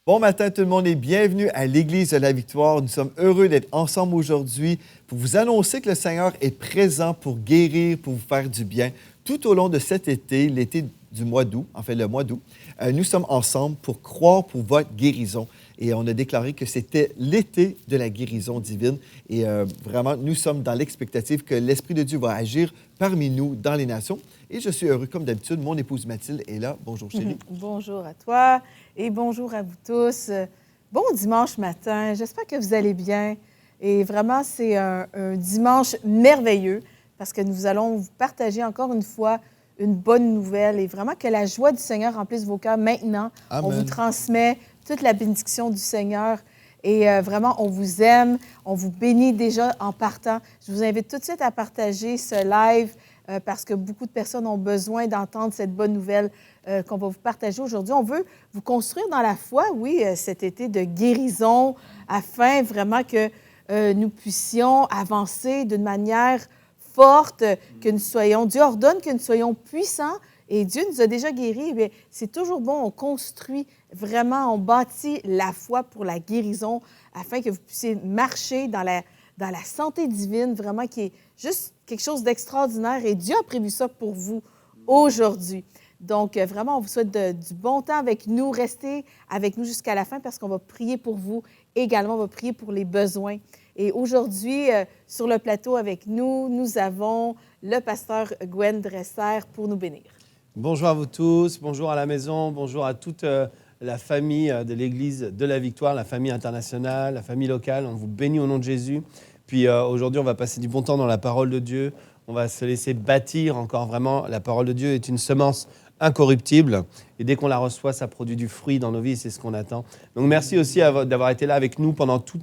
Bon matin tout le monde et bienvenue à l'Église de la Victoire. Nous sommes heureux d'être ensemble aujourd'hui pour vous annoncer que le Seigneur est présent pour guérir, pour vous faire du bien. Tout au long de cet été, l'été du mois d'août, le mois d'août, nous sommes ensemble pour croire pour votre guérison. Et on a déclaré que c'était l'été de la guérison divine. Et vraiment, nous sommes dans l'expectative que l'Esprit de Dieu va agir parmi nous dans les nations. Et je suis heureux, comme d'habitude, mon épouse Mathilde est là. Bonjour chérie. Bonjour à toi et bonjour à vous tous. Bon dimanche matin, j'espère que vous allez bien. Et vraiment, c'est un dimanche merveilleux parce que nous allons vous partager encore une fois une bonne nouvelle et vraiment que la joie du Seigneur remplisse vos cœurs maintenant. Amen. On vous transmet toute la bénédiction du Seigneur. Et vraiment, on vous aime, on vous bénit déjà en partant. Je vous invite tout de suite à partager ce live parce que beaucoup de personnes ont besoin d'entendre cette bonne nouvelle qu'on va vous partager aujourd'hui. On veut vous construire dans la foi, oui, cet été de guérison, afin vraiment que nous puissions avancer d'une manière forte, que nous soyons, Dieu ordonne que nous soyons puissants, et Dieu nous a déjà guéris. Bien, c'est toujours bon, on construit vraiment, on bâtit la foi pour la guérison, afin que vous puissiez marcher dans la santé divine, vraiment qui est juste quelque chose d'extraordinaire. Et Dieu a prévu ça pour vous aujourd'hui. Donc, vraiment, on vous souhaite du bon temps avec nous. Restez avec nous jusqu'à la fin parce qu'on va prier pour vous. Également, on va prier pour les besoins. Et aujourd'hui, sur le plateau avec nous, nous avons le pasteur Gwen Dresser pour nous bénir. Bonjour à vous tous, bonjour à la maison, bonjour à toute la famille de l'Église de la Victoire, la famille internationale, la famille locale. On vous bénit au nom de Jésus. Puis aujourd'hui, on va passer du bon temps dans la parole de Dieu. On va se laisser bâtir encore vraiment. La parole de Dieu est une semence incorruptible. Et dès qu'on la reçoit, ça produit du fruit dans nos vies. C'est ce qu'on attend. Donc merci aussi d'avoir été là avec nous pendant tout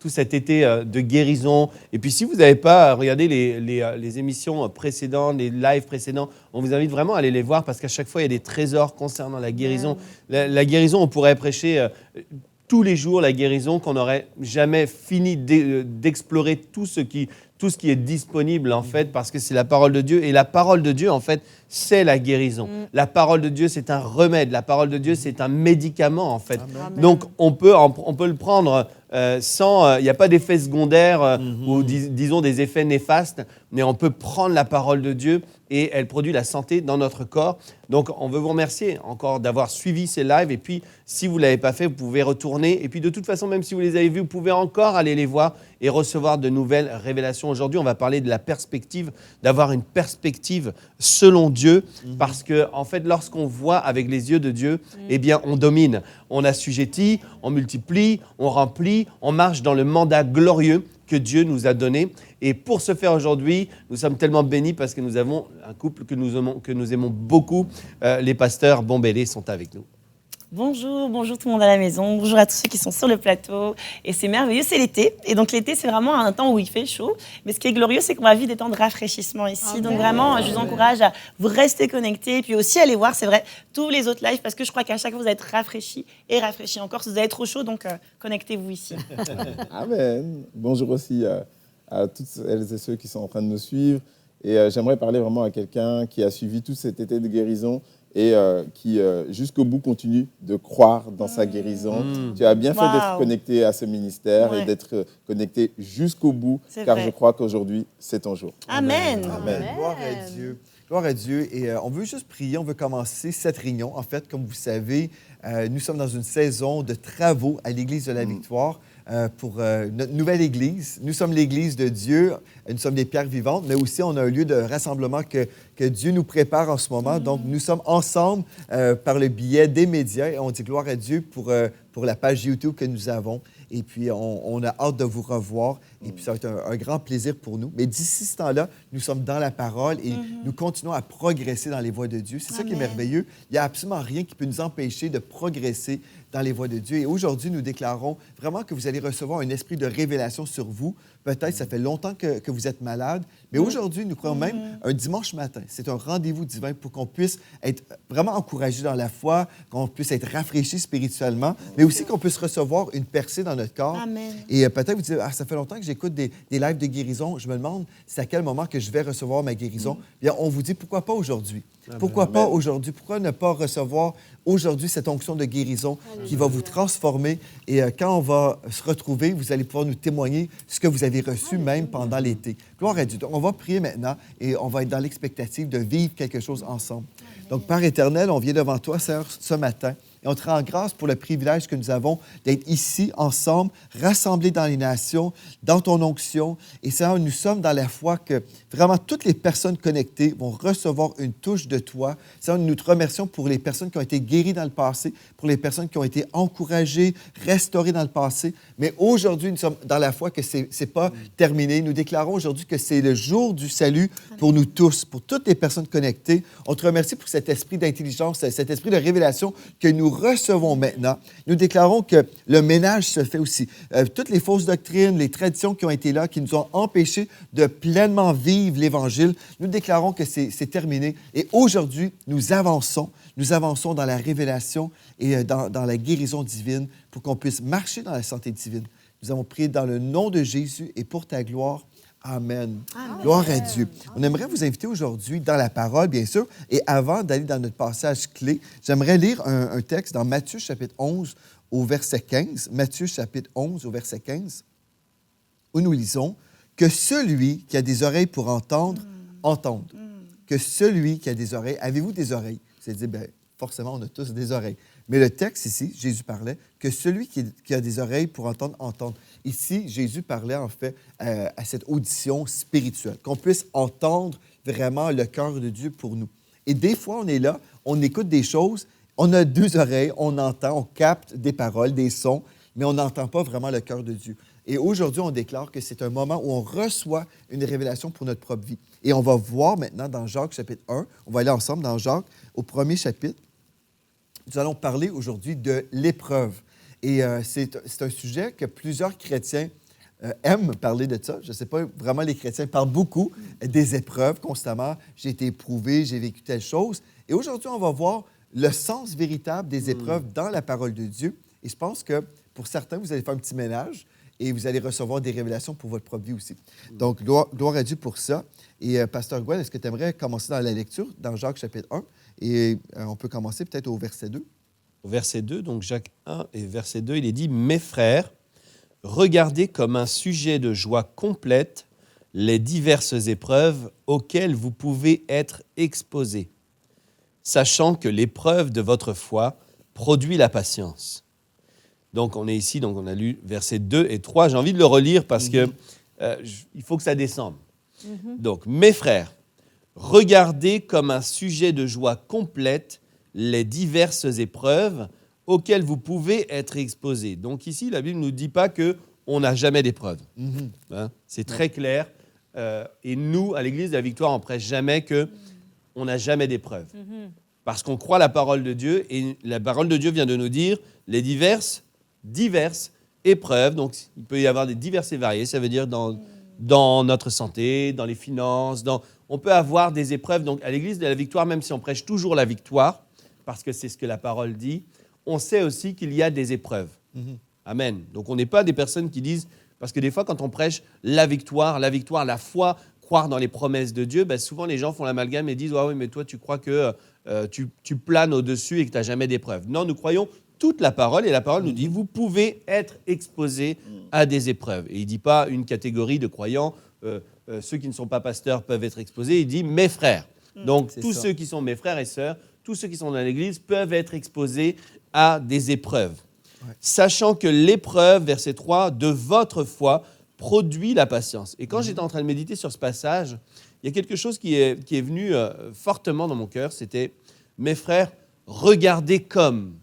cet été de guérison. Et puis si vous n'avez pas regardé les émissions précédentes, les lives précédents, on vous invite vraiment à aller les voir parce qu'à chaque fois, il y a des trésors concernant la guérison. La guérison, on pourrait prêcher tous les jours la guérison, qu'on n'aurait jamais fini d'explorer tout ce qui est disponible, en fait, parce que c'est la parole de Dieu. Et la parole de Dieu, en fait, c'est la guérison. La parole de Dieu, c'est un remède. La parole de Dieu, c'est un médicament, en fait. Amen. Donc, on peut le prendre sans... Il n'y a pas d'effet secondaire ou, disons, des effets néfastes, mais on peut prendre la parole de Dieu et elle produit la santé dans notre corps. Donc, on veut vous remercier encore d'avoir suivi ces lives. Et puis, si vous ne l'avez pas fait, vous pouvez retourner. Et puis, de toute façon, même si vous les avez vus, vous pouvez encore aller les voir et recevoir de nouvelles révélations. Aujourd'hui, on va parler de la perspective, d'avoir une perspective selon Dieu, parce que en fait, lorsqu'on voit avec les yeux de Dieu, eh bien, on domine, on assujettit, on multiplie, on remplit, on marche dans le mandat glorieux que Dieu nous a donné. Et pour ce faire aujourd'hui, nous sommes tellement bénis parce que nous avons un couple que nous aimons beaucoup. Les pasteurs Bombélé sont avec nous. Bonjour, bonjour tout le monde à la maison, bonjour à tous ceux qui sont sur le plateau. Et c'est merveilleux, c'est l'été. Et donc l'été, c'est vraiment un temps où il fait chaud. Mais ce qui est glorieux, c'est qu'on va vivre des temps de rafraîchissement ici. Amen. Donc vraiment, je vous encourage à vous rester connectés. Et puis aussi aller voir, c'est vrai, tous les autres lives, parce que je crois qu'à chaque fois, vous allez être rafraîchis et rafraîchis encore. Si vous avez trop chaud, donc connectez-vous ici. Amen. Bonjour aussi à toutes celles et ceux qui sont en train de nous suivre. Et j'aimerais parler vraiment à quelqu'un qui a suivi tout cet été de guérison et qui, jusqu'au bout, continue de croire dans sa guérison. Tu as bien fait d'être connecté à ce ministère et d'être connecté jusqu'au bout, car je crois qu'aujourd'hui, c'est ton jour. Amen. Amen. Gloire à Dieu. Gloire à Dieu. Et on veut juste prier, on veut commencer cette réunion. En fait, comme vous savez, nous sommes dans une saison de travaux à l'Église de la Victoire. Pour notre nouvelle Église. Nous sommes l'Église de Dieu, nous sommes des pierres vivantes, mais aussi on a un lieu de rassemblement que Dieu nous prépare en ce moment. Donc, nous sommes ensemble par le biais des médias et on dit gloire à Dieu pour la page YouTube que nous avons. Et puis, on a hâte de vous revoir. Et puis, ça va être un grand plaisir pour nous. Mais d'ici ce temps-là, nous sommes dans la parole et nous continuons à progresser dans les voies de Dieu. C'est ça qui est merveilleux. Il n'y a absolument rien qui peut nous empêcher de progresser dans les voies de Dieu. Et aujourd'hui, nous déclarons vraiment que vous allez recevoir un esprit de révélation sur vous. Peut-être ça fait longtemps que vous êtes malade, mais aujourd'hui, nous croyons même un dimanche matin. C'est un rendez-vous divin pour qu'on puisse être vraiment encouragé dans la foi, qu'on puisse être rafraîchi spirituellement, mais aussi qu'on puisse recevoir une percée dans notre corps. Amen. Et peut-être vous dites, ça fait longtemps que j'écoute des lives de guérison. Je me demande, c'est à quel moment que je vais recevoir ma guérison. Bien, on vous dit, pourquoi pas aujourd'hui? Pourquoi pas aujourd'hui? Pourquoi ne pas recevoir aujourd'hui cette onction de guérison qui va vous transformer? Et quand on va se retrouver, vous allez pouvoir nous témoigner ce que vous avez reçu même pendant l'été. Gloire à Dieu. Donc, on va prier maintenant et on va être dans l'expectative de vivre quelque chose ensemble. Donc, Père éternel, on vient devant toi, Seigneur, ce matin. Et on te rend grâce pour le privilège que nous avons d'être ici, ensemble, rassemblés dans les nations, dans ton onction. Et Seigneur, nous sommes dans la foi que vraiment toutes les personnes connectées vont recevoir une touche de toi. Seigneur, nous te remercions pour les personnes qui ont été guéries dans le passé, pour les personnes qui ont été encouragées, restaurées dans le passé. Mais aujourd'hui, nous sommes dans la foi que ce n'est pas terminé. Nous déclarons aujourd'hui que c'est le jour du salut pour nous tous, pour toutes les personnes connectées. On te remercie pour cet esprit d'intelligence, cet esprit de révélation que nous recevons maintenant. Nous déclarons que le ménage se fait aussi. Toutes les fausses doctrines, les traditions qui ont été là, qui nous ont empêchés de pleinement vivre l'Évangile, nous déclarons que c'est terminé. Et aujourd'hui, nous avançons dans la révélation et dans la guérison divine pour qu'on puisse marcher dans la santé divine. Nous avons prié dans le nom de Jésus et pour ta gloire. Amen. Gloire à Dieu. On aimerait vous inviter aujourd'hui dans la parole, bien sûr. Et avant d'aller dans notre passage clé, j'aimerais lire un texte dans Matthieu chapitre 11 au verset 15. Matthieu chapitre 11 au verset 15, où nous lisons « Que celui qui a des oreilles pour entendre, entende. » Que celui qui a des oreilles... Avez-vous des oreilles? Vous allez dire, bien, forcément, on a tous des oreilles. Mais le texte ici, Jésus parlait que celui qui a des oreilles pour entendre, entende. Ici, Jésus parlait en fait à cette audition spirituelle, qu'on puisse entendre vraiment le cœur de Dieu pour nous. Et des fois, on est là, on écoute des choses, on a deux oreilles, on entend, on capte des paroles, des sons, mais on n'entend pas vraiment le cœur de Dieu. Et aujourd'hui, on déclare que c'est un moment où on reçoit une révélation pour notre propre vie. Et on va voir maintenant dans Jacques chapitre 1, on va aller ensemble dans Jacques au premier chapitre. Nous allons parler aujourd'hui de l'épreuve. Et c'est un sujet que plusieurs chrétiens aiment parler de ça. Je ne sais pas, vraiment, les chrétiens parlent beaucoup des épreuves constamment. J'ai été éprouvé, j'ai vécu telle chose. Et aujourd'hui, on va voir le sens véritable des épreuves dans la parole de Dieu. Et je pense que pour certains, vous allez faire un petit ménage et vous allez recevoir des révélations pour votre propre vie aussi. Donc, gloire à Dieu pour ça. Et Pasteur Gwen, est-ce que tu aimerais commencer dans la lecture, dans Jacques chapitre 1? Et on peut commencer peut-être au verset 2. Au verset 2, donc Jacques 1 et verset 2, il est dit « Mes frères, regardez comme un sujet de joie complète les diverses épreuves auxquelles vous pouvez être exposés, sachant que l'épreuve de votre foi produit la patience. Donc, on est ici, donc on a lu versets 2 et 3. J'ai envie de le relire parce que il faut que ça descende. Donc, mes frères, regardez comme un sujet de joie complète les diverses épreuves auxquelles vous pouvez être exposés. Donc ici, la Bible ne nous dit pas qu'on n'a jamais d'épreuves. Hein? C'est très clair. Et nous, à l'Église de la Victoire, on ne prêche jamais qu'on n'a jamais d'épreuves. Parce qu'on croit la parole de Dieu, et la parole de Dieu vient de nous dire les diverses épreuves. Donc, il peut y avoir des diverses et variées. Ça veut dire dans notre santé, dans les finances. On peut avoir des épreuves. Donc, à l'Église de la Victoire, même si on prêche toujours la victoire, parce que c'est ce que la parole dit, on sait aussi qu'il y a des épreuves. Amen. Donc, on n'est pas des personnes qui disent... Parce que des fois, quand on prêche la victoire, la foi, croire dans les promesses de Dieu, ben souvent les gens font l'amalgame et disent « oui, mais toi, tu crois que tu planes au-dessus et que tu n'as jamais d'épreuves. » Non, nous croyons toute la parole, et la parole nous dit « vous pouvez être exposés à des épreuves ». Et il ne dit pas une catégorie de croyants, ceux qui ne sont pas pasteurs peuvent être exposés, il dit « mes frères ». Donc, tous ceux qui sont mes frères et sœurs, tous ceux qui sont dans l'Église peuvent être exposés à des épreuves. Sachant que l'épreuve, verset 3, de votre foi produit la patience. Et quand j'étais en train de méditer sur ce passage, il y a quelque chose qui est venu fortement dans mon cœur, c'était « Mes frères, regardez comme ».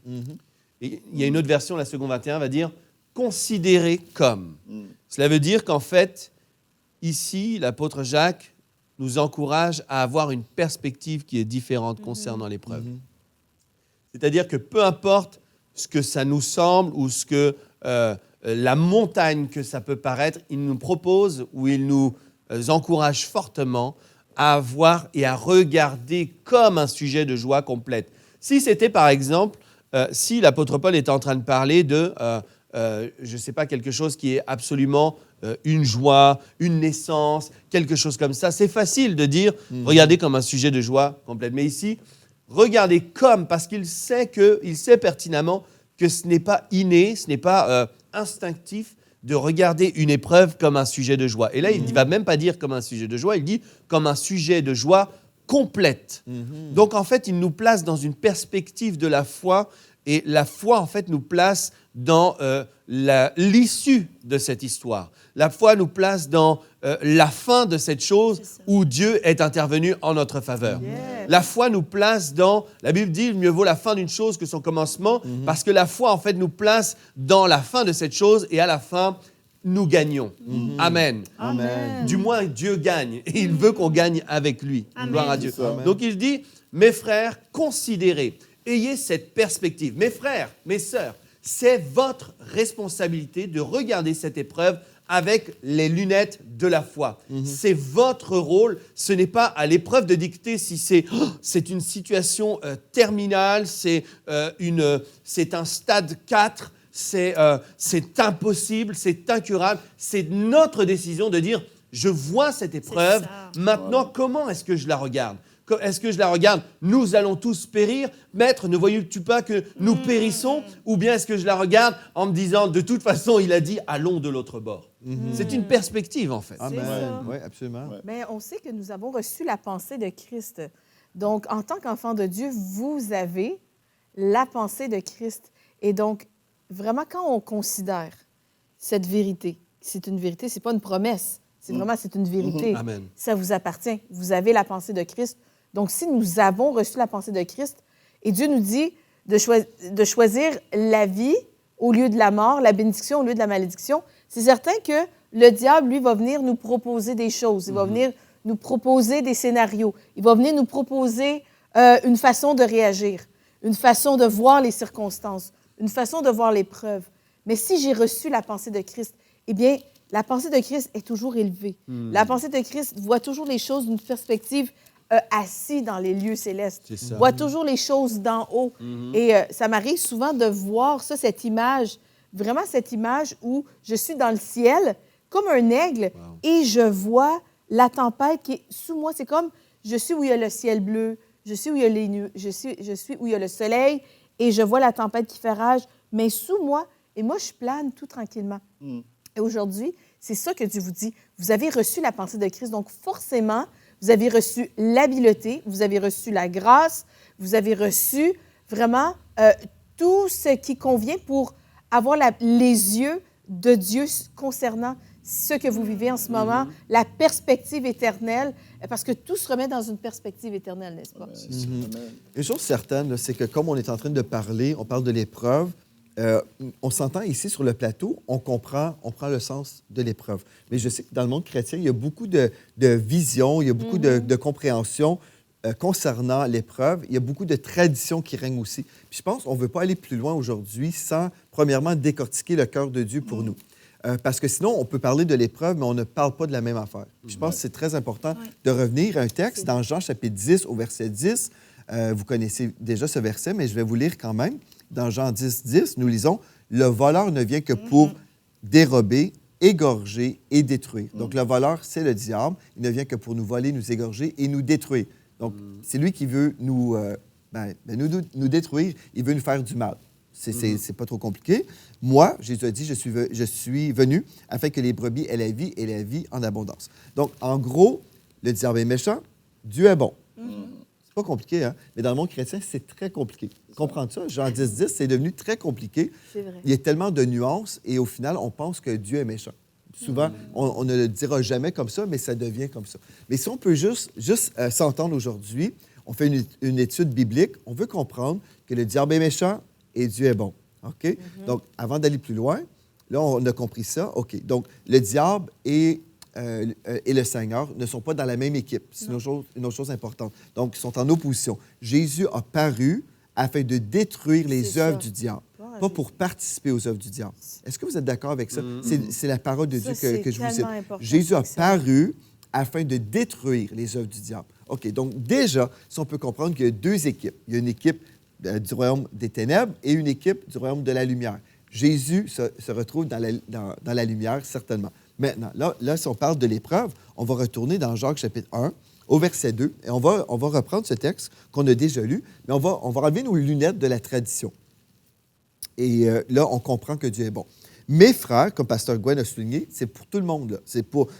Et il y a une autre version, la seconde 21, va dire « Considérez comme ». Cela veut dire qu'en fait, ici, l'apôtre Jacques nous encourage à avoir une perspective qui est différente concernant l'épreuve. C'est-à-dire que peu importe ce que ça nous semble ou ce que la montagne que ça peut paraître, il nous propose ou il nous encourage fortement à avoir et à regarder comme un sujet de joie complète. Si c'était par exemple, si l'apôtre Paul était en train de parler de, je ne sais pas, quelque chose qui est absolument une joie, une naissance, quelque chose comme ça, c'est facile de dire, regardez comme un sujet de joie complète. Mais ici, regardez comme, parce qu'il sait pertinemment que ce n'est pas inné, ce n'est pas instinctif de regarder une épreuve comme un sujet de joie. Et là, il ne va même pas dire comme un sujet de joie, il dit comme un sujet de joie complète. Donc, en fait, il nous place dans une perspective de la foi, et la foi, en fait, nous place dans l'issue de cette histoire. La foi nous place dans la fin de cette chose où Dieu est intervenu en notre faveur. La foi nous place dans, la Bible dit, mieux vaut la fin d'une chose que son commencement, parce que la foi, en fait, nous place dans la fin de cette chose et à la fin, nous gagnons. Amen. Amen. Du moins, Dieu gagne et il veut qu'on gagne avec lui. Amen. Gloire à Dieu. Amen. Donc, il dit, mes frères, considérez, ayez cette perspective. Mes frères, mes sœurs, c'est votre responsabilité de regarder cette épreuve avec les lunettes de la foi. C'est votre rôle. Ce n'est pas à l'épreuve de dicter si c'est une situation terminale, c'est un stade 4, c'est impossible, c'est incurable. C'est notre décision de dire, je vois cette épreuve, maintenant, comment est-ce que je la regarde ? Est-ce que je la regarde, nous allons tous périr? Maître, ne voyais-tu pas que nous périssons? Ou bien est-ce que je la regarde en me disant, de toute façon, il a dit, allons de l'autre bord. C'est une perspective, en fait. Amen. Oui, absolument. Mais on sait que nous avons reçu la pensée de Christ. Donc, en tant qu'enfant de Dieu, vous avez la pensée de Christ. Et donc, vraiment, quand on considère cette vérité, c'est une vérité, c'est pas une promesse, c'est vraiment, c'est une vérité. Amen. Ça vous appartient. Vous avez la pensée de Christ. Donc, si nous avons reçu la pensée de Christ, et Dieu nous dit de choisir la vie au lieu de la mort, la bénédiction au lieu de la malédiction, c'est certain que le diable, lui, va venir nous proposer des choses. Il va venir nous proposer des scénarios. Il va venir nous proposer une façon de réagir, une façon de voir les circonstances, une façon de voir l'épreuve. Mais si j'ai reçu la pensée de Christ, eh bien, la pensée de Christ est toujours élevée. La pensée de Christ voit toujours les choses d'une perspective assis dans les lieux célestes. C'est ça. Voit toujours les choses d'en haut. Et ça m'arrive souvent de voir ça, cette image, vraiment cette image où je suis dans le ciel, comme un aigle, et je vois la tempête qui est sous moi. C'est comme, je suis où il y a le ciel bleu, je suis où il y a les nuages, je suis où il y a le soleil, et je vois la tempête qui fait rage, mais sous moi, et moi, je plane tout tranquillement. Et aujourd'hui, c'est ça que Dieu vous dit. Vous avez reçu la pensée de Christ, donc forcément, vous avez reçu l'habileté, vous avez reçu la grâce, vous avez reçu vraiment tout ce qui convient pour avoir les yeux de Dieu concernant ce que vous vivez en ce moment, la perspective éternelle, parce que tout se remet dans une perspective éternelle, n'est-ce pas? Une chose certaine, là, c'est que comme on est en train de parler, on parle de l'épreuve, on s'entend ici sur le plateau, on prend le sens de l'épreuve. Mais je sais que dans le monde chrétien, il y a beaucoup de visions, il y a beaucoup de compréhension concernant l'épreuve. Il y a beaucoup de traditions qui règnent aussi. Puis je pense qu'on ne veut pas aller plus loin aujourd'hui sans, premièrement, décortiquer le cœur de Dieu pour nous. Parce que sinon, on peut parler de l'épreuve, mais on ne parle pas de la même affaire. Puis je pense que c'est très important de revenir à un texte dans Jean chapitre 10 au verset 10. Vous connaissez déjà ce verset, mais je vais vous lire quand même. Dans Jean 10, 10, nous lisons « Le voleur ne vient que pour dérober, égorger et détruire. » Donc, le voleur, c'est le diable. Il ne vient que pour nous voler, nous égorger et nous détruire. Donc, c'est lui qui veut nous détruire. Il veut nous faire du mal. C'est pas trop compliqué. Moi, Jésus a dit, je suis venu afin que les brebis aient la vie et la vie en abondance. Donc, en gros, le diable est méchant, Dieu est bon. C'est pas compliqué, hein? Mais dans le monde chrétien, c'est très compliqué. Comprendre ça? Jean 10, 10, c'est devenu très compliqué. C'est vrai. Il y a tellement de nuances et au final, on pense que Dieu est méchant. Souvent, on ne le dira jamais comme ça, mais ça devient comme ça. Mais si on peut juste s'entendre aujourd'hui, on fait une étude biblique, on veut comprendre que le diable est méchant et Dieu est bon. OK? Donc, avant d'aller plus loin, là, on a compris ça. OK. Donc, le diable et le Seigneur ne sont pas dans la même équipe. C'est une autre chose importante. Donc, ils sont en opposition. Jésus a paru afin de détruire les œuvres du diable, pas pour participer aux œuvres du diable. Est-ce que vous êtes d'accord avec ça? C'est la parole de Dieu que je vous cite. Jésus a paru afin de détruire les œuvres du diable. OK, donc déjà, si on peut comprendre qu'il y a deux équipes. Il y a une équipe du royaume des ténèbres et une équipe du royaume de la lumière. Jésus se retrouve dans la lumière, certainement. Maintenant, là, si on parle de l'épreuve, on va retourner dans Jacques chapitre 1, au verset 2, et on va reprendre ce texte qu'on a déjà lu, mais on va enlever nos lunettes de la tradition. Et là, on comprend que Dieu est bon. Mes frères, comme Pasteur Gwen a souligné, c'est pour tout le monde. Là.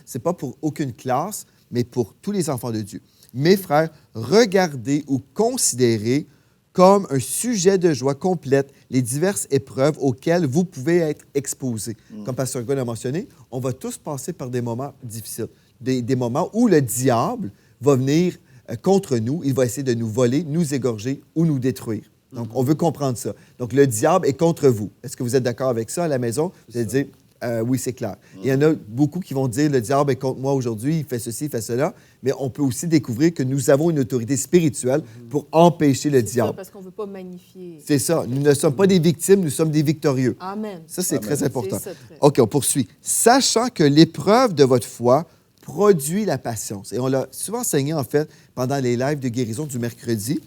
C'est pas pour aucune classe, mais pour tous les enfants de Dieu. Mes frères, regardez ou considérez comme un sujet de joie complète les diverses épreuves auxquelles vous pouvez être exposés. Comme Pasteur Gwen a mentionné, on va tous passer par des moments difficiles, des moments où le diable va venir contre nous, il va essayer de nous voler, nous égorger ou nous détruire. Donc, on veut comprendre ça. Donc, le diable est contre vous. Est-ce que vous êtes d'accord avec ça à la maison? Vous allez dire, oui, c'est clair. Il y en a beaucoup qui vont dire, le diable est contre moi aujourd'hui, il fait ceci, il fait cela. Mais on peut aussi découvrir que nous avons une autorité spirituelle pour empêcher le diable. Ça, parce qu'on ne veut pas magnifier. C'est ça. Nous ne sommes pas des victimes, nous sommes des victorieux. Amen. Ça, c'est très important. C'est ça, très... OK, on poursuit. Sachant que l'épreuve de votre foi produit la patience. Et on l'a souvent enseigné, en fait, pendant les lives de guérison du mercredi.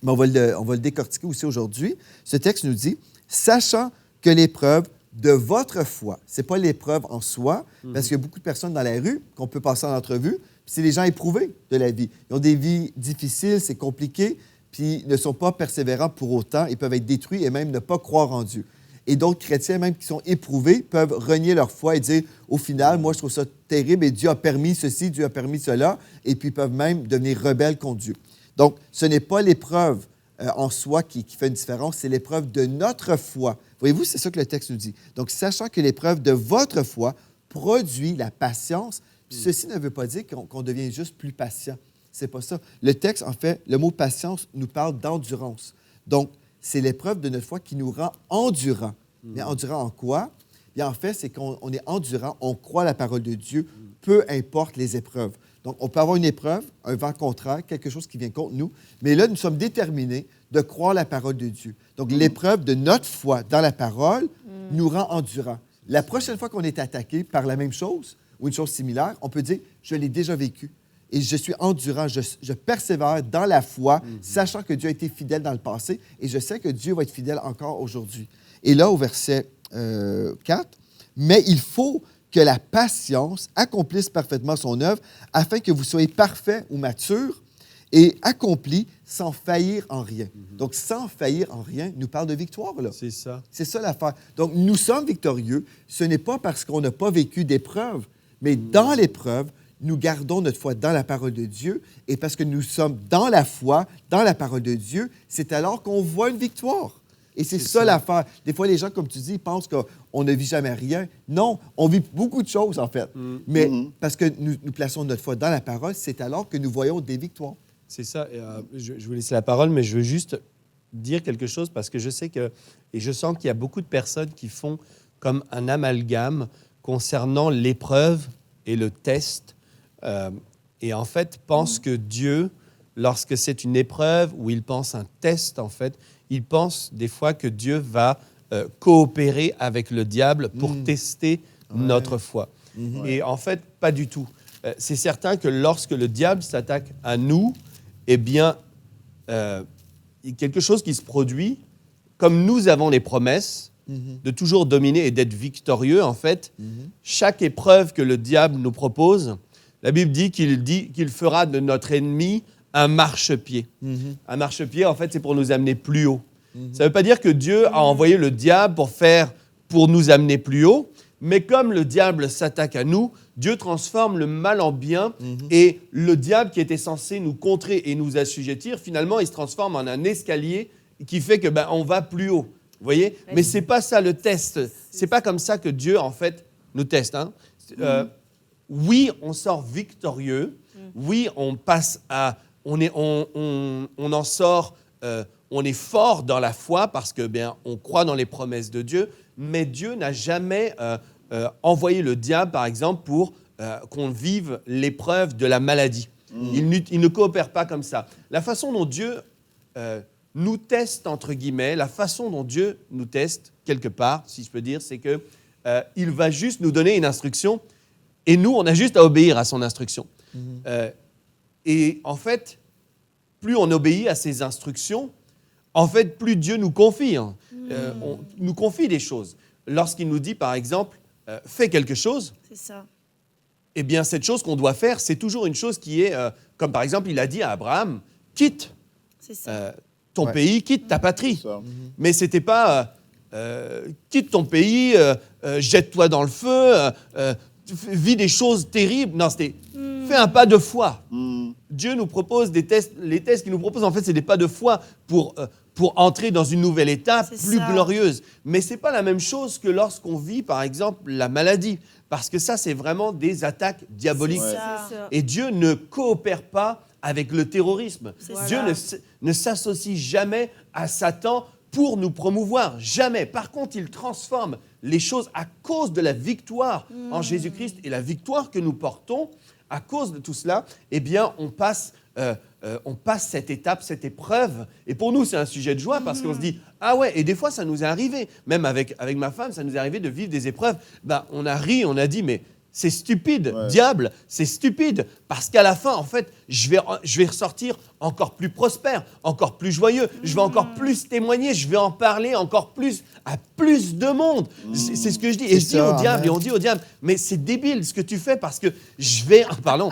Mais on va le décortiquer aussi aujourd'hui. Ce texte nous dit, sachant que l'épreuve de votre foi, ce n'est pas l'épreuve en soi, parce qu'il y a beaucoup de personnes dans la rue qu'on peut passer en entrevue, puis c'est des gens éprouvés de la vie. Ils ont des vies difficiles, c'est compliqué, puis ils ne sont pas persévérants pour autant, ils peuvent être détruits et même ne pas croire en Dieu. Et d'autres chrétiens, même qui sont éprouvés, peuvent renier leur foi et dire, au final, moi, je trouve ça terrible et Dieu a permis ceci, Dieu a permis cela, et puis ils peuvent même devenir rebelles contre Dieu. Donc, ce n'est pas l'épreuve en soi qui fait une différence, c'est l'épreuve de notre foi. Voyez-vous, c'est ça que le texte nous dit. Donc, sachant que l'épreuve de votre foi produit la patience, puis ceci ne veut pas dire qu'on devient juste plus patient. C'est pas ça. Le texte, en fait, le mot patience nous parle d'endurance. Donc, c'est l'épreuve de notre foi qui nous rend endurants. Mais endurants en quoi? Bien, en fait, c'est qu'on est endurant, on croit la parole de Dieu, peu importe les épreuves. Donc, on peut avoir une épreuve, un vent contraire, quelque chose qui vient contre nous, mais là, nous sommes déterminés de croire la parole de Dieu. Donc, l'épreuve de notre foi dans la parole nous rend endurants. La prochaine fois qu'on est attaqué par la même chose ou une chose similaire, on peut dire, je l'ai déjà vécu et je suis endurant, je persévère dans la foi, sachant que Dieu a été fidèle dans le passé et je sais que Dieu va être fidèle encore aujourd'hui. Et là, au verset 4, « Mais il faut que la patience accomplisse parfaitement son œuvre, afin que vous soyez parfaits ou matures et accomplis sans faillir en rien. » Donc, sans faillir en rien, nous parle de victoire, là. C'est ça. C'est ça l'affaire. Donc, nous sommes victorieux. Ce n'est pas parce qu'on n'a pas vécu d'épreuve, mais dans l'épreuve, nous gardons notre foi dans la parole de Dieu. Et parce que nous sommes dans la foi, dans la parole de Dieu, c'est alors qu'on voit une victoire. Et c'est C'est ça ça. l'affaire. Des fois, les gens, comme tu dis, pensent qu'on ne vit jamais rien. Non, on vit beaucoup de choses, en fait. Mais parce que nous plaçons notre foi dans la parole, c'est alors que nous voyons des victoires. C'est ça. Et, je vous laisse la parole, mais je veux juste dire quelque chose parce que je sais que, et je sens qu'il y a beaucoup de personnes qui font comme un amalgame concernant l'épreuve et le test. Et en fait, pensent que Dieu, lorsque c'est une épreuve ou il pense un test, en fait, il pense des fois que Dieu va coopérer avec le diable pour tester notre foi. Et en fait, pas du tout. C'est certain que lorsque le diable s'attaque à nous, eh bien, il y a quelque chose qui se produit. Comme nous avons les promesses de toujours dominer et d'être victorieux, en fait, chaque épreuve que le diable nous propose, la Bible dit qu'il fera de notre ennemi un marchepied. Un marchepied, en fait, c'est pour nous amener plus haut. Ça ne veut pas dire que Dieu a envoyé le diable pour nous amener plus haut, mais comme le diable s'attaque à nous, Dieu transforme le mal en bien et le diable qui était censé nous contrer et nous assujettir, finalement, il se transforme en un escalier qui fait que on va plus haut. Vous voyez? Mais c'est pas ça le test. C'est pas comme ça que Dieu, en fait, nous teste. Hein? Oui, on sort victorieux. Oui, on passe à... On en sort... on est fort dans la foi parce que on croit dans les promesses de Dieu, mais Dieu n'a jamais envoyé le diable, par exemple, pour qu'on vive l'épreuve de la maladie. Il ne coopère pas comme ça. La façon dont Dieu nous teste, entre guillemets, la façon dont Dieu nous teste, quelque part, si je peux dire, c'est que il va juste nous donner une instruction et nous, on a juste à obéir à son instruction. Et en fait, plus on obéit à ses instructions, en fait, plus Dieu nous confie. Nous confie des choses. Lorsqu'il nous dit, par exemple, fais quelque chose, C'est ça. eh bien, cette chose qu'on doit faire, c'est toujours une chose qui est, comme par exemple, il a dit à Abraham, quitte C'est ça. ton pays, quitte ta patrie. C'est ça. Mais ce n'était pas quitte ton pays, jette-toi dans le feu, vis des choses terribles. Non, c'était fais un pas de foi. Dieu nous propose des tests. Les tests qu'il nous propose, en fait, c'est des pas de foi pour entrer dans une nouvelle étape C'est plus ça. glorieuse. Mais ce n'est pas la même chose que lorsqu'on vit, par exemple, la maladie. Parce que ça, c'est vraiment des attaques diaboliques. C'est C'est ça. ça. Et Dieu ne coopère pas avec le terrorisme. C'est Dieu ça. ne s'associe jamais à Satan pour nous promouvoir. Jamais. Par contre, il transforme les choses à cause de la victoire en Jésus-Christ et la victoire que nous portons. À cause de tout cela, eh bien, on passe cette étape, cette épreuve. Et pour nous, c'est un sujet de joie parce qu'on se dit, ah ouais, et des fois, ça nous est arrivé. Même avec ma femme, ça nous est arrivé de vivre des épreuves. On a ri, on a dit, mais c'est stupide, Ouais. diable, c'est stupide. Parce qu'à la fin, en fait, je vais ressortir encore plus prospère, encore plus joyeux. Je vais encore plus témoigner, je vais en parler encore plus à plus de monde. C'est ce que je dis. Et je dis ça, au diable, amen. et on dit au diable, mais c'est débile ce que tu fais parce que je vais en parler,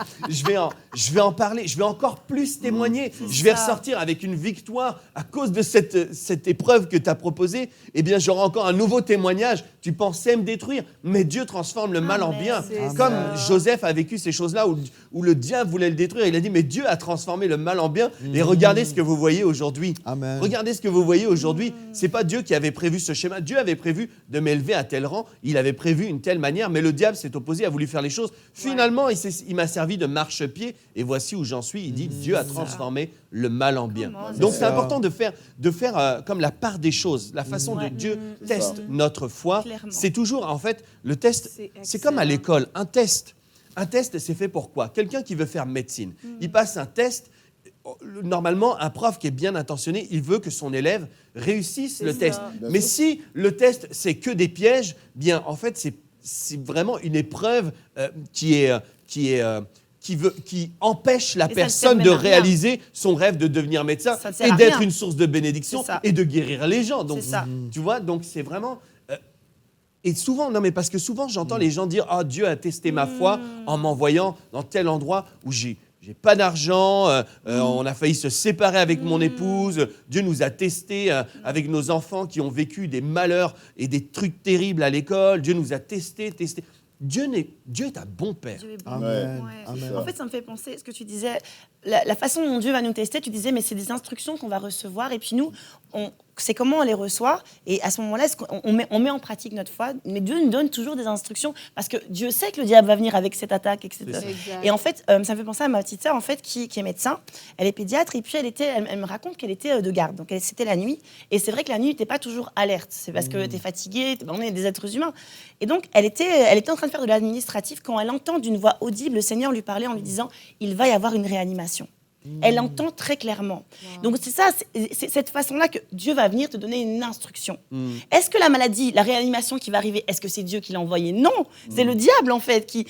je vais encore plus témoigner. Je vais ça. ressortir avec une victoire à cause de cette épreuve que tu as proposée. Eh bien, j'aurai encore un nouveau témoignage. Tu pensais me détruire, mais Dieu transforme le mal en Amen. bien. C'est Comme ça. Joseph a vécu ces choses-là où le diable voulait le détruire. Il a dit, mais Dieu a transformé le mal en bien. Et regardez ce que vous voyez aujourd'hui. Amen. Regardez ce que vous voyez aujourd'hui. C'est pas Dieu qui avait prévu ce schéma. Dieu avait prévu de m'élever à tel rang. Il avait prévu une telle manière. Mais le diable s'est opposé, a voulu faire les choses. Finalement, il m'a servi de marchepied. Et voici où j'en suis. Il dit, Dieu a transformé le mal en bien. Comment, Donc c'est c'est ça. important de faire comme la part des choses. La façon dont Dieu teste ça. notre foi. Clairement. C'est toujours, en fait, le test, C'est c'est comme à excellent. l'école. Un test, c'est fait pour quoi? Quelqu'un qui veut faire médecine, il passe un test. Normalement, un prof qui est bien intentionné, il veut que son élève réussisse le ça. test. Bien Mais sûr. si le test, c'est que des pièges, bien, en fait, c'est vraiment une épreuve qui empêche la Et ça ne personne sert de même à rien. réaliser son rêve de devenir médecin Ça ne sert et à d'être rien. une source de bénédiction C'est ça. et de guérir les gens. Donc, C'est ça. tu vois, donc c'est vraiment... Et souvent, non mais parce que souvent j'entends les gens dire « Ah, Dieu a testé ma foi en m'envoyant dans tel endroit où j'ai pas d'argent, on a failli se séparer avec mon épouse, Dieu nous a testés avec nos enfants qui ont vécu des malheurs et des trucs terribles à l'école, Dieu nous a testés. Dieu est un bon père. Dieu est bon. Amen. Ouais. Amen. En fait, ça me fait penser ce que tu disais, la façon dont Dieu va nous tester. Tu disais, mais c'est des instructions qu'on va recevoir. Et puis nous, c'est comment on les reçoit. Et à ce moment-là, on met en pratique notre foi. Mais Dieu nous donne toujours des instructions parce que Dieu sait que le diable va venir avec cette attaque, etc. Exact. Et en fait, ça me fait penser à ma petite sœur, en fait, qui est médecin. Elle est pédiatre et puis elle me raconte qu'elle était de garde. Donc c'était la nuit. Et c'est vrai que la nuit, t'es pas toujours alerte. C'est parce que t'es fatigué. On est des êtres humains. Et donc elle était en train de faire de l'administratif quand elle entend d'une voix audible le Seigneur lui parler en lui disant il va y avoir une réanimation. Elle entend très clairement. Donc c'est ça, c'est cette façon-là que Dieu va venir te donner une instruction. Est-ce que la maladie, la réanimation qui va arriver, est-ce que c'est Dieu qui l'a envoyé? Non, c'est le diable en fait qui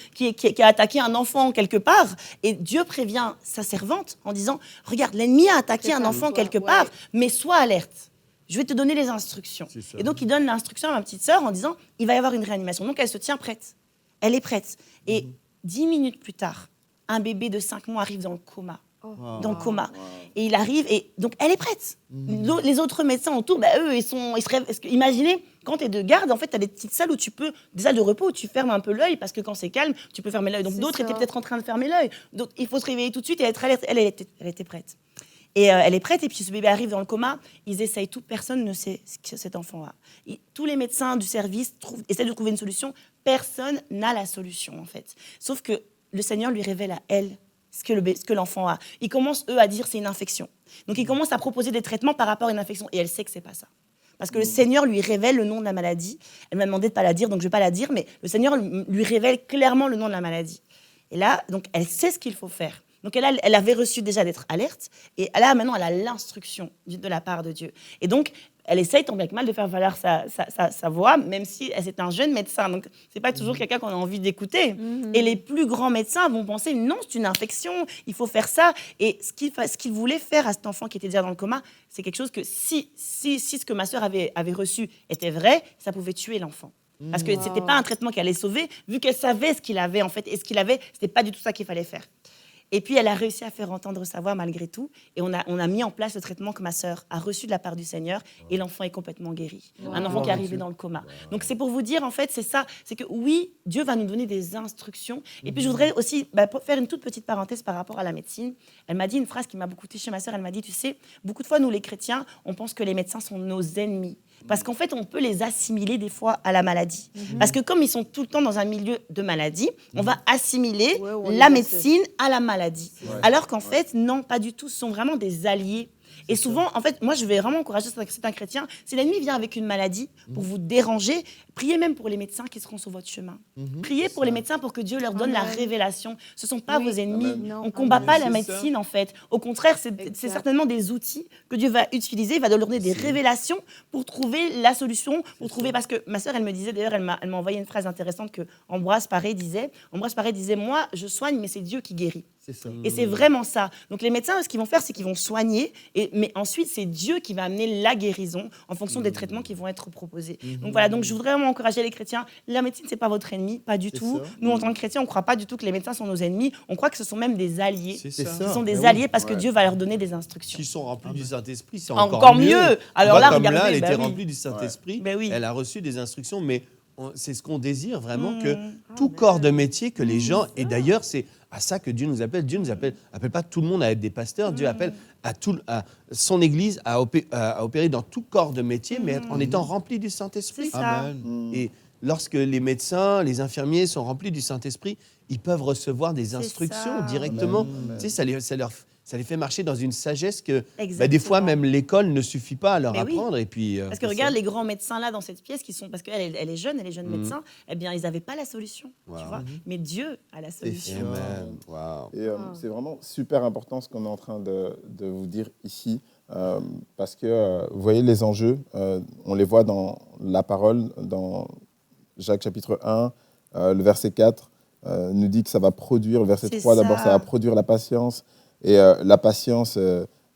a attaqué un enfant quelque part. Et Dieu prévient sa servante en disant, regarde, l'ennemi a attaqué un enfant quelque part, mais sois alerte. Je vais te donner les instructions. Et donc il donne l'instruction à ma petite sœur en disant, il va y avoir une réanimation. Donc elle se tient prête. Elle est prête. Et 10 minutes plus tard, un bébé de 5 mois arrive dans le coma. Dans le coma. Et il arrive, et donc elle est prête. Les autres médecins autour, eux, ils se rêvent. Imaginez, quand tu es de garde, en fait, tu as des petites salles des salles de repos où tu fermes un peu l'œil, parce que quand c'est calme, tu peux fermer l'œil. Donc d'autres étaient peut-être en train de fermer l'œil. Donc il faut se réveiller tout de suite et être alerte. Elle était prête. Et elle est prête, et puis ce bébé arrive dans le coma, ils essayent tout, personne ne sait ce que cet enfant a. Tous les médecins du service essaient de trouver une solution, personne n'a la solution, en fait. Sauf que le Seigneur lui révèle à elle ce que l'enfant a. Ils commencent, eux, à dire c'est une infection. Donc, ils commencent à proposer des traitements par rapport à une infection. Et elle sait que c'est pas ça. Parce que le Seigneur lui révèle le nom de la maladie. Elle m'a demandé de ne pas la dire, donc je ne vais pas la dire, mais le Seigneur lui révèle clairement le nom de la maladie. Et là, donc, elle sait ce qu'il faut faire. Donc, elle avait reçu déjà d'être alerte. Et là, maintenant, elle a l'instruction de la part de Dieu. Et donc, elle essaye tant bien que mal de faire valoir sa voix, même si c'est un jeune médecin. Donc, ce n'est pas toujours quelqu'un qu'on a envie d'écouter. Et les plus grands médecins vont penser, non, c'est une infection, il faut faire ça. Et ce qu'il voulait faire à cet enfant qui était déjà dans le coma, c'est quelque chose que si ce que ma sœur avait reçu était vrai, ça pouvait tuer l'enfant. Parce que ce n'était pas un traitement qui allait sauver, vu qu'elle savait ce qu'il avait, en fait. Et ce qu'il avait, ce n'était pas du tout ça qu'il fallait faire. Et puis, elle a réussi à faire entendre sa voix malgré tout. Et on a mis en place le traitement que ma sœur a reçu de la part du Seigneur. Et l'enfant est complètement guéri. Un enfant qui est arrivé dans le coma. Donc, c'est pour vous dire, en fait, c'est ça. C'est que oui, Dieu va nous donner des instructions. Et puis, je voudrais aussi faire une toute petite parenthèse par rapport à la médecine. Elle m'a dit une phrase qui m'a beaucoup touchée, ma sœur. Elle m'a dit, tu sais, beaucoup de fois, nous, les chrétiens, on pense que les médecins sont nos ennemis. Parce qu'en fait, on peut les assimiler des fois à la maladie. Parce que comme ils sont tout le temps dans un milieu de maladie, on va assimiler la médecine à la maladie. Alors qu'en fait, non, pas du tout. Ce sont vraiment des alliés. Et souvent, en fait, moi, je vais vraiment encourager certains chrétiens. Si l'ennemi vient avec une maladie pour vous déranger, priez même pour les médecins qui seront sur votre chemin. Priez pour les médecins pour que Dieu leur donne la révélation. Ce ne sont pas vos ennemis. On ne combat pas la médecine, en fait. Au contraire, c'est certainement des outils que Dieu va utiliser. Il va leur donner des révélations pour trouver la solution, parce que ma sœur, elle me disait, d'ailleurs, elle m'a envoyé une phrase intéressante que Ambroise Paré disait. Ambroise Paré disait, moi, je soigne, mais c'est Dieu qui guérit. Et c'est vraiment ça. Donc les médecins, ce qu'ils vont faire, c'est qu'ils vont soigner, mais ensuite, c'est Dieu qui va amener la guérison en fonction des traitements qui vont être proposés. Donc voilà, donc je voudrais vraiment encourager les chrétiens. La médecine, c'est pas votre ennemi, pas du tout. Nous, en tant que chrétiens, on ne croit pas du tout que les médecins sont nos ennemis. On croit que ce sont même des alliés. Ils sont des alliés parce que Dieu va leur donner des instructions. S'ils sont remplis du Saint-Esprit, c'est encore mieux. Alors là, comme regardez, là, elle était remplie du Saint-Esprit. Oui. Elle a reçu des instructions, mais c'est ce qu'on désire vraiment, que tout corps de métier, que les gens... Et d'ailleurs, c'est à ça que Dieu nous appelle. Dieu nous appelle pas tout le monde à être des pasteurs. Dieu appelle à son Église à opérer dans tout corps de métier, mais en étant rempli du Saint-Esprit. C'est ça. Et lorsque les médecins, les infirmiers sont remplis du Saint-Esprit, ils peuvent recevoir des instructions directement. Tu sais, ça les fait marcher dans une sagesse que des fois même l'école ne suffit pas à leur apprendre. Et puis, parce que regarde les grands médecins là dans cette pièce parce qu'elle est jeune, médecins, eh bien ils n'avaient pas la solution, tu vois. Mais Dieu a la solution. Et c'est vraiment super important ce qu'on est en train de vous dire ici, parce que vous voyez les enjeux, on les voit dans la parole, dans Jacques chapitre 1, le verset 4 nous dit que ça va produire, le verset 3 d'abord, ça va produire la patience. Et la patience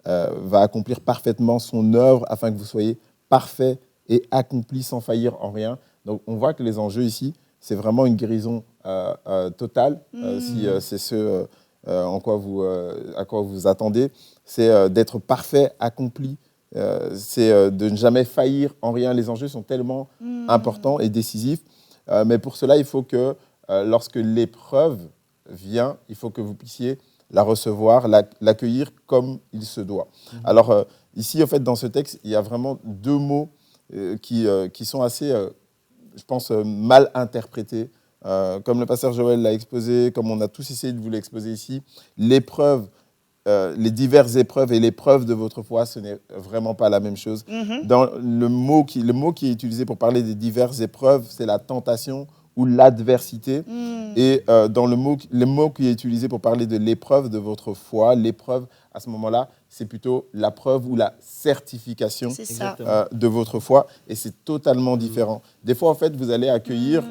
va accomplir parfaitement son œuvre afin que vous soyez parfaits et accomplis sans faillir en rien. Donc, on voit que les enjeux ici, c'est vraiment une guérison totale, si c'est ce à quoi vous attendez. C'est d'être parfait, accompli. C'est de ne jamais faillir en rien. Les enjeux sont tellement importants et décisifs. Mais pour cela, il faut que lorsque l'épreuve vient, il faut que vous puissiez la recevoir, l'accueillir comme il se doit. Alors, ici, en fait, dans ce texte, il y a vraiment deux mots qui sont assez, je pense, mal interprétés. Comme le pasteur Joël l'a exposé, comme on a tous essayé de vous l'exposer ici, l'épreuve, les diverses épreuves et l'épreuve de votre foi, ce n'est vraiment pas la même chose. Dans le mot qui est utilisé pour parler des diverses épreuves, c'est la tentation ou l'adversité. Et dans le mot qui est utilisé pour parler de l'épreuve de votre foi, l'épreuve, à ce moment-là, c'est plutôt la preuve ou la certification de votre foi. Et c'est totalement différent. Des fois, en fait, vous allez accueillir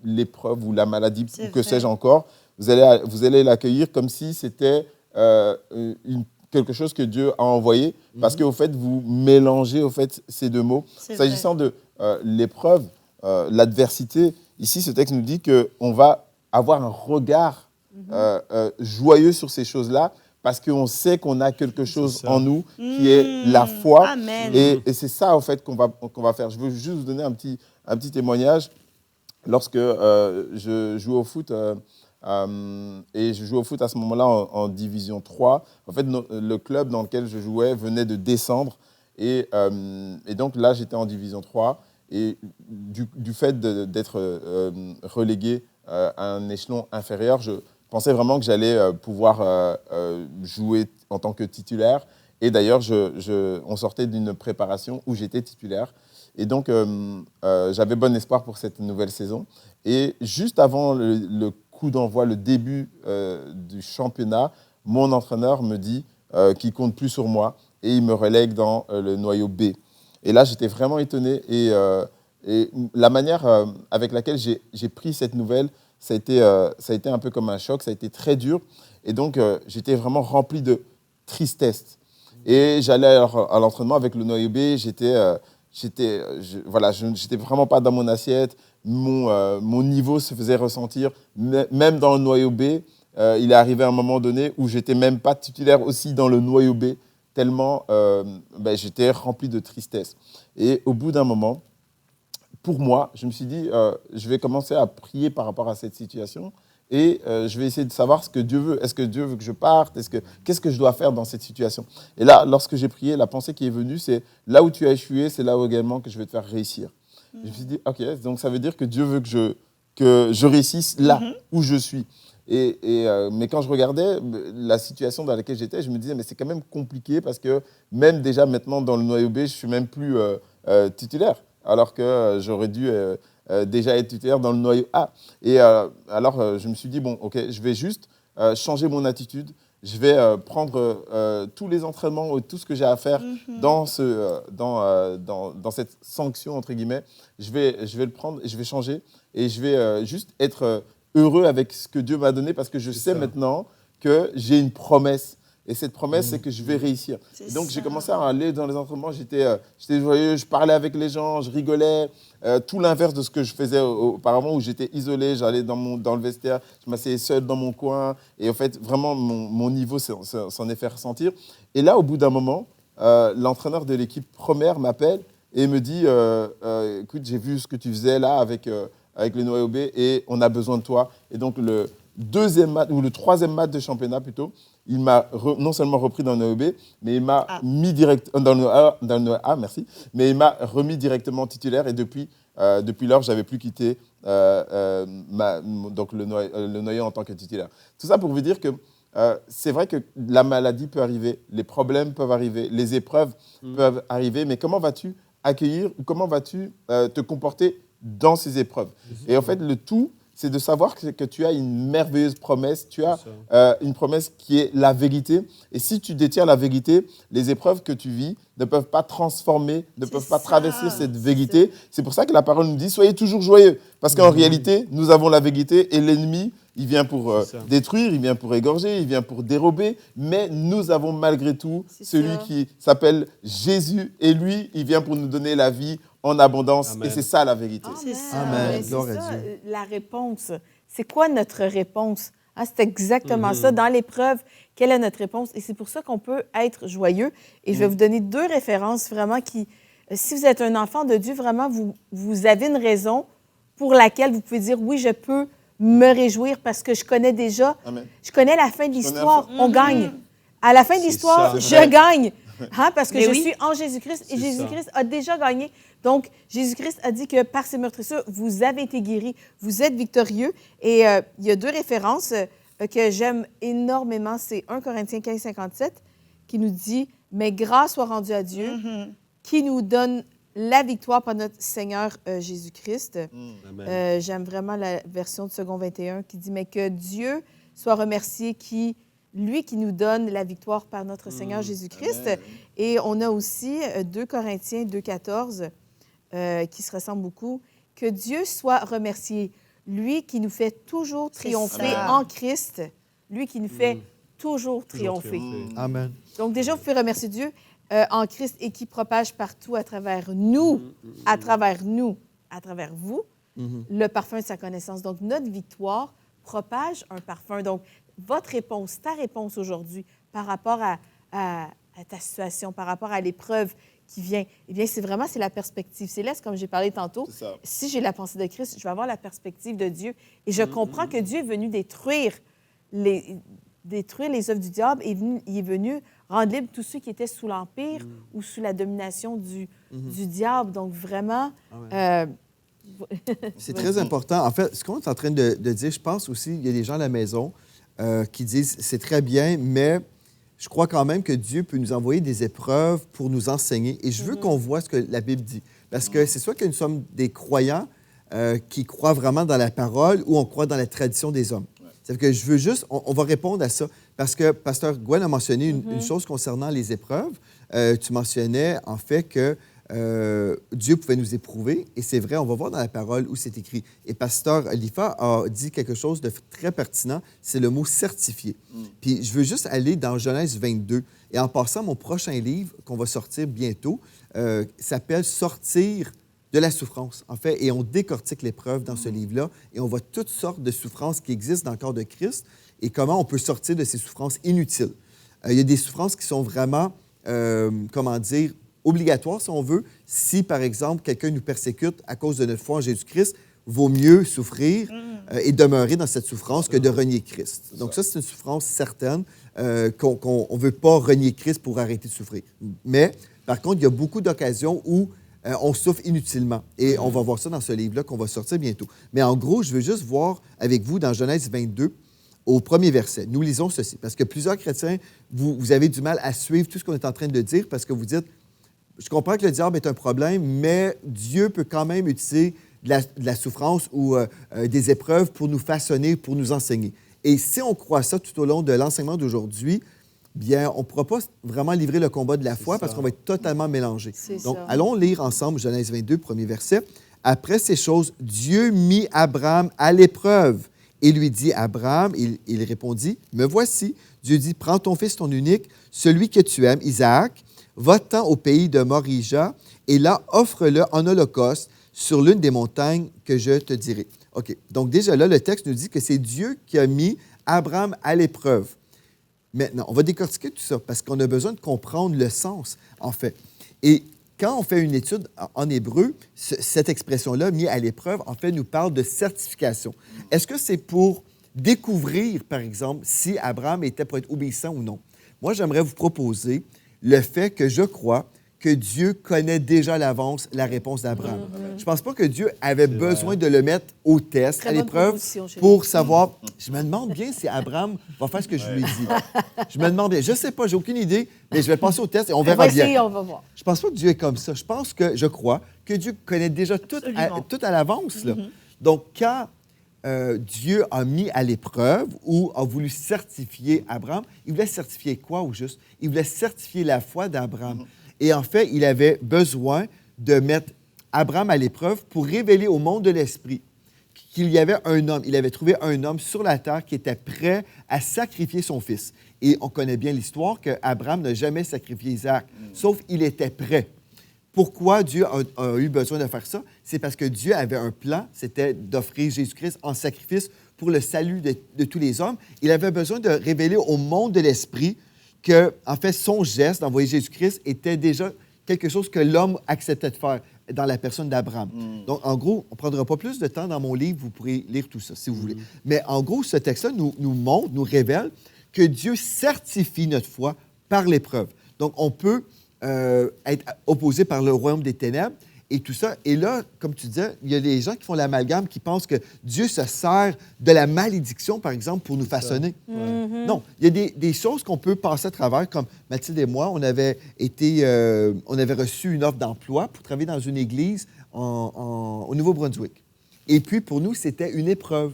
l'épreuve ou la maladie, ou que sais-je encore. Vous allez l'accueillir comme si c'était quelque chose que Dieu a envoyé, parce qu'au fait, vous mélangez au fait, ces deux mots. S'agissant de l'épreuve, l'adversité, ici, ce texte nous dit qu'on va avoir un regard joyeux sur ces choses-là, parce qu'on sait qu'on a quelque chose en nous qui est la foi. Amen. Et c'est ça, en fait, qu'on va faire. Je veux juste vous donner un petit témoignage. Lorsque je jouais au foot, et je jouais au foot à ce moment-là en Division 3, en fait, le club dans lequel je jouais venait de descendre. Et donc là, j'étais en Division 3. Et du fait d'être relégué à un échelon inférieur, je pensais vraiment que j'allais pouvoir jouer en tant que titulaire. Et d'ailleurs, on sortait d'une préparation où j'étais titulaire. Et donc, j'avais bon espoir pour cette nouvelle saison. Et juste avant le coup d'envoi, le début du championnat, mon entraîneur me dit qu'il ne compte plus sur moi et il me relègue dans le noyau B. Et là, j'étais vraiment étonné. Et la manière avec laquelle j'ai pris cette nouvelle, ça a été un peu comme un choc, ça a été très dur. Et donc, j'étais vraiment rempli de tristesse. Et j'allais à l'entraînement avec le noyau B, j'étais vraiment pas dans mon assiette. Mon niveau se faisait ressentir. Même dans le noyau B, il est arrivé un moment donné où j'étais même pas titulaire aussi dans le noyau B, tellement j'étais rempli de tristesse. Et au bout d'un moment, pour moi, je me suis dit, je vais commencer à prier par rapport à cette situation et je vais essayer de savoir ce que Dieu veut. Est-ce que Dieu veut que je parte? Qu'est-ce que je dois faire dans cette situation? Et là, lorsque j'ai prié, la pensée qui est venue, c'est là où tu as échoué, c'est là où également que je vais te faire réussir. Je me suis dit, OK, donc ça veut dire que Dieu veut que je réussisse là où je suis. Mais quand je regardais la situation dans laquelle j'étais, je me disais, mais c'est quand même compliqué parce que même déjà maintenant dans le noyau B, je ne suis même plus titulaire, alors que j'aurais dû déjà être titulaire dans le noyau A. Et alors, je me suis dit, bon, OK, je vais juste changer mon attitude. Je vais prendre tous les entraînements, tout ce que j'ai à faire dans cette sanction, entre guillemets. Je vais le prendre et je vais changer. Et je vais juste être heureux avec ce que Dieu m'a donné parce que je sais maintenant que j'ai une promesse. Et cette promesse, c'est que je vais réussir. Et donc, j'ai commencé à aller dans les entraînements. J'étais joyeux, je parlais avec les gens, je rigolais. Tout l'inverse de ce que je faisais auparavant, où j'étais isolé, j'allais dans le vestiaire, je m'asseyais seul dans mon coin. Et en fait, vraiment, mon niveau s'en est fait ressentir. Et là, au bout d'un moment, l'entraîneur de l'équipe première m'appelle et me dit écoute, j'ai vu ce que tu faisais là avec le noyau B et on a besoin de toi. Et donc, le troisième match de championnat plutôt, il m'a non seulement repris dans le noyau B, mais il m'a mis direct dans le noyau A, merci, mais il m'a remis directement titulaire et depuis lors, j'avais plus quitté donc le noyau en tant que titulaire. Tout ça pour vous dire que c'est vrai que la maladie peut arriver, les problèmes peuvent arriver, les épreuves peuvent arriver, mais comment vas-tu accueillir ou comment vas-tu te comporter dans ces épreuves? Et en fait, le tout, c'est de savoir que tu as une merveilleuse promesse, tu as une promesse qui est la vérité. Et si tu détiens la vérité, les épreuves que tu vis ne peuvent pas transformer, ne peuvent pas traverser cette vérité. C'est pour ça que la parole nous dit, soyez toujours joyeux. Parce qu'en réalité, nous avons la vérité et l'ennemi, il vient pour détruire, il vient pour égorger, il vient pour dérober. Mais nous avons malgré tout celui qui s'appelle Jésus. Et lui, il vient pour nous donner la vie en abondance. Amen. Et c'est ça la vérité. Amen. Gloire à Dieu. La réponse, c'est quoi notre réponse? C'est exactement ça. Dans l'épreuve, quelle est notre réponse? Et c'est pour ça qu'on peut être joyeux. Et je vais vous donner 2 références vraiment qui, si vous êtes un enfant de Dieu, vraiment, vous avez une raison pour laquelle vous pouvez dire, oui, je peux me réjouir parce que je connais déjà, Amen. je connais la fin de l'histoire. la fin. On gagne. À la fin de C'est l'histoire, ça. je gagne. Hein, parce que Mais je oui. suis en Jésus-Christ et C'est Jésus-Christ a déjà gagné. Donc, Jésus-Christ a dit que par ses meurtrissures, vous avez été guéris, vous êtes victorieux. Et il y a 2 références que j'aime énormément. C'est 1 Corinthiens 15, 57 qui nous dit « Mais grâce soit rendue à Dieu qui nous donne la victoire par notre Seigneur Jésus-Christ. Amen. J'aime vraiment la version de Second 21 qui dit « Mais que Dieu soit remercié lui qui nous donne la victoire par notre Seigneur Jésus-Christ. » Et on a aussi 2 Corinthiens 2, 14 qui se ressemble beaucoup. « Que Dieu soit remercié, lui qui nous fait toujours triompher ça. en Christ, lui qui nous fait toujours triompher. » Amen. Donc déjà, vous pouvez remercier Dieu en Christ et qui propage partout à travers nous, à travers vous, le parfum de sa connaissance. Donc notre victoire propage un parfum. Donc votre réponse, ta réponse aujourd'hui par rapport à ta situation, par rapport à l'épreuve qui vient, eh bien, c'est la perspective céleste, comme j'ai parlé tantôt. C'est ça. Si j'ai la pensée de Christ, je vais avoir la perspective de Dieu et je comprends que Dieu est venu détruire les œuvres du diable et il est venu rendre libre tous ceux qui étaient sous l'empire ou sous la domination du diable. Donc, vraiment... C'est très important. En fait, ce qu'on est en train de dire, je pense aussi, il y a des gens à la maison qui disent c'est très bien, mais je crois quand même que Dieu peut nous envoyer des épreuves pour nous enseigner. Et je veux qu'on voit ce que la Bible dit. Parce que c'est soit que nous sommes des croyants qui croient vraiment dans la parole ou on croit dans la tradition des hommes. C'est que je veux juste, on va répondre à ça. Parce que Pasteur Gwen a mentionné une chose concernant les épreuves. Tu mentionnais en fait que Dieu pouvait nous éprouver. Et c'est vrai, on va voir dans la parole où c'est écrit. Et Pasteur Lifa a dit quelque chose de très pertinent, c'est le mot « certifié ». Puis je veux juste aller dans Genèse 22. Et en passant, mon prochain livre qu'on va sortir bientôt s'appelle « Sortir de la souffrance ». En fait, et on décortique l'épreuve dans ce livre-là et on voit toutes sortes de souffrances qui existent dans le corps de Christ et comment on peut sortir de ces souffrances inutiles. Il y a des souffrances qui sont vraiment, obligatoire, si on veut. Si, par exemple, quelqu'un nous persécute à cause de notre foi en Jésus-Christ, vaut mieux souffrir et demeurer dans cette souffrance que de renier Christ. Donc ça, c'est une souffrance certaine qu'on ne veut pas renier Christ pour arrêter de souffrir. Mais, par contre, il y a beaucoup d'occasions où on souffre inutilement. Et on va voir ça dans ce livre-là qu'on va sortir bientôt. Mais en gros, je veux juste voir avec vous dans Genèse 22, au premier verset. Nous lisons ceci, parce que plusieurs chrétiens, vous avez du mal à suivre tout ce qu'on est en train de dire parce que vous dites je comprends que le diable est un problème, mais Dieu peut quand même utiliser de la souffrance ou des épreuves pour nous façonner, pour nous enseigner. Et si on croit ça tout au long de l'enseignement d'aujourd'hui, bien, on ne pourra pas vraiment livrer le combat de la foi parce qu'on va être totalement mélangé. Donc, allons lire ensemble Genèse 22, premier verset. « Après ces choses, Dieu mit Abraham à l'épreuve et lui dit, Abraham, il répondit, « Me voici. » Dieu dit, « Prends ton fils, ton unique, celui que tu aimes, Isaac, va-t'en au pays de Morija, et là, offre-le en holocauste sur l'une des montagnes que je te dirai. » OK. Donc, déjà là, le texte nous dit que c'est Dieu qui a mis Abraham à l'épreuve. Maintenant, on va décortiquer tout ça parce qu'on a besoin de comprendre le sens, en fait. Et quand on fait une étude en hébreu, cette expression-là, mis à l'épreuve, en fait, nous parle de certification. Est-ce que c'est pour découvrir, par exemple, si Abraham était pour être obéissant ou non? Moi, j'aimerais vous proposer le fait que je crois que Dieu connaît déjà à l'avance la réponse d'Abraham. Je ne pense pas que Dieu avait besoin de le mettre au test, à l'épreuve, pour savoir... Je me demande bien si Abraham va faire ce que je lui ai dit. Je me demande bien. Je ne sais pas, j'ai aucune idée, mais je vais passer au test et on verra bien. Essayer, on va voir. Je ne pense pas que Dieu est comme ça. Je crois que Dieu connaît déjà tout à l'avance. Là. Donc, quand Dieu a mis à l'épreuve ou a voulu certifier Abraham, il voulait certifier quoi au juste? Il voulait certifier la foi d'Abraham. Et en fait, il avait besoin de mettre Abraham à l'épreuve pour révéler au monde de l'esprit qu'il y avait un homme. Il avait trouvé un homme sur la terre qui était prêt à sacrifier son fils. Et on connaît bien l'histoire qu'Abraham n'a jamais sacrifié Isaac, sauf qu'il était prêt. Pourquoi Dieu a eu besoin de faire ça? C'est parce que Dieu avait un plan, c'était d'offrir Jésus-Christ en sacrifice pour le salut de tous les hommes. Il avait besoin de révéler au monde de l'esprit que, en fait, son geste d'envoyer Jésus-Christ était déjà quelque chose que l'homme acceptait de faire. dans la personne d'Abraham. Donc, en gros, on ne prendra pas plus de temps dans mon livre, vous pourrez lire tout ça si vous voulez. Mais en gros, ce texte-là nous montre, nous révèle que Dieu certifie notre foi par l'épreuve. Donc, on peut être opposé par le royaume des ténèbres et tout ça. Et là, comme tu disais, il y a des gens qui font l'amalgame, qui pensent que Dieu se sert de la malédiction, par exemple, pour nous façonner. Non, il y a des choses qu'on peut passer à travers, comme Mathilde et moi, on avait reçu une offre d'emploi pour travailler dans une église au Nouveau-Brunswick. Et puis, pour nous, c'était une épreuve.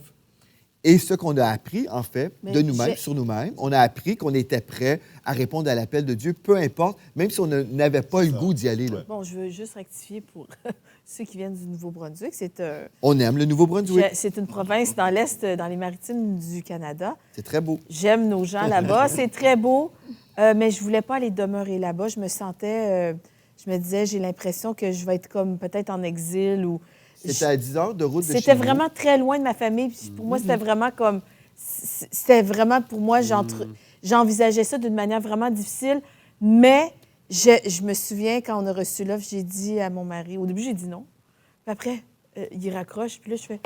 Et ce qu'on a appris, en fait, de nous-mêmes, sur nous-mêmes, on a appris qu'on était prêt à répondre à l'appel de Dieu, peu importe, même si on n'avait pas le goût d'y aller. Là. Bon, je veux juste rectifier pour ceux qui viennent du Nouveau-Brunswick. On aime le Nouveau-Brunswick. C'est une province dans l'Est, dans les maritimes du Canada. C'est très beau. J'aime nos gens là-bas. C'est très beau, mais je voulais pas aller demeurer là-bas. Je me sentais... je me disais, j'ai l'impression que je vais être comme peut-être en exil ou... C'était à 10 heures de route de chez C'était nous. vraiment très loin de ma famille. Puis pour moi, c'était vraiment comme... C'était vraiment, pour moi, j'envisageais ça d'une manière vraiment difficile. Mais je me souviens, quand on a reçu l'offre, j'ai dit à mon mari... Au début, j'ai dit non. Puis après, il raccroche. Puis là, je fais...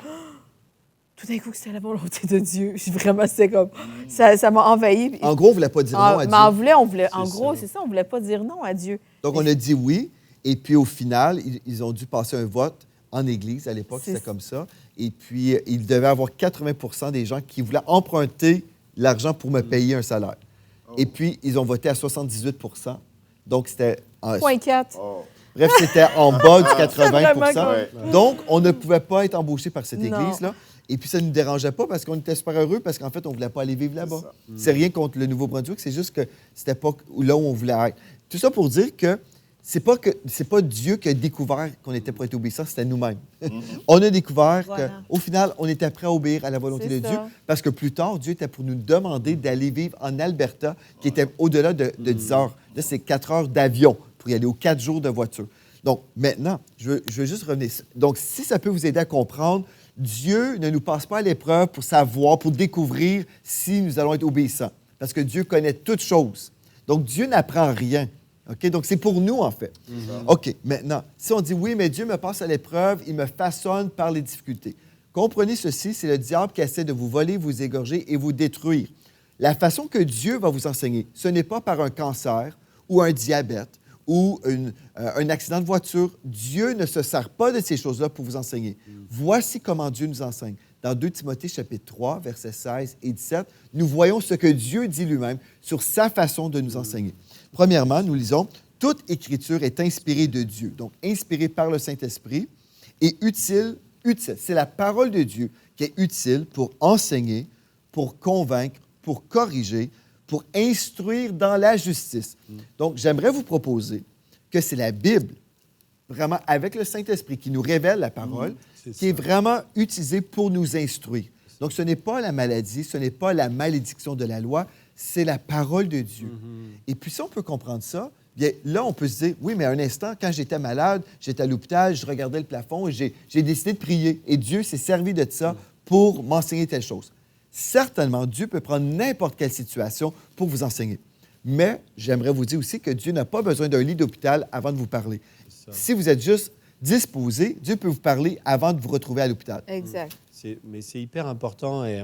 Tout d'un coup, c'était la volonté de Dieu. Vraiment, c'était comme... Ça m'a envahi. En gros, on ne voulait pas dire non à Dieu. Mais on voulait... En gros, c'est ça, on ne voulait pas dire non à Dieu. Donc, on a dit oui. Et puis, au final, ils ont dû passer un vote en Église. À l'époque, c'était comme ça. Et puis, il devait avoir 80 des gens qui voulaient emprunter l'argent pour me payer un salaire. Et puis, ils ont voté à 78 Donc, c'était... 0,4. Bref, c'était en bas du 80 Ouais. Donc, on ne pouvait pas être embauché par cette Église-là. Et puis, ça ne nous dérangeait pas parce qu'on était super heureux parce qu'en fait, on ne voulait pas aller vivre là-bas. C'est rien contre le Nouveau-Brunswick, c'est juste que c'était pas là où on voulait être. Tout ça pour dire que c'est pas Dieu qui a découvert qu'on était pour être obéissant, c'était nous-mêmes. On a découvert qu'au final, on était prêt à obéir à la volonté de Dieu parce que plus tard, Dieu était pour nous demander d'aller vivre en Alberta, qui était au-delà de 10 heures. Là, c'est 4 heures d'avion pour y aller, ou 4 jours de voiture. Donc, maintenant, je veux juste revenir. Donc, si ça peut vous aider à comprendre, Dieu ne nous passe pas à l'épreuve pour savoir, pour découvrir si nous allons être obéissants. Parce que Dieu connaît toutes choses. Donc, Dieu n'apprend rien. OK? Donc, c'est pour nous, en fait. OK, maintenant, si on dit oui, mais Dieu me passe à l'épreuve, il me façonne par les difficultés. Comprenez ceci, c'est le diable qui essaie de vous voler, vous égorger et vous détruire. La façon que Dieu va vous enseigner, ce n'est pas par un cancer ou un diabète ou un accident de voiture. Dieu ne se sert pas de ces choses-là pour vous enseigner. Voici comment Dieu nous enseigne. Dans 2 Timothée, chapitre 3, versets 16 et 17, nous voyons ce que Dieu dit lui-même sur sa façon de nous enseigner. Premièrement, nous lisons « Toute écriture est inspirée de Dieu », donc inspirée par le Saint-Esprit, et utile. C'est la parole de Dieu qui est utile pour enseigner, pour convaincre, pour corriger, pour instruire dans la justice. Donc, j'aimerais vous proposer que c'est la Bible, vraiment avec le Saint-Esprit, qui nous révèle la parole, qui est vraiment utilisée pour nous instruire. Donc, ce n'est pas la maladie, ce n'est pas la malédiction de la loi, c'est la parole de Dieu. Et puis, si on peut comprendre ça, bien, là, on peut se dire, oui, mais un instant, quand j'étais malade, j'étais à l'hôpital, je regardais le plafond et j'ai décidé de prier. Et Dieu s'est servi de ça pour m'enseigner telle chose. Certainement, Dieu peut prendre n'importe quelle situation pour vous enseigner. Mais j'aimerais vous dire aussi que Dieu n'a pas besoin d'un lit d'hôpital avant de vous parler. Si vous êtes juste disposé, Dieu peut vous parler avant de vous retrouver à l'hôpital. Exact. Mais c'est hyper important. Et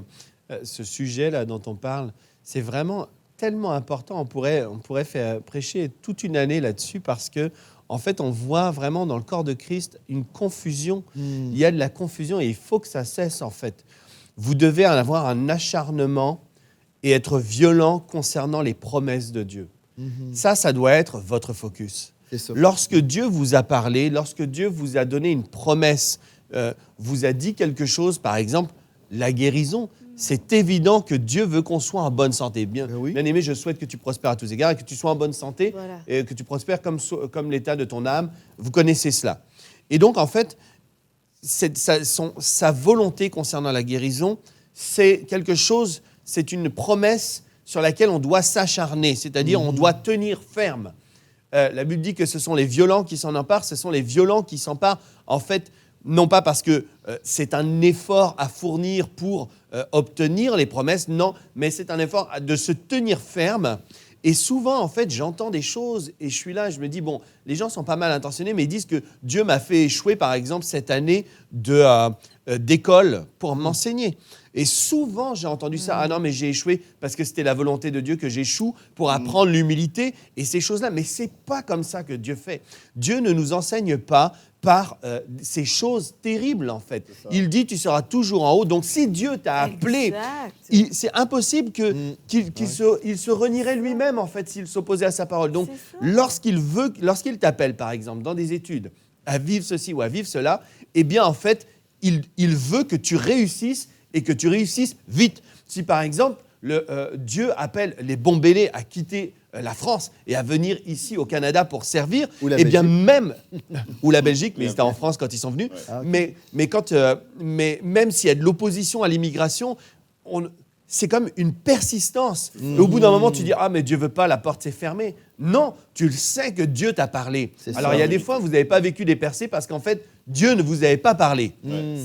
ce sujet-là dont on parle, c'est vraiment tellement important. On pourrait faire prêcher toute une année là-dessus parce que, en fait, on voit vraiment dans le corps de Christ une confusion. Il y a de la confusion et il faut que ça cesse, en fait. Vous devez en avoir un acharnement et être violent concernant les promesses de Dieu. Ça doit être votre focus. Lorsque Dieu vous a parlé, lorsque Dieu vous a donné une promesse, vous a dit quelque chose, par exemple, la guérison, c'est évident que Dieu veut qu'on soit en bonne santé. Bien aimé, je souhaite que tu prospères à tous égards et que tu sois en bonne santé et que tu prospères comme l'état de ton âme. Vous connaissez cela. Et donc, en fait, sa volonté concernant la guérison, c'est quelque chose, c'est une promesse sur laquelle on doit s'acharner, c'est-à-dire on doit tenir ferme. La Bible dit que ce sont les violents qui s'en emparent, ce sont les violents qui s'emparent, en fait, non pas parce que c'est un effort à fournir pour obtenir les promesses, non, mais c'est un effort de se tenir ferme Et souvent, en fait, j'entends des choses et je suis là, je me dis, bon, les gens sont pas mal intentionnés, mais ils disent que Dieu m'a fait échouer, par exemple, cette année d'école pour m'enseigner. Et souvent, j'ai entendu ça, ah non, mais j'ai échoué parce que c'était la volonté de Dieu que j'échoue pour apprendre l'humilité et ces choses-là. Mais c'est pas comme ça que Dieu fait. Dieu ne nous enseigne pas par ces choses terribles, en fait. Il dit, tu seras toujours en haut. Donc, si Dieu t'a appelé, Exact. c'est impossible qu'il se renierait lui-même, en fait, s'il s'opposait à sa parole. Donc, lorsqu'il t'appelle, par exemple, dans des études, à vivre ceci ou à vivre cela, eh bien, en fait, il veut que tu réussisses et que tu réussisses vite. Si, par exemple, Dieu appelle les Bombélés à quitter la France et à venir ici au Canada pour servir, Ou eh bien Belgique. même ou la Belgique, mais ils étaient en France quand ils sont venus. Ah, ok. Mais même s'il y a de l'opposition à l'immigration, c'est comme une persistance. Et au bout d'un moment, tu dis mais Dieu veut pas, la porte s'est fermée. Non, tu le sais que Dieu t'a parlé. C'est Alors ça. il y a des fois vous n'avez pas vécu des percées parce qu'en fait Dieu ne vous avait pas parlé.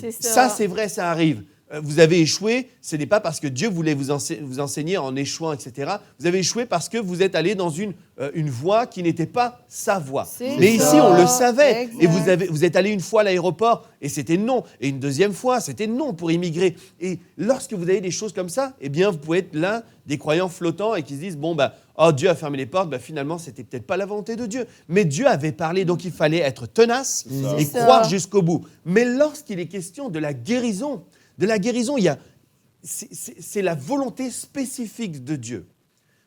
C'est Ça, c'est vrai, ça arrive. Vous avez échoué, ce n'est pas parce que Dieu voulait vous enseigner en échouant, etc. Vous avez échoué parce que vous êtes allé dans une voie qui n'était pas sa voie. C'est Mais ça. ici, on le savait. Exact. Et vous êtes allé une fois à l'aéroport et c'était non. Et une deuxième fois, c'était non pour immigrer. Et lorsque vous avez des choses comme ça, eh bien, vous pouvez être l'un des croyants flottants et qui se disent, Dieu a fermé les portes, finalement, c'était peut-être pas la volonté de Dieu. Mais Dieu avait parlé, donc il fallait être tenace et C'est ça. croire jusqu'au bout. Mais lorsqu'il est question de la guérison, c'est la volonté spécifique de Dieu.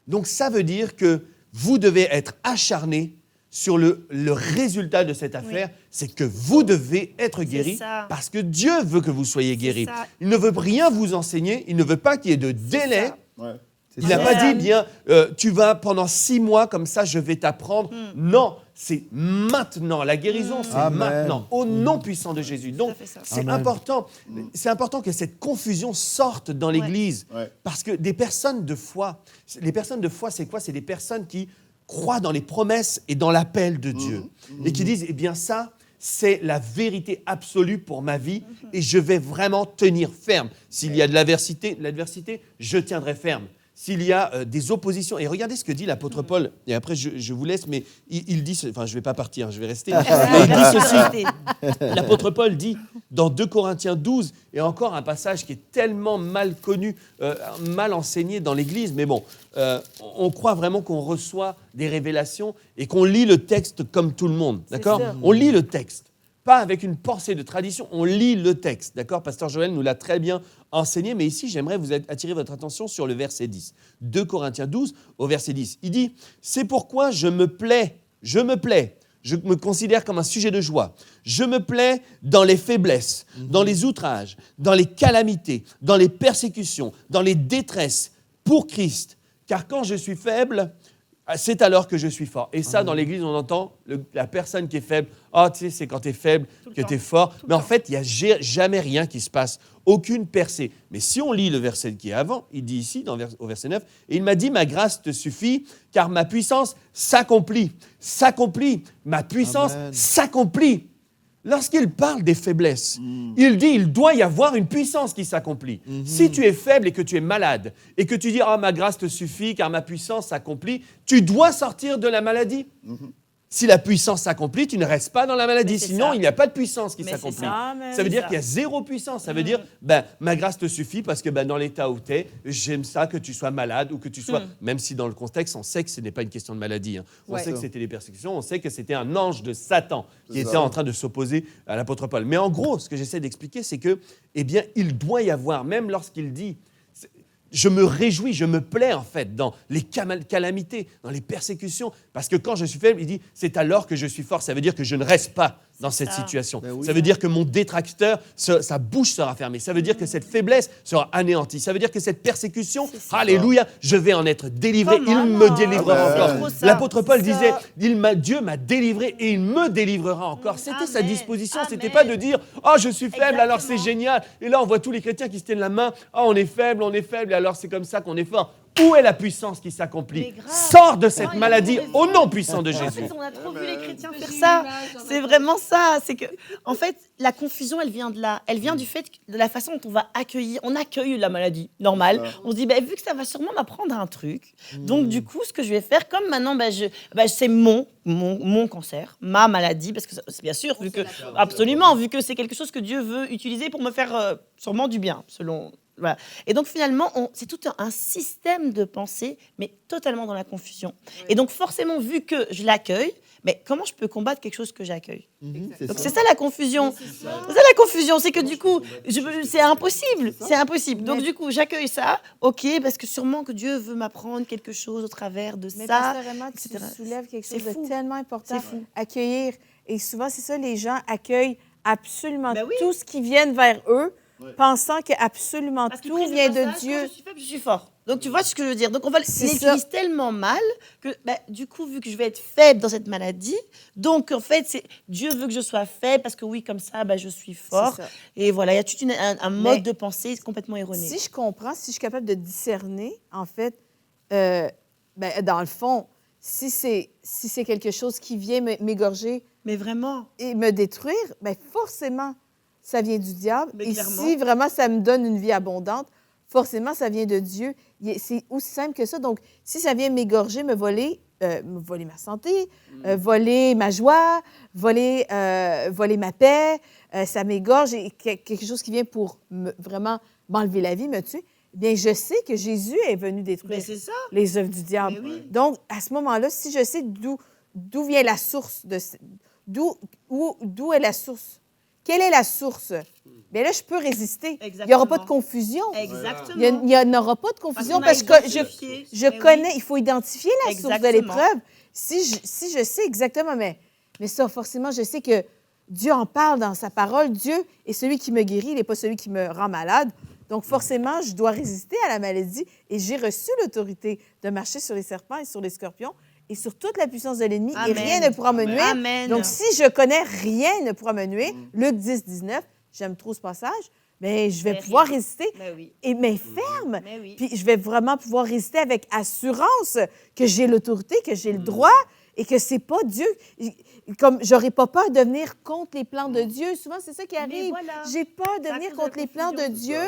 Donc ça veut dire que vous devez être acharné sur le résultat de cette affaire, c'est que vous devez être guéri ça. parce que Dieu veut que vous soyez guéri. ça. Il ne veut rien vous enseigner, il ne veut pas qu'il y ait de délai. ça. Ouais. Il n'a ça. pas dit, tu vas pendant 6 mois, comme ça, je vais t'apprendre. Non, c'est maintenant. La guérison, c'est Amen. maintenant, au nom puissant de Jésus. Donc, fait ça. c'est Amen. important. C'est important que cette confusion sorte dans l'Église. Ouais. Parce que des personnes de foi, les personnes de foi, c'est quoi? C'est des personnes qui croient dans les promesses et dans l'appel de Dieu. Et qui disent, eh bien ça, c'est la vérité absolue pour ma vie et je vais vraiment tenir ferme. S'il y a de l'adversité, je tiendrai ferme. S'il y a des oppositions, et regardez ce que dit l'apôtre Paul, et après je vous laisse, mais il dit, je ne vais pas partir, je vais rester. Mais il dit ceci, l'apôtre Paul dit dans 2 Corinthiens 12, et encore un passage qui est tellement mal connu, mal enseigné dans l'Église, mais bon, on croit vraiment qu'on reçoit des révélations et qu'on lit le texte comme tout le monde, d'accord? ça. On lit le texte, pas avec une pensée de tradition, on lit le texte, d'accord? Pasteur Joël nous l'a très bien enseigné, mais ici, j'aimerais vous attirer votre attention sur le verset 10. 2 Corinthiens 12, au verset 10. Il dit, « C'est pourquoi je me plais, je me considère comme un sujet de joie. Je me plais dans les faiblesses, dans les outrages, dans les calamités, dans les persécutions, dans les détresses, pour Christ. Car quand je suis faible, c'est alors que je suis fort. » Et ça, dans l'Église, on entend la personne qui est faible. « Ah, tu sais, c'est quand tu es faible que tu es fort. » Mais en fait, il n'y a jamais rien qui se passe. Aucune percée. Mais si on lit le verset qui est avant, il dit ici, au verset 9, « Et il m'a dit, ma grâce te suffit, car ma puissance s'accomplit. » S'accomplit. Ma puissance Amen. s'accomplit. Lorsqu'il parle des faiblesses, il dit il doit y avoir une puissance qui s'accomplit. Si tu es faible et que tu es malade et que tu dis ma grâce te suffit car ma puissance s'accomplit, tu dois sortir de la maladie. Si la puissance s'accomplit, tu ne restes pas dans la maladie. Mais c'est Sinon, ça. il n'y a pas de puissance qui Mais c'est s'accomplit. ça. Amen. Ça veut dire ça. qu'il y a zéro puissance. Ça veut dire, ma grâce te suffit parce que dans l'état où tu es, j'aime ça que tu sois malade ou que tu sois... Même si dans le contexte, on sait que ce n'est pas une question de maladie. Hein. On Ouais. sait que c'était des persécutions. On sait que c'était un ange de Satan qui C'est était ça. en train de s'opposer à l'apôtre Paul. Mais en gros, ce que j'essaie d'expliquer, c'est que, eh bien, il doit y avoir, même lorsqu'il dit... Je me réjouis, je me plais en fait dans les calamités, dans les persécutions. Parce que quand je suis faible, il dit, c'est alors que je suis fort. Ça veut dire que je ne reste pas dans cette ça. situation. Ben oui. Ça veut dire que mon détracteur, sa bouche sera fermée. Ça veut dire que cette faiblesse sera anéantie. Ça veut dire que cette persécution, C'est ça. alléluia, je vais en être délivré. Comment? Il me délivrera Amen. encore. C'est ça. L'apôtre Paul C'est disait, ça. Dieu m'a délivré et il me délivrera encore. C'était sa Amen. disposition. C'était Amen. pas de dire, je suis faible, alors c'est Exactement. génial. Et là, on voit tous les chrétiens qui se tiennent la main. On est faible, et alors c'est comme ça qu'on est fort. Où est la puissance qui s'accomplit? Mais grave. Sors de cette Non, il y a maladie trop au de- nom puissant de En Jésus. fait, on a trop vu les chrétiens faire ça. C'est vraiment ça. C'est que, en fait, la confusion, elle vient de là. Elle vient du fait de la façon dont on va accueillir. On accueille la maladie normale. On se dit, bah, vu que ça va sûrement m'apprendre un truc, donc du coup, ce que je vais faire, comme maintenant, c'est mon cancer, ma maladie, parce que c'est bien sûr, vu que absolument, vu que c'est quelque chose que Dieu veut utiliser pour me faire sûrement du bien, selon. Voilà. Et donc finalement, c'est tout un système de pensée, mais totalement dans la confusion. Et donc forcément, vu que je l'accueille, mais comment je peux combattre quelque chose que j'accueille? Donc c'est ça la confusion. C'est ça la confusion, c'est que du coup, c'est impossible. C'est impossible. Donc du coup, j'accueille ça, ok, parce que sûrement que Dieu veut m'apprendre quelque chose au travers de Mais ça. Pasteur Emma, tu etc. soulèves quelque C'est chose fou. de tellement important. C'est fou. Accueillir. Et souvent, c'est ça, les gens accueillent absolument Ben oui. tout ce qui vient vers eux, pensant que absolument Parce qu'ils tout prennent le vient de passage, Dieu. quand je suis faible, je suis fort. Donc tu vois ce que je veux dire. Donc on va C'est l'utilise tellement mal que du coup, vu que je vais être faible dans cette maladie, donc en fait, Dieu veut que je sois faible parce que oui, comme ça, je suis fort. C'est ça. Et voilà, il y a tout un mode de pensée complètement erroné. Si je comprends, si je suis capable de discerner, en fait, dans le fond, si c'est quelque chose qui vient m'égorger Mais vraiment. et me détruire, forcément, ça vient du diable. Mais Et clairement. si vraiment ça me donne une vie abondante, forcément, ça vient de Dieu. C'est aussi simple que ça. Donc, si ça vient m'égorger, me voler ma santé, voler ma joie, voler ma paix, ça m'égorge et quelque chose qui vient pour vraiment m'enlever la vie, me tuer, eh bien, je sais que Jésus est venu détruire Mais c'est ça. les œuvres du diable. Mais oui. Donc, à ce moment-là, si je sais d'où vient la source, d'où est la source, quelle est la source, bien là, je peux résister. Il n'y aura pas de Exactement. confusion. Exactement. Il n'y en aura pas de confusion Parce parce qu'on a que identifié. je Mais connais, oui. il faut identifier la source de Exactement. l'épreuve. Si je sais exactement, mais ça, forcément, je sais que Dieu en parle dans sa parole. Dieu est celui qui me guérit, il n'est pas celui qui me rend malade. Donc, forcément, je dois résister à la maladie et j'ai reçu l'autorité de marcher sur les serpents et sur les scorpions et sur toute la puissance de l'ennemi et Amen. rien ne pourra me nuire. Amen. Donc, si je connais, rien ne pourra me nuire. Luc 10, 19, j'aime trop ce passage, mais je vais Mais pouvoir rien. résister Mais oui. mais ferme. Mais oui. Puis je vais vraiment pouvoir résister avec assurance que j'ai l'autorité, que j'ai le droit et que c'est pas Dieu. Comme j'aurais pas peur de venir contre les plans de Dieu. Souvent, c'est ça qui arrive. voilà. J'ai peur de Ça venir cause de la contre les plans de confusion, Dieu.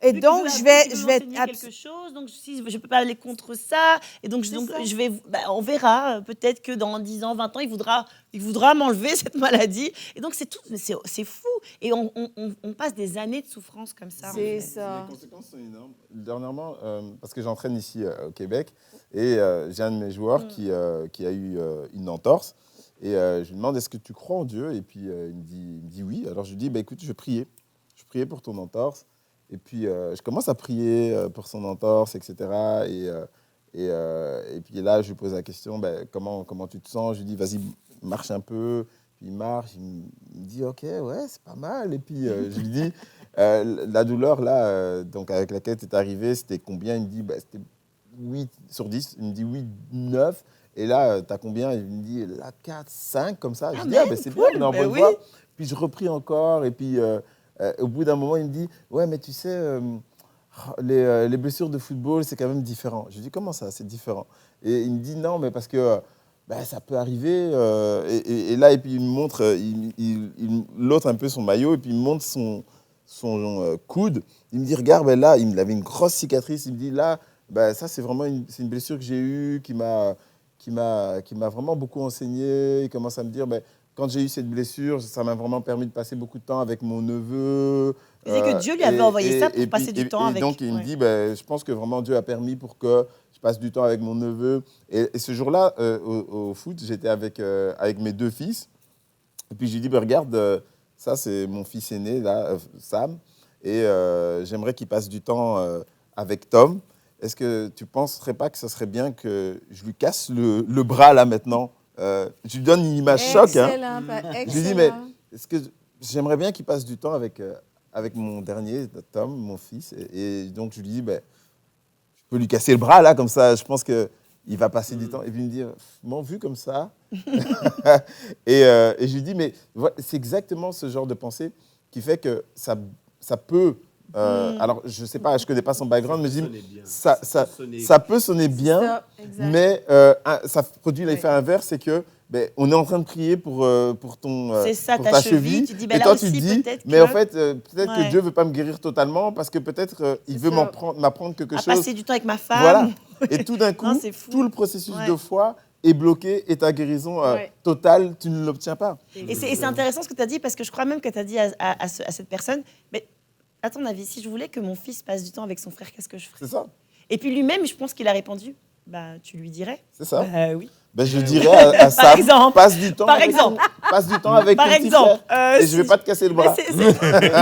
Vu Et que donc, Dieu je a vais... voulu Je vais m'enseigner quelque chose, donc si je ne peux pas aller contre ça, et donc, ça. je vais, on verra, peut-être que dans 10 ans, 20 ans, il voudra m'enlever cette maladie. Et donc, c'est tout, c'est fou. Et on passe des années de souffrance comme ça. en C'est fait. ça. Les conséquences sont énormes. Dernièrement, parce que j'entraîne ici au Québec, et j'ai un de mes joueurs qui a eu une entorse. Et je lui demande, est-ce que tu crois en Dieu? Et puis il me dit oui. Alors je lui dis, écoute, je priais. Je priais pour ton entorse. Et puis je commence à prier pour son entorse, etc. Et puis là, je lui pose la question, comment tu te sens? Je lui dis, vas-y, marche un peu. Puis il marche, il me dit, ok, ouais, c'est pas mal. Et puis je lui dis, la douleur là, donc avec laquelle tu es arrivé, c'était combien? Il me dit, c'était 8 sur 10. Il me dit, oui, 9. Et là, tu as combien? Il me dit, là, 4, 5, comme ça. Je dis, c'est bien, on est en bonne voie. Puis je repris encore. Et puis au bout d'un moment, il me dit, ouais, mais tu sais, les blessures de football, c'est quand même différent. Je lui dis, comment ça, c'est différent? Et il me dit, non, mais parce que ça peut arriver. Et là, et puis il me montre, il l'autre un peu son maillot, et puis il me montre son coude. Il me dit, regarde, là, il avait une grosse cicatrice. Il me dit, là, ça, c'est vraiment une blessure que j'ai eue, qui m'a vraiment beaucoup enseigné. Il commence à me dire, quand j'ai eu cette blessure, ça m'a vraiment permis de passer beaucoup de temps avec mon neveu. Il disait que Dieu lui avait envoyé ça pour passer du temps avec. Et donc, il me dit, je pense que vraiment Dieu a permis pour que je passe du temps avec mon neveu. Et ce jour-là, au foot, j'étais avec mes 2 fils. Et puis, je lui dis, regarde, ça, c'est mon fils aîné, là, Sam. Et j'aimerais qu'il passe du temps avec Tom. Est-ce que tu ne penserais pas que ce serait bien que je lui casse le bras, là, maintenant? Je lui donne une image choc. Excellent, Je lui dis, mais est-ce que j'aimerais bien qu'il passe du temps avec mon dernier, Tom, mon fils. Et donc, je lui dis, je peux lui casser le bras, là, comme ça, je pense qu'il va passer du temps. Et puis, il me dit, m'en vu comme ça. et je lui dis, mais c'est exactement ce genre de pensée qui fait que ça peut Alors, je ne sais pas, je ne connais pas son background, mais je dis, Sonnait bien. ça peut sonner bien, Ça, exact. mais ça produit l'effet inverse, c'est que on est en train de prier pour C'est ça, pour ta ta cheville. Tu dis, et là toi, aussi, tu dis, peut-être mais que- en fait, peut-être Ouais. que Dieu ne veut pas me guérir totalement parce que peut-être il veut ça. m'apprendre quelque À chose. passer du temps avec ma femme. Voilà. Et tout d'un coup, Non, c'est fou. tout le processus Ouais. de foi est bloqué et ta guérison Ouais. totale, tu ne l'obtiens pas. Et c'est intéressant ce que tu as dit, parce que je crois même que tu as dit à cette personne, mais à ton avis, si je voulais que mon fils passe du temps avec son frère, qu'est-ce que je ferais? C'est ça. Et puis lui-même, je pense qu'il a répondu, bah, tu lui dirais. C'est ça. Oui. Je dirais à Sam, exemple. passe du temps Par avec exemple. passe du temps avec Par ton petit exemple, frère, et je ne vais si- pas te casser le Mais bras.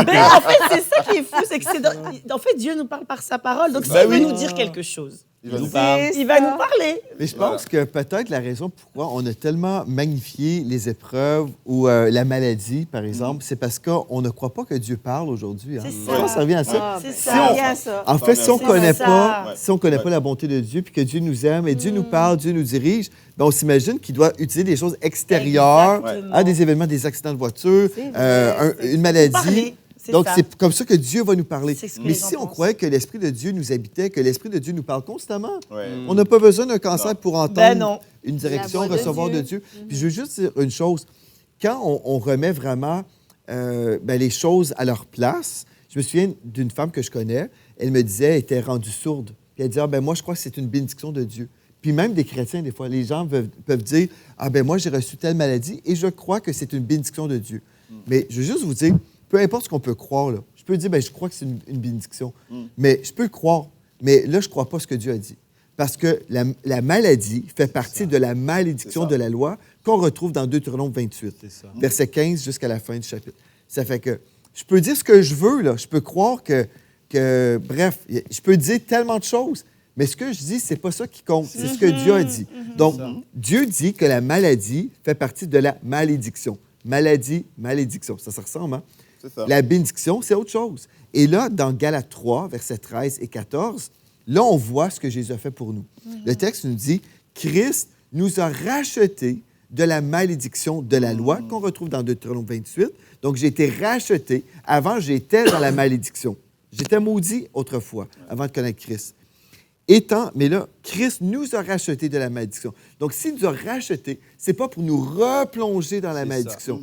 mais en fait, c'est ça qui est fou, c'est que en fait, Dieu nous parle par sa parole. Donc, s'il Bah veut oui. nous dire quelque chose, Il va nous nous- parle. C'est il va ça. nous parler. Mais je pense que peut-être la raison pourquoi on a tellement magnifié les épreuves ou la maladie, par exemple, c'est parce qu'on ne croit pas que Dieu parle aujourd'hui. Hein. C'est Je ça. pense que ça revient à ça. Ah, C'est ben, ça. ça vient ça. En fait, si on C'est connaît ça. pas, Ouais. si on connaît Ouais. pas la bonté de Dieu, puis que Dieu nous aime et Dieu nous parle, Dieu nous dirige, ben on s'imagine qu'il doit utiliser des choses extérieures, Exactement. à des événements, des accidents de voiture, C'est vrai, c'est une maladie. Parler, c'est Donc, ça. c'est comme ça que Dieu va nous parler. C'est ce que Mais les gens si on pensent. croyait que l'Esprit de Dieu nous habitait, que l'Esprit de Dieu nous parle constamment, Ouais. on n'a pas besoin d'un cancer pour entendre Ben non. une direction, La voix de recevoir de Dieu. Dieu. Puis je veux juste dire une chose. Quand on remet vraiment les choses à leur place, je me souviens d'une femme que je connais, elle me disait, elle était rendue sourde. Puis elle disait, moi, je crois que c'est une bénédiction de Dieu. Puis même des chrétiens, des fois, les gens peuvent dire, moi, j'ai reçu telle maladie et je crois que c'est une bénédiction de Dieu. Mais je veux juste vous dire, peu importe ce qu'on peut croire, là, je peux dire, je crois que c'est une bénédiction. Mais je peux le croire. Mais là, je ne crois pas ce que Dieu a dit. Parce que la maladie fait partie de la malédiction C'est ça. de la loi qu'on retrouve dans Deutéronome 28, C'est ça. verset 15 jusqu'à la fin du chapitre. Ça fait que je peux dire ce que je veux, là. Je peux croire bref, je peux dire tellement de choses. Mais ce que je dis, c'est pas ça qui compte. C'est ce que Dieu a dit. Donc, Dieu dit que la maladie fait partie de la malédiction. Maladie, malédiction. Ça se ressemble, hein? C'est ça. La bénédiction, c'est autre chose. Et là, dans Galates 3, versets 13 et 14, là, on voit ce que Jésus a fait pour nous. Le texte nous dit, Christ nous a rachetés de la malédiction de la loi qu'on retrouve dans Deutéronome 28. Donc, j'ai été racheté. Avant, j'étais dans la malédiction. J'étais maudit autrefois, avant de connaître Christ. Mais là, Christ nous a rachetés de la malédiction. Donc, s'il nous a rachetés, c'est pas pour nous replonger dans la C'est ça. malédiction.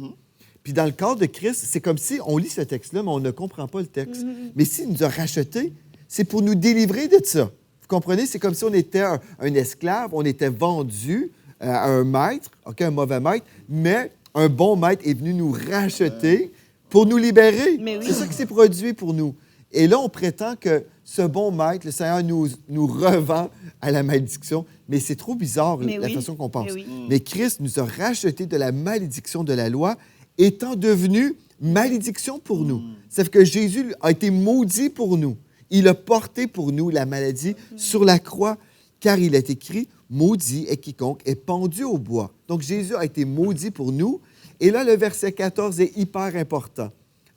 Puis dans le cadre de Christ, c'est comme si on lit ce texte-là, mais on ne comprend pas le texte. Mais s'il nous a rachetés, c'est pour nous délivrer de ça. Vous comprenez? C'est comme si on était un esclave, on était vendu à un maître, un mauvais maître, mais un bon maître est venu nous racheter pour nous libérer. Mais oui. C'est ça qui s'est produit pour nous. Et là, on prétend que ce bon maître, le Seigneur, nous revend à la malédiction. Mais c'est trop bizarre, Mais la oui. façon qu'on pense. Mais oui. Mais Christ nous a rachetés de la malédiction de la loi, étant devenu malédiction pour nous. Ça fait que Jésus a été maudit pour nous. Il a porté pour nous la maladie sur la croix, car il est écrit, maudit est quiconque est pendu au bois. Donc Jésus a été maudit pour nous. Et là, le verset 14 est hyper important.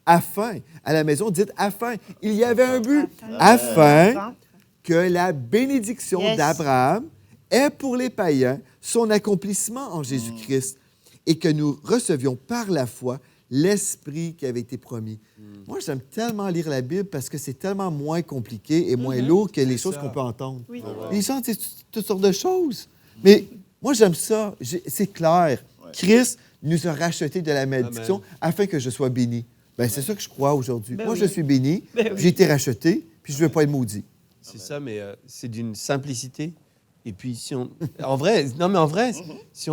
Afin, à la maison, dites afin. Il y avait un but. Afin que la bénédiction Yes. d'Abraham est pour les païens son accomplissement en Jésus-Christ et que nous recevions par la foi l'Esprit qui avait été promis. Moi, j'aime tellement lire la Bible parce que c'est tellement moins compliqué et moins lourd que les choses qu'on peut entendre. Oui. Les gens disent toutes sortes de choses. Mais moi, j'aime ça. C'est clair. Christ nous a rachetés de la malédiction afin que je sois béni. Ben, c'est ça que je crois aujourd'hui. Ben Moi, oui. je suis béni, Ben oui. j'ai été racheté, puis je ne veux pas être maudit. C'est ça, mais c'est d'une simplicité. Et puis, en vrai, si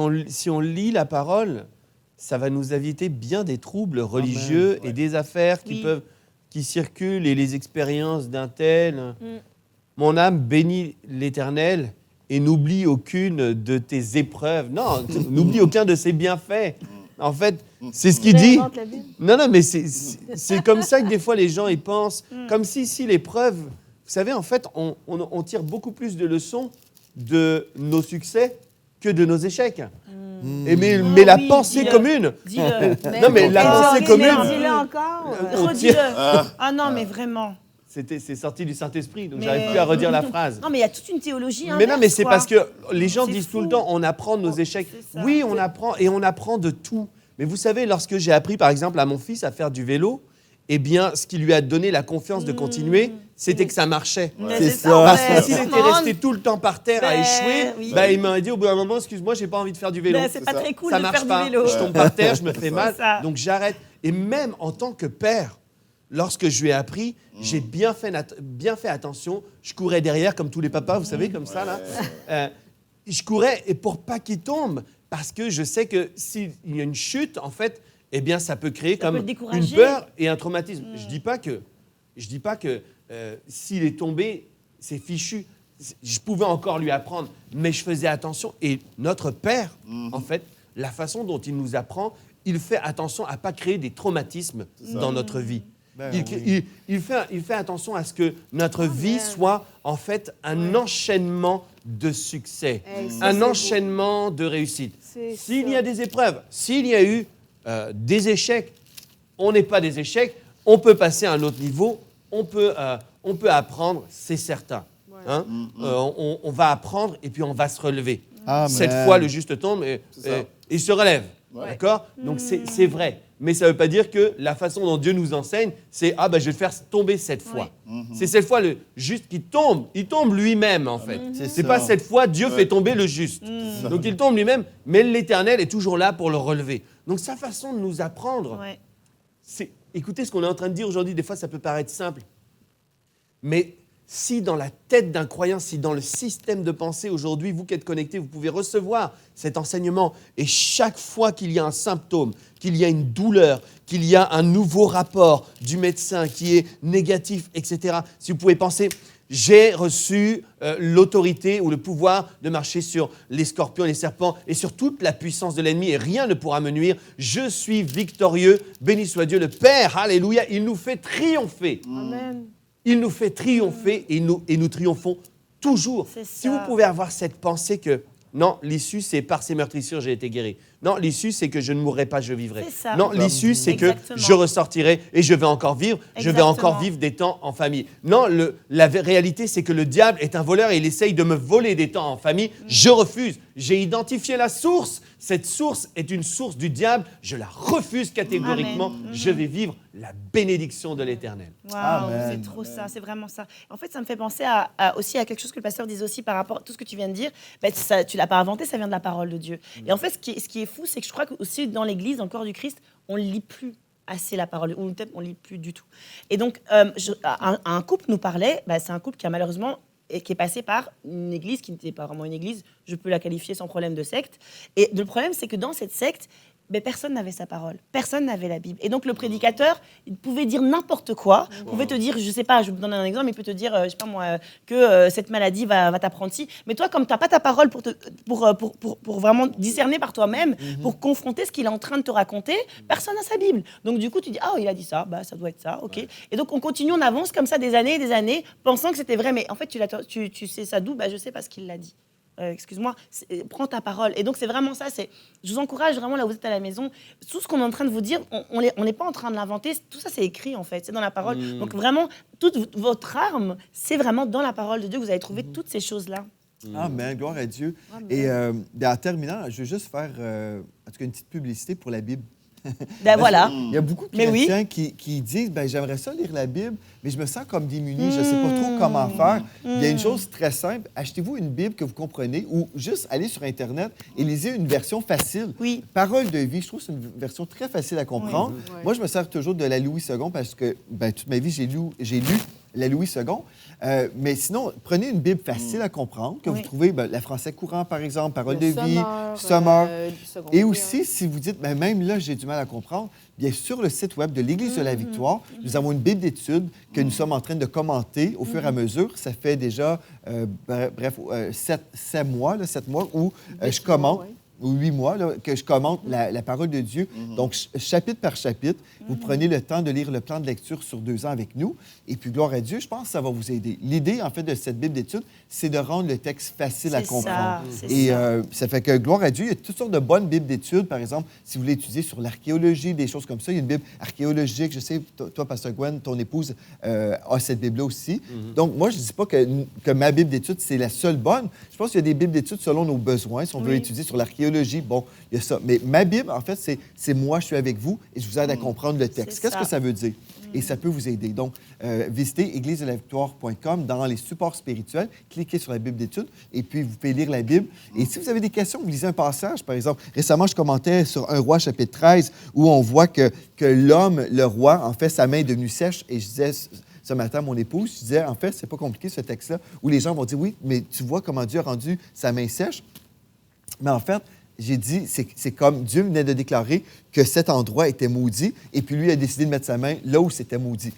on lit la parole, ça va nous éviter bien des troubles religieux et des affaires qui circulent et les expériences d'un tel. Mon âme bénit l'Éternel et n'oublie aucune de tes épreuves. Non, n'oublie aucun de ses bienfaits. En fait, c'est ce qu'il dit. Invente la Bible. Non, mais c'est comme ça que des fois les gens ils pensent. Comme si l'épreuve, vous savez, en fait, on tire beaucoup plus de leçons de nos succès que de nos échecs. Mais la oui, pensée dis-le. commune. Dis-le. Non, mais la pensée commune. Dis-le encore. On Redis-le. tire- Ah non, mais vraiment. C'est sorti du Saint-Esprit, donc Mais- j'arrive plus à redire la phrase. Non, mais il y a toute une théologie. Mais non, inverse, mais c'est quoi. parce que les gens C'est disent tout fou. le temps, on apprend de nos échecs. c'est ça. Oui, on apprend, et on apprend de tout. Mais vous savez, lorsque j'ai appris, par exemple, à mon fils à faire du vélo, eh bien, ce qui lui a donné la confiance de continuer, c'était que ça marchait. C'est ça. Parce Ouais. que s'il était resté tout le temps par terre à échouer, oui. il m'a dit au bout d'un moment, excuse-moi, j'ai pas envie de faire du vélo. C'est pas très cool Ça de marche faire pas. du vélo. Je tombe par terre, je me fais mal, ça. donc j'arrête. Et même en tant que père, lorsque je lui ai appris, j'ai bien fait attention. Je courais derrière comme tous les papas, vous savez, comme ça là. Je courais et pour pas qu'il tombe, parce que je sais que s'il y a une chute, en fait, eh bien, ça peut créer Ça peut comme le décourager. une peur et un traumatisme. Je dis pas que s'il est tombé, c'est fichu. Je pouvais encore lui apprendre, mais je faisais attention. Et notre père, en fait, la façon dont il nous apprend, il fait attention à pas créer des traumatismes dans notre vie. Ben Il fait attention à ce que notre vie soit en fait un enchaînement de succès, Hey, ça, un c'est beau. enchaînement de réussite. C'est S'il ça. y a des épreuves, s'il y a eu des échecs, on n'est pas des échecs, on peut passer à un autre niveau, on peut apprendre, c'est certain. Hein? On va apprendre et puis on va se relever. Amen. Cette fois, le juste tombe et C'est ça. il se relève. Ouais. D'accord? Donc c'est vrai. Mais ça ne veut pas dire que la façon dont Dieu nous enseigne, c'est je vais le faire tomber cette fois. C'est cette fois le juste qui tombe. Il tombe lui-même, en fait. C'est ça. pas cette fois Dieu fait tomber le juste. Donc il tombe lui-même, mais l'Éternel est toujours là pour le relever. Donc sa façon de nous apprendre, Ouais. écoutez ce qu'on est en train de dire aujourd'hui, des fois ça peut paraître simple. Mais si dans la tête d'un croyant, si dans le système de pensée aujourd'hui, vous qui êtes connectés, vous pouvez recevoir cet enseignement et chaque fois qu'il y a un symptôme, qu'il y a une douleur, qu'il y a un nouveau rapport du médecin qui est négatif, etc., si vous pouvez penser, j'ai reçu l'autorité ou le pouvoir de marcher sur les scorpions, les serpents et sur toute la puissance de l'ennemi et rien ne pourra me nuire. Je suis victorieux. Béni soit Dieu le Père. Alléluia. Il nous fait triompher. Amen. Il nous fait triompher et nous triomphons toujours. C'est Si ça. vous pouvez avoir cette pensée que non, l'issue, c'est par ces meurtrissures, j'ai été guéri. Non, l'issue, c'est que je ne mourrai pas, je vivrai. C'est ça. Non, l'issue, c'est que Exactement. je ressortirai et je vais encore vivre. Je vais Exactement. encore vivre des temps en famille. Non, la réalité, c'est que le diable est un voleur et il essaye de me voler des temps en famille. Je refuse. J'ai identifié la source. Cette source est une source du diable. Je la refuse catégoriquement. Amen. Je vais vivre la bénédiction de l'Éternel. Waouh, Amen. c'est trop ça, c'est vraiment ça. En fait, ça me fait penser aussi à quelque chose que le pasteur disait aussi par rapport à tout ce que tu viens de dire. Ben, ça, tu l'as pas inventé, ça vient de la parole de Dieu. Et en fait, ce qui est fou, c'est que je crois que aussi dans l'Église, dans le corps du Christ, on ne lit plus assez la parole, ou peut-être on ne lit plus du tout. Et donc, un couple nous parlait, c'est un couple qui a malheureusement et qui est passé par une église qui n'était pas vraiment une église, je peux la qualifier sans problème de secte. Et le problème, c'est que dans cette secte, personne n'avait sa parole, personne n'avait la Bible. Et donc le prédicateur, il pouvait dire n'importe quoi, il pouvait te dire, je sais pas, je vais vous donner un exemple, il peut te dire, je sais pas moi, que cette maladie va t'apprendre ci. Mais toi, comme tu n'as pas ta parole pour vraiment discerner par toi-même, pour confronter ce qu'il est en train de te raconter, personne n'a sa Bible. Donc du coup, tu dis, ah, il a dit ça, ça doit être ça, ok. Ouais. Et donc on continue, on avance comme ça des années, pensant que c'était vrai. Mais en fait, tu sais ça d'où? Je sais parce qu'il l'a dit. Excuse-moi, prends ta parole. Et donc, c'est vraiment ça. Je vous encourage vraiment, là où vous êtes à la maison, tout ce qu'on est en train de vous dire, on n'est pas en train de l'inventer. Tout ça, c'est écrit, en fait. C'est dans la parole. Donc, vraiment, toute votre arme, c'est vraiment dans la parole de Dieu que vous allez trouver toutes ces choses-là. Amen, gloire à Dieu. Amen. Et en terminant, je veux juste faire en tout cas une petite publicité pour la Bible. Voilà. Il y a beaucoup de chrétiens qui disent j'aimerais ça lire la Bible, mais je me sens comme démuni, je ne sais pas trop comment faire. Il y a une chose très simple, achetez-vous une Bible que vous comprenez ou juste allez sur Internet et lisez une version facile. Oui. Parole de vie, je trouve que c'est une version très facile à comprendre. Oui. Moi, je me sers toujours de la Louis II parce que toute ma vie, j'ai lu la Louis II. Mais sinon, prenez une Bible facile à comprendre, que vous trouvez, la français courant, par exemple, Parole de vie, Sommeur. Et aussi, si vous dites, même là, j'ai du mal à comprendre, bien sur le site web de l'Église de la Victoire, nous avons une Bible d'études que nous sommes en train de commenter au fur et à mesure. Ça fait déjà, 7 mois où je commente. Ou 8 mois, que je commente la parole de Dieu. Donc, chapitre par chapitre, vous prenez le temps de lire le plan de lecture sur 2 ans avec nous. Et puis, gloire à Dieu, je pense que ça va vous aider. L'idée, en fait, de cette Bible d'études, c'est de rendre le texte facile à comprendre. Et ça fait que, gloire à Dieu, il y a toutes sortes de bonnes Bibles d'études. Par exemple, si vous voulez étudier sur l'archéologie, des choses comme ça, il y a une Bible archéologique. Je sais, toi, Pasteur Gwen, ton épouse a cette Bible-là aussi. Donc, moi, je ne dis pas que ma Bible d'études, c'est la seule bonne. Je pense qu'il y a des Bibles d'études selon nos besoins. Si on veut étudier sur l'archéologie, théologie. Bon, il y a ça. Mais ma Bible, en fait, c'est moi, je suis avec vous et je vous aide à comprendre le texte. Qu'est-ce que ça veut dire? Et ça peut vous aider. Donc, visitez églisedelavictoire.com dans les supports spirituels, cliquez sur la Bible d'études et puis vous pouvez lire la Bible. Et si vous avez des questions, vous lisez un passage, par exemple. Récemment, je commentais sur 1 Roi chapitre 13 où on voit que l'homme, le roi, en fait, sa main est devenue sèche. Et je disais ce matin à mon épouse, je disais, en fait, c'est pas compliqué ce texte-là, où les gens vont dire, oui, mais tu vois comment Dieu a rendu sa main sèche. Mais en fait, j'ai dit, c'est comme Dieu venait de déclarer que cet endroit était maudit, et puis lui a décidé de mettre sa main là où c'était maudit.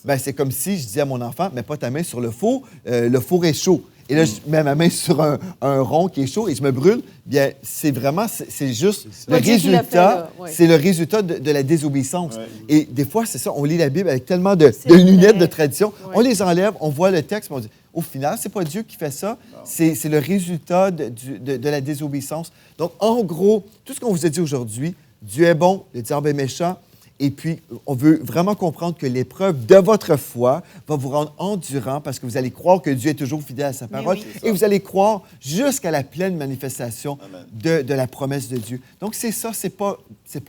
Ben, c'est comme si je disais à mon enfant, mets pas ta main sur le four est chaud. Et là, je mets ma main sur un rond qui est chaud et je me brûle. Bien, c'est vraiment, c'est juste le résultat, c'est le résultat de la désobéissance. Ouais. Et des fois, c'est ça, on lit la Bible avec tellement de lunettes de tradition. Ouais. On les enlève, on voit le texte, on dit, au final, c'est pas Dieu qui fait ça, c'est le résultat de la désobéissance. Donc, en gros, tout ce qu'on vous a dit aujourd'hui, Dieu est bon, le diable est méchant. Et puis, on veut vraiment comprendre que l'épreuve de votre foi va vous rendre endurant parce que vous allez croire que Dieu est toujours fidèle à sa parole et vous allez croire jusqu'à la pleine manifestation de la promesse de Dieu. Donc, c'est ça, c'est pas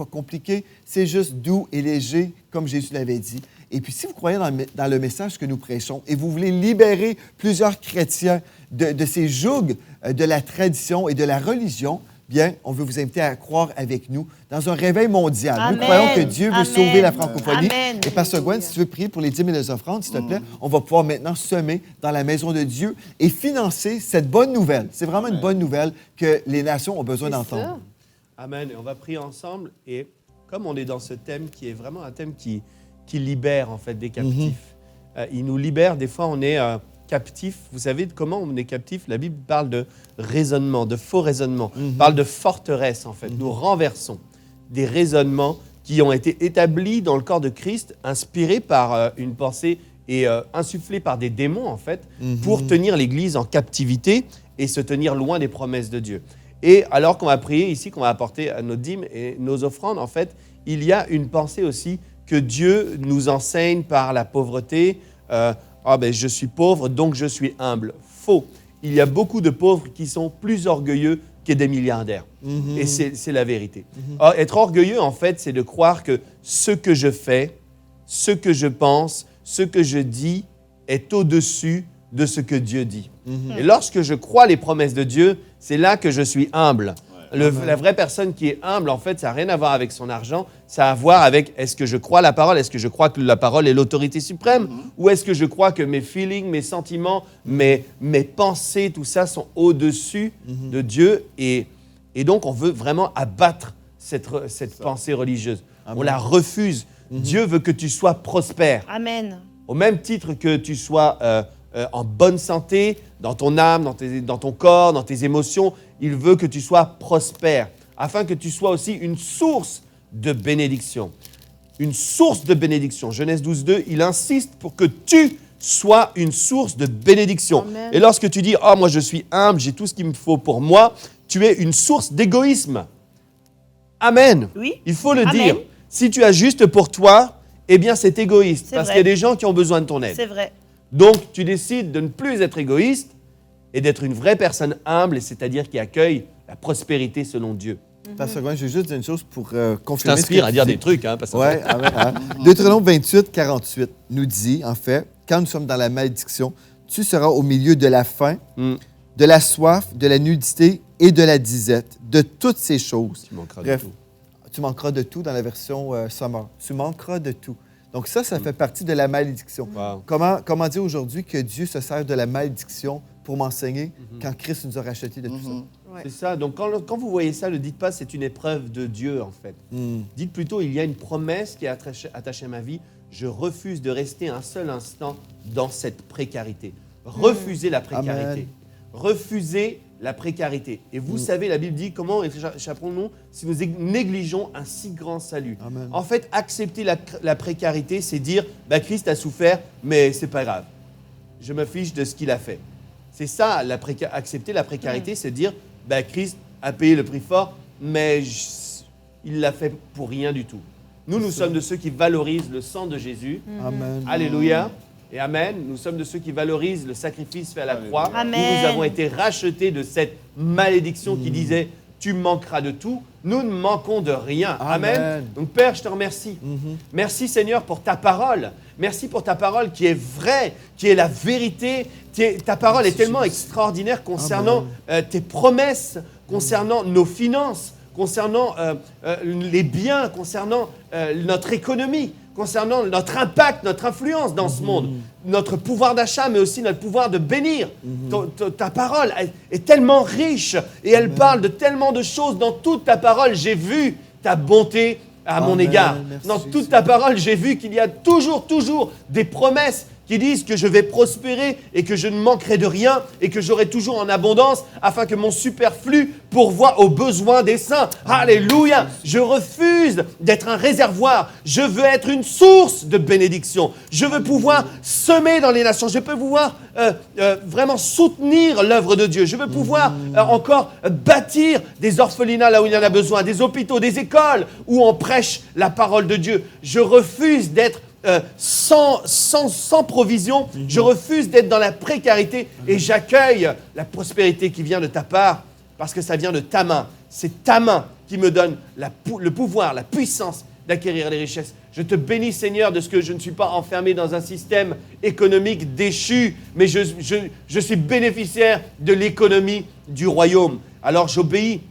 compliqué, c'est juste doux et léger, comme Jésus l'avait dit. Et puis, si vous croyez dans le message que nous prêchons et vous voulez libérer plusieurs chrétiens de ces jougs de la tradition et de la religion, bien, on veut vous inviter à croire avec nous dans un réveil mondial. Amen. Nous croyons que Dieu veut sauver la francophonie. Amen. Et Pasteur Gwen, si tu veux prier pour les 10 000 et les offrandes, s'il te plaît, on va pouvoir maintenant semer dans la maison de Dieu et financer cette bonne nouvelle. C'est vraiment une bonne nouvelle que les nations ont besoin d'entendre. Amen. Et on va prier ensemble. Et comme on est dans ce thème qui est vraiment un thème qui libère en fait des captifs, il nous libère. Des fois, on est... captif. Vous savez comment on est captif? La Bible parle de raisonnement, de faux raisonnements, parle de forteresse en fait. Nous renversons des raisonnements qui ont été établis dans le corps de Christ, inspirés par une pensée et insufflés par des démons en fait, pour tenir l'Église en captivité et se tenir loin des promesses de Dieu. Et alors qu'on va prier ici, qu'on va apporter nos dîmes et nos offrandes, en fait, il y a une pensée aussi que Dieu nous enseigne par la pauvreté. Je suis pauvre, donc je suis humble. Faux. Il y a beaucoup de pauvres qui sont plus orgueilleux que des milliardaires. Et c'est la vérité. Or, être orgueilleux, en fait, c'est de croire que ce que je fais, ce que je pense, ce que je dis est au-dessus de ce que Dieu dit. Et lorsque je crois les promesses de Dieu, c'est là que je suis humble. La vraie personne qui est humble, en fait, ça n'a rien à voir avec son argent, ça a à voir avec est-ce que je crois la parole, est-ce que je crois que la parole est l'autorité suprême, ou est-ce que je crois que mes feelings, mes sentiments, mes pensées, tout ça sont au-dessus de Dieu. Et donc, on veut vraiment abattre cette pensée religieuse. Amen. On la refuse. Dieu veut que tu sois prospère. Amen. Au même titre que tu sois en bonne santé, dans ton âme, dans ton corps, dans tes émotions, il veut que tu sois prospère, afin que tu sois aussi une source de bénédiction. Une source de bénédiction. Genèse 12:2, il insiste pour que tu sois une source de bénédiction. Amen. Et lorsque tu dis « Oh, moi je suis humble, j'ai tout ce qu'il me faut pour moi », tu es une source d'égoïsme. Amen. Oui. Il faut le dire. Si tu as juste pour toi, eh bien c'est égoïste, parce qu'il y a des gens qui ont besoin de ton aide. C'est vrai. Donc, tu décides de ne plus être égoïste et d'être une vraie personne humble, c'est-à-dire qui accueille la prospérité selon Dieu. Pasteur Gwen, je vais juste dire une chose pour confirmer. Je t'inspire à dire des trucs, hein, Pasteur. Oui, Deutéronome 28, 48 nous dit, en fait, quand nous sommes dans la malédiction, tu seras au milieu de la faim, de la soif, de la nudité et de la disette, de toutes ces choses. Tu manqueras Bref, de tout. Tu manqueras de tout dans la version Summer. Tu manqueras de tout. Donc ça fait partie de la malédiction. Wow. Comment dire aujourd'hui que Dieu se sert de la malédiction pour m'enseigner quand Christ nous a rachetés de tout ça? Ouais. C'est ça. Donc quand vous voyez ça, ne dites pas c'est une épreuve de Dieu en fait. Dites plutôt il y a une promesse qui est attachée à ma vie. Je refuse de rester un seul instant dans cette précarité. Refusez la précarité. Amen. Refusez la précarité. Et vous savez, la Bible dit comment échapperons-nous si nous négligeons un si grand salut. Amen. En fait, accepter la précarité, c'est dire Christ a souffert, mais c'est pas grave. Je me fiche de ce qu'il a fait. C'est ça, accepter la précarité, c'est dire Christ a payé le prix fort, mais il l'a fait pour rien du tout. Nous sommes de ceux qui valorisent le sang de Jésus. Amen. Alléluia. Et amen. Nous sommes de ceux qui valorisent le sacrifice fait à la croix. Amen. Nous avons été rachetés de cette malédiction qui disait tu manqueras de tout. Nous ne manquons de rien. Amen. Amen. Donc Père, je te remercie. Merci Seigneur pour ta parole. Merci pour ta parole qui est vraie, qui est la vérité. Ta parole est tellement extraordinaire concernant tes promesses, concernant nos finances, concernant les biens, concernant notre économie, concernant notre impact, notre influence dans ce monde, notre pouvoir d'achat, mais aussi notre pouvoir de bénir. Ta parole est tellement riche et elle parle de tellement de choses. Dans toute ta parole, j'ai vu ta bonté à mon égard. Merci, Dans toute ta parole, j'ai vu qu'il y a toujours des promesses qui disent que je vais prospérer et que je ne manquerai de rien et que j'aurai toujours en abondance afin que mon superflu pourvoie aux besoins des saints. Alléluia! Je refuse d'être un réservoir. Je veux être une source de bénédiction. Je veux pouvoir semer dans les nations. Je peux pouvoir vraiment soutenir l'œuvre de Dieu. Je veux pouvoir encore bâtir des orphelinats là où il y en a besoin, des hôpitaux, des écoles où on prêche la parole de Dieu. Je refuse d'être sans provision, je refuse d'être dans la précarité et j'accueille la prospérité qui vient de ta part parce que ça vient de ta main. C'est ta main qui me donne le pouvoir, la puissance d'acquérir les richesses. Je te bénis Seigneur de ce que je ne suis pas enfermé dans un système économique déchu, mais je suis bénéficiaire de l'économie du royaume. Alors j'obéis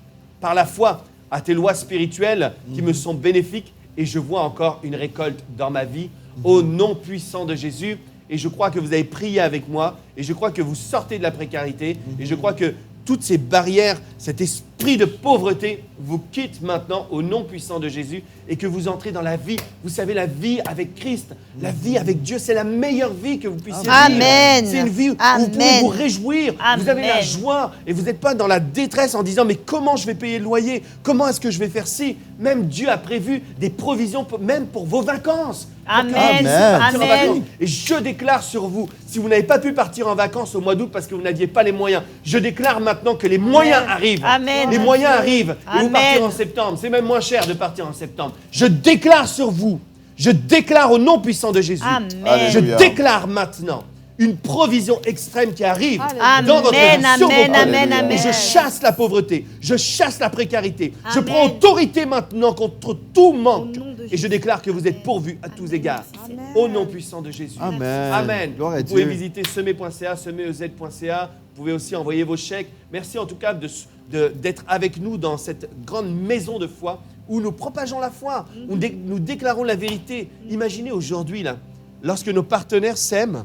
par la foi à tes lois spirituelles qui me sont bénéfiques et je vois encore une récolte dans ma vie. Au nom puissant de Jésus, et je crois que vous avez prié avec moi, et je crois que vous sortez de la précarité, et je crois que toutes ces barrières, cet esprit de pauvreté vous quitte maintenant au nom puissant de Jésus et que vous entrez dans la vie. Vous savez, la vie avec Christ, la vie avec Dieu, c'est la meilleure vie que vous puissiez vivre. Amen. C'est une vie où vous pouvez vous réjouir, vous avez la joie et vous n'êtes pas dans la détresse en disant « mais comment je vais payer le loyer? Comment est-ce que je vais faire ci ?» Même Dieu a prévu des provisions même pour vos vacances. Amen. Amen. Et je déclare sur vous, si vous n'avez pas pu partir en vacances au mois d'août parce que vous n'aviez pas les moyens, je déclare maintenant que les moyens arrivent. Amen. Les moyens arrivent. Et vous Amen. partez en septembre. C'est même moins cher de partir en septembre. Je déclare sur vous, je déclare au nom puissant de Jésus, Amen. je Alléluia. déclare maintenant une provision extrême qui arrive Alléluia. dans votre vie, sur vos Amen, têtes. amen, amen. Et je chasse la pauvreté, je chasse la précarité. Je Amen. prends autorité maintenant contre tout manque. Au nom de Et je Jésus. déclare que vous êtes pourvus à tous égards. Amen. Au nom puissant de Jésus. Amen. Amen. Gloire à Vous pouvez Dieu. visiter semer.ca, semeez.ca. Vous pouvez aussi envoyer vos chèques. Merci en tout cas d'être avec nous dans cette grande maison de foi où nous propageons la foi, où nous déclarons la vérité. Imaginez aujourd'hui, là, lorsque nos partenaires s'aiment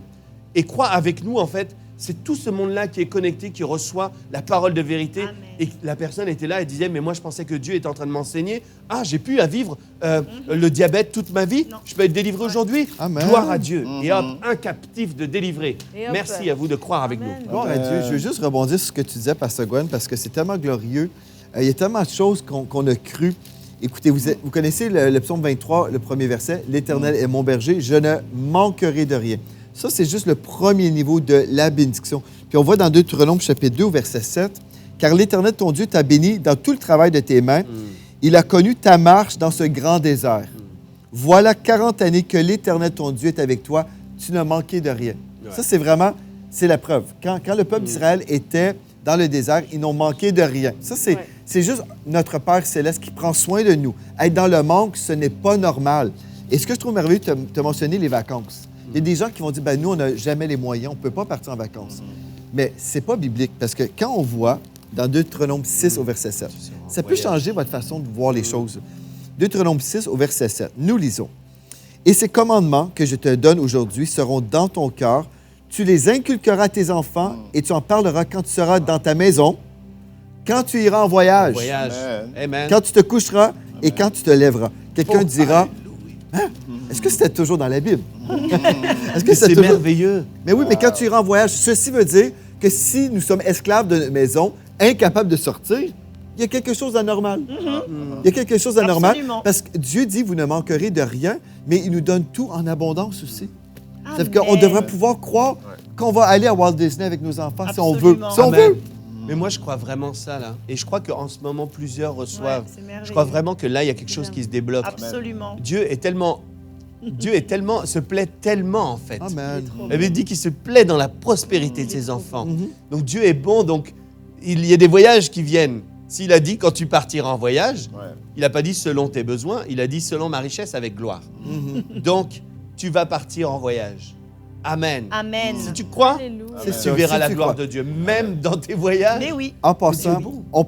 et croient avec nous, en fait, c'est tout ce monde-là qui est connecté, qui reçoit la parole de vérité. Amen. Et la personne était là et disait, mais moi je pensais que Dieu était en train de m'enseigner. Ah, j'ai pu à vivre le diabète toute ma vie. Non. Je peux être délivré aujourd'hui. Amen. Gloire à Dieu. Et hop, un captif de délivré. Et hop. Merci à vous de croire avec Amen. nous. Gloire à Dieu. Je veux juste rebondir sur ce que tu disais, Pasteur Gwen, parce que c'est tellement glorieux. Il y a tellement de choses qu'on a crues. Écoutez, vous connaissez le psaume 23, le premier verset. « L'Éternel est mon berger, je ne manquerai de rien. » Ça, c'est juste le premier niveau de la bénédiction. Puis on voit dans Deutéronome chapitre 2, au verset 7, « Car l'Éternel, ton Dieu, t'a béni dans tout le travail de tes mains. Il a connu ta marche dans ce grand désert. Voilà 40 années que l'Éternel, ton Dieu, est avec toi. Tu n'as manqué de rien. Ça, c'est vraiment, c'est la preuve. Quand le peuple d'Israël était dans le désert, ils n'ont manqué de rien. Ça, c'est juste notre Père céleste qui prend soin de nous. Être dans le manque, ce n'est pas normal. Et ce que je trouve merveilleux, tu as mentionné les vacances. Il y a des gens qui vont dire, ben nous, on n'a jamais les moyens, on ne peut pas partir en vacances. Mais ce n'est pas biblique, parce que quand on voit dans Deutéronome 6 au verset 7, ça peut changer votre façon de voir les choses. Deutéronome 6 au verset 7, nous lisons. « Et ces commandements que je te donne aujourd'hui seront dans ton cœur. Tu les inculqueras à tes enfants et tu en parleras quand tu seras dans ta maison, quand tu iras en voyage, Voyage. Amen. quand tu te coucheras et quand tu te lèveras. » Quelqu'un dira, hein? Est-ce que c'était toujours dans la Bible? Est-ce que C'est toujours... merveilleux. Mais oui, mais quand tu iras en voyage, ceci veut dire que si nous sommes esclaves de notre maison, incapables de sortir, il y a quelque chose d'anormal. Il y a quelque chose d'anormal. Absolument. Parce que Dieu dit, vous ne manquerez de rien, mais il nous donne tout en abondance aussi. Ça veut dire qu'on devrait pouvoir croire qu'on va aller à Walt Disney avec nos enfants si on veut. Absolument. Si on Amen. veut. Mais moi, je crois vraiment ça, là. Et je crois qu'en ce moment, plusieurs reçoivent. Ouais, c'est merveilleux. Je crois vraiment que là, il y a quelque chose qui se débloque. Absolument. Dieu est tellement, se plaît tellement, en fait. Amen. La Bible dit qu'il se plaît dans la prospérité de ses enfants. Mhm. Donc Dieu est bon, donc il y a des voyages qui viennent S'il a dit quand tu partiras en voyage, Ouais. il n'a pas dit selon tes besoins, il a dit selon ma richesse avec gloire. Donc, tu vas partir en voyage. Amen. Amen. Si tu crois, Alléluia. C'est tu sûr, verras si la tu gloire crois. de Dieu, même dans tes voyages. Mais oui. En passant, Dieu est bon. on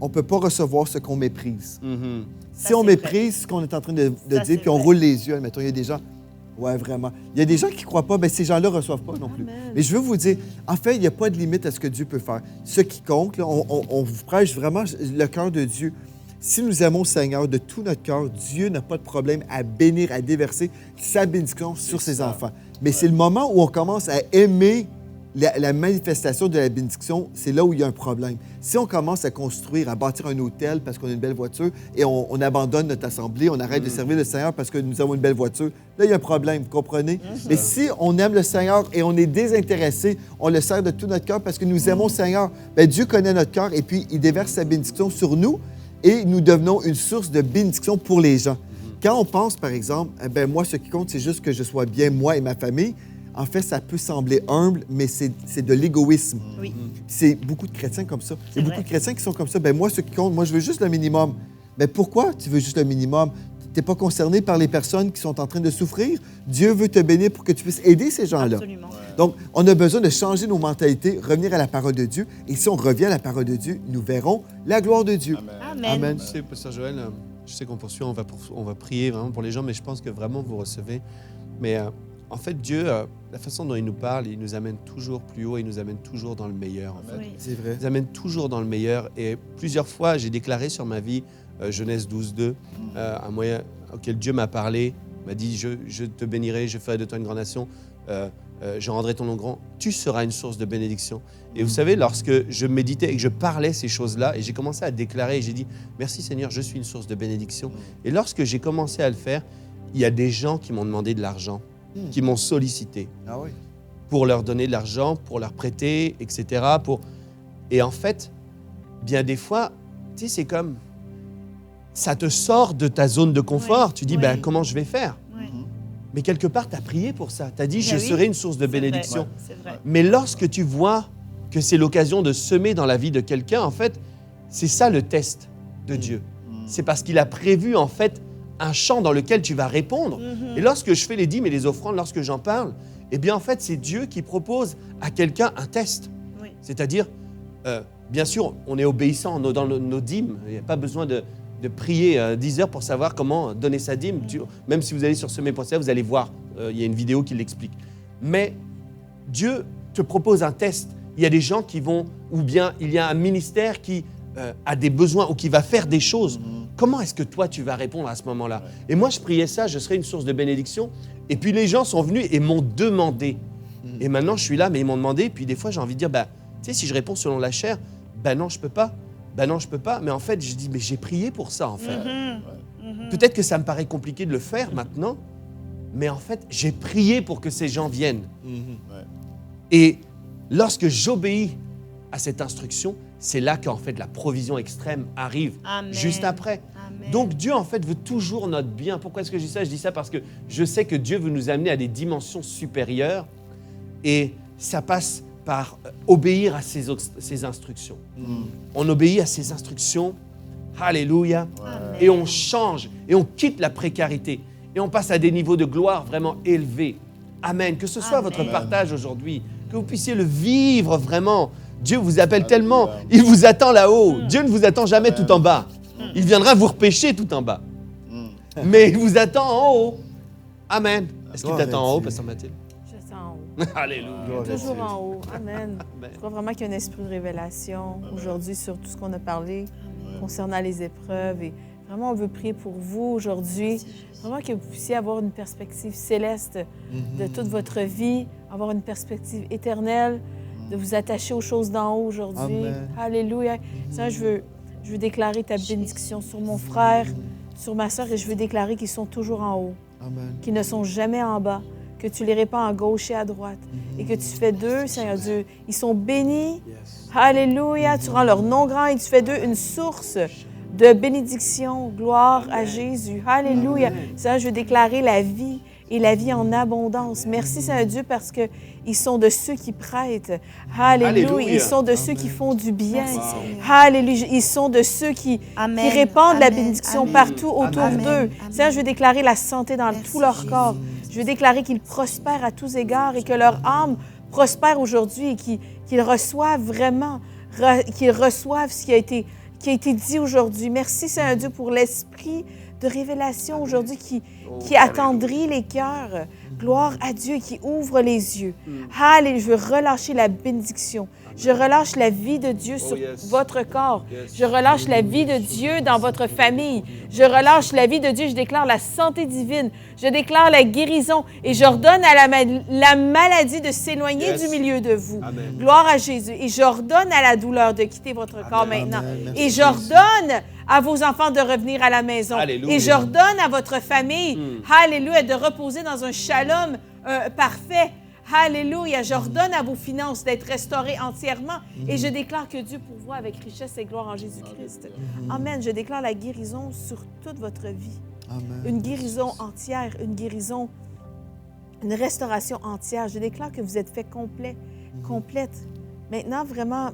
peut pas recevoir ce qu'on méprise. Mhm. Si Ça, on c'est méprise ce qu'on est en train de Ça, dire, c'est puis on vrai. roule les yeux, admettons, il y a des gens, ouais, vraiment. Il y a des gens qui ne croient pas, bien, ces gens-là ne reçoivent pas non plus. Amen. Mais je veux vous dire, en fait, il n'y a pas de limite à ce que Dieu peut faire. Ce qui compte, là, on vous prêche vraiment le cœur de Dieu. Si nous aimons le Seigneur de tout notre cœur, Dieu n'a pas de problème à bénir, à déverser sa bénédiction sur ses ça. enfants. Mais c'est le moment où on commence à aimer la manifestation de la bénédiction, c'est là où il y a un problème. Si on commence à construire, à bâtir un hôtel parce qu'on a une belle voiture et on abandonne notre assemblée, on arrête de servir le Seigneur parce que nous avons une belle voiture, là, il y a un problème, vous comprenez? Mais si on aime le Seigneur et on est désintéressé, on le sert de tout notre cœur parce que nous aimons le Seigneur, bien, Dieu connaît notre cœur et puis il déverse sa bénédiction sur nous et nous devenons une source de bénédiction pour les gens. Quand on pense, par exemple, eh bien, moi, ce qui compte, c'est juste que je sois bien, moi et ma famille, en fait, ça peut sembler humble, mais c'est de l'égoïsme. Oui. C'est beaucoup de chrétiens comme ça. Il y a beaucoup vrai. de chrétiens qui sont comme ça. Ben moi, ce qui compte, moi, je veux juste le minimum. Mais pourquoi tu veux juste le minimum? Tu n'es pas concerné par les personnes qui sont en train de souffrir. Dieu veut te bénir pour que tu puisses aider ces gens-là. Absolument. Donc, on a besoin de changer nos mentalités, revenir à la parole de Dieu. Et si on revient à la parole de Dieu, nous verrons la gloire de Dieu. Amen. Amen. Tu sais, Pasteur Joël, je sais qu'on poursuit, on va prier vraiment pour les gens, mais je pense que vraiment vous recevez. Mais en fait, Dieu, la façon dont il nous parle, il nous amène toujours plus haut, il nous amène toujours dans le meilleur. En fait. Oui. C'est vrai. Il nous amène toujours dans le meilleur. Et plusieurs fois, j'ai déclaré sur ma vie, Genèse 12:2, un moyen auquel Dieu m'a parlé, m'a dit, je te bénirai, je ferai de toi une grande nation, je rendrai ton nom grand, tu seras une source de bénédiction. Et vous savez, lorsque je méditais et que je parlais ces choses-là, et j'ai commencé à déclarer, et j'ai dit, merci Seigneur, je suis une source de bénédiction. Et lorsque j'ai commencé à le faire, il y a des gens qui m'ont demandé de l'argent, qui m'ont sollicité Ah oui. pour leur donner de l'argent, pour leur prêter, etc. Et en fait, bien des fois, tu sais, c'est comme, ça te sort de ta zone de confort. Oui, Tu dis, oui. ben, comment je vais faire? Ouais. Mais quelque part, tu as prié pour ça. Tu as dit, Ben je oui, serai une source de c'est vrai. bénédiction. C'est vrai. Mais lorsque tu vois que c'est l'occasion de semer dans la vie de quelqu'un, en fait, c'est ça le test de Dieu. C'est parce qu'il a prévu, en fait, un champ dans lequel tu vas répondre. Et lorsque je fais les dîmes et les offrandes, lorsque j'en parle, eh bien, en fait, c'est Dieu qui propose à quelqu'un un test. Oui. C'est-à-dire, bien sûr, on est obéissant dans nos dîmes. Il n'y a pas besoin de prier 10 heures pour savoir comment donner sa dîme. Même si vous allez sur semer.ca, vous allez voir, il y a une vidéo qui l'explique. Mais Dieu te propose un test. Il y a des gens qui vont, ou bien il y a un ministère qui a des besoins ou qui va faire des choses. Comment est-ce que toi, tu vas répondre à ce moment-là? Et moi, je priais ça, je serais une source de bénédiction. Et puis les gens sont venus et m'ont demandé. Et maintenant, je suis là, mais ils m'ont demandé. Puis des fois, j'ai envie de dire, bah, tu sais, si je réponds selon la chair, ben non, je peux pas. Ben non, je peux pas. Mais en fait, je dis, mais j'ai prié pour ça, en fait. Peut-être que ça me paraît compliqué de le faire maintenant, mais en fait, j'ai prié pour que ces gens viennent. Et lorsque j'obéis à cette instruction, c'est là qu'en fait la provision extrême arrive Amen. juste après. Amen. Donc Dieu en fait veut toujours notre bien. Pourquoi est-ce que je dis ça? Je dis ça parce que je sais que Dieu veut nous amener à des dimensions supérieures et ça passe par obéir à ses instructions. On obéit à ses instructions, alléluia, et on change et on quitte la précarité et on passe à des niveaux de gloire vraiment élevés. Amen. Que ce soit Amen. votre partage aujourd'hui, que vous puissiez le vivre vraiment. Dieu vous appelle tellement, il vous attend là-haut. Dieu ne vous attend jamais tout en bas. Il viendra vous repêcher tout en bas. Mais il vous attend en haut. Amen. Est-ce qu'il Gloire à t'attend en haut, Dieu. Pasteur Mathilde? Je sens en haut. Alléluia. Gloire à Toujours Dieu. en haut. Amen. Je crois vraiment qu'il y a un esprit de révélation aujourd'hui sur tout ce qu'on a parlé concernant les épreuves. Et vraiment, on veut prier pour vous aujourd'hui. Vraiment que vous puissiez avoir une perspective céleste de toute votre vie, avoir une perspective éternelle, de vous attacher aux choses d'en haut aujourd'hui. Amen. Alléluia. Seigneur, je veux déclarer ta bénédiction sur mon frère, sur ma soeur, et je veux déclarer qu'ils sont toujours en haut, Amen. qu'ils ne sont jamais en bas, que tu les répands à gauche et à droite, et que tu fais d'eux, Seigneur Dieu, ils sont bénis. Alléluia. Tu rends leur nom grand et tu fais d'eux une source de bénédiction. Gloire à Jésus. Alléluia. Seigneur, je veux déclarer la vie et la vie en abondance. Merci, Saint-Dieu, parce qu'ils sont de ceux qui prêtent. Alléluia. Alléluia. Ils sont de ceux qui font du bien. Merci, Seigneur. Alléluia. Ils sont de ceux qui répandent la bénédiction partout autour d'eux. Seigneur, je veux déclarer la santé dans tout leur corps. Je veux déclarer qu'ils prospèrent à tous égards et que leur âme prospère aujourd'hui et qu'ils reçoivent vraiment, qu'ils reçoivent ce qui a été dit aujourd'hui. Merci, Saint-Dieu, pour l'esprit de révélation aujourd'hui qui attendrit les cœurs. Gloire à Dieu qui ouvre les yeux. Alléluia, je veux relâcher la bénédiction. Je relâche la vie de Dieu sur votre corps. Je relâche la vie de Dieu dans votre famille. Je relâche la vie de Dieu. Je déclare la santé divine. Je déclare la guérison et j'ordonne à la maladie de s'éloigner du milieu de vous. Amen. Gloire à Jésus. Et j'ordonne à la douleur de quitter votre corps maintenant. Merci, Et j'ordonne à vos enfants de revenir à la maison. Alléluia. Et j'ordonne à votre famille, alléluia, de reposer dans un shalom parfait. Alléluia. J'ordonne à vos finances d'être restaurées entièrement. Et je déclare que Dieu pourvoit avec richesse et gloire en Jésus-Christ. Amen. Je déclare la guérison sur toute votre vie. Amen. Une guérison entière, une guérison, une restauration entière. Je déclare que vous êtes fait complet, complète. Maintenant, vraiment,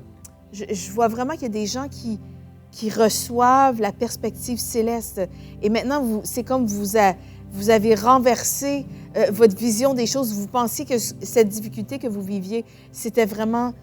je vois vraiment qu'il y a des gens qui reçoivent la perspective céleste. Et maintenant, c'est comme vous avez renversé votre vision des choses. Vous pensiez que cette difficulté que vous viviez, c'était vraiment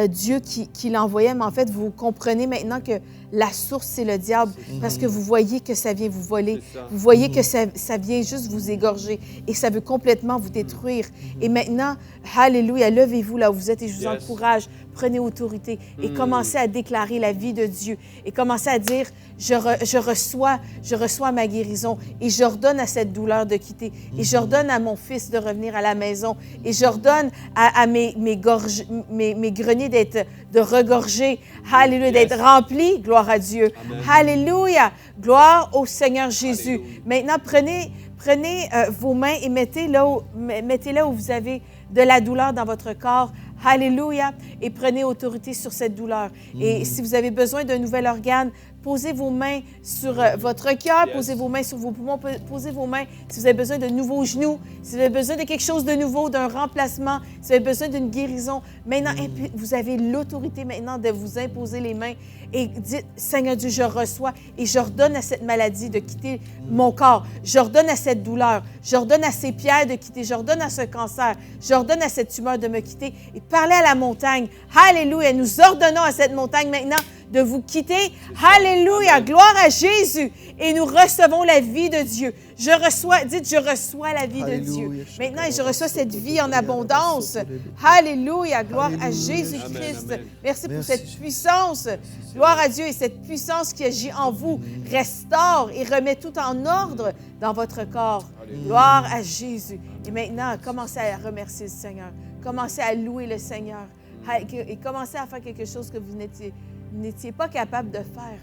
Dieu qui l'envoyait. Mais en fait, vous comprenez maintenant que la source, c'est le diable. Parce que vous voyez que ça vient vous voler. Vous voyez que ça vient juste vous égorger. Et ça veut complètement vous détruire. Et maintenant, alléluia, levez-vous là où vous êtes et je vous encourage. Prenez autorité et commencez à déclarer la vie de Dieu. Et commencez à dire, je reçois ma guérison. Et j'ordonne à cette douleur de quitter. Et j'ordonne à mon fils de revenir à la maison. Et j'ordonne à mes greniers de regorger. Alléluia, d'être remplis. Gloire à Dieu. Amen. Alléluia. Gloire au Seigneur Jésus. Alléluia. Maintenant, prenez vos mains et mettez-la où vous avez de la douleur dans votre corps. Alléluia. Et prenez autorité sur cette douleur. Et si vous avez besoin d'un nouvel organe, posez vos mains sur votre cœur, posez vos mains sur vos poumons, posez vos mains si vous avez besoin de nouveaux genoux, si vous avez besoin de quelque chose de nouveau, d'un remplacement, si vous avez besoin d'une guérison. Maintenant, vous avez l'autorité maintenant de vous imposer les mains et dites, Seigneur Dieu, je reçois et j'ordonne à cette maladie de quitter mon corps. J'ordonne à cette douleur. J'ordonne à ces pierres de quitter. J'ordonne à ce cancer. J'ordonne à cette tumeur de me quitter. Et parlez à la montagne. Alléluia. Nous ordonnons à cette montagne maintenant de vous quitter. Alléluia. Gloire à Jésus. Et nous recevons la vie de Dieu. Je reçois la vie de Dieu. Maintenant, je reçois cette vie en abondance. Alléluia. Gloire à Jésus-Christ. Merci pour cette puissance. Gloire à Dieu et cette puissance qui agit en vous restaure et remet tout en ordre dans votre corps. Gloire à Jésus. Et maintenant, commencez à remercier le Seigneur. Commencez à louer le Seigneur. Et commencez à faire quelque chose que vous n'étiez pas capable de faire.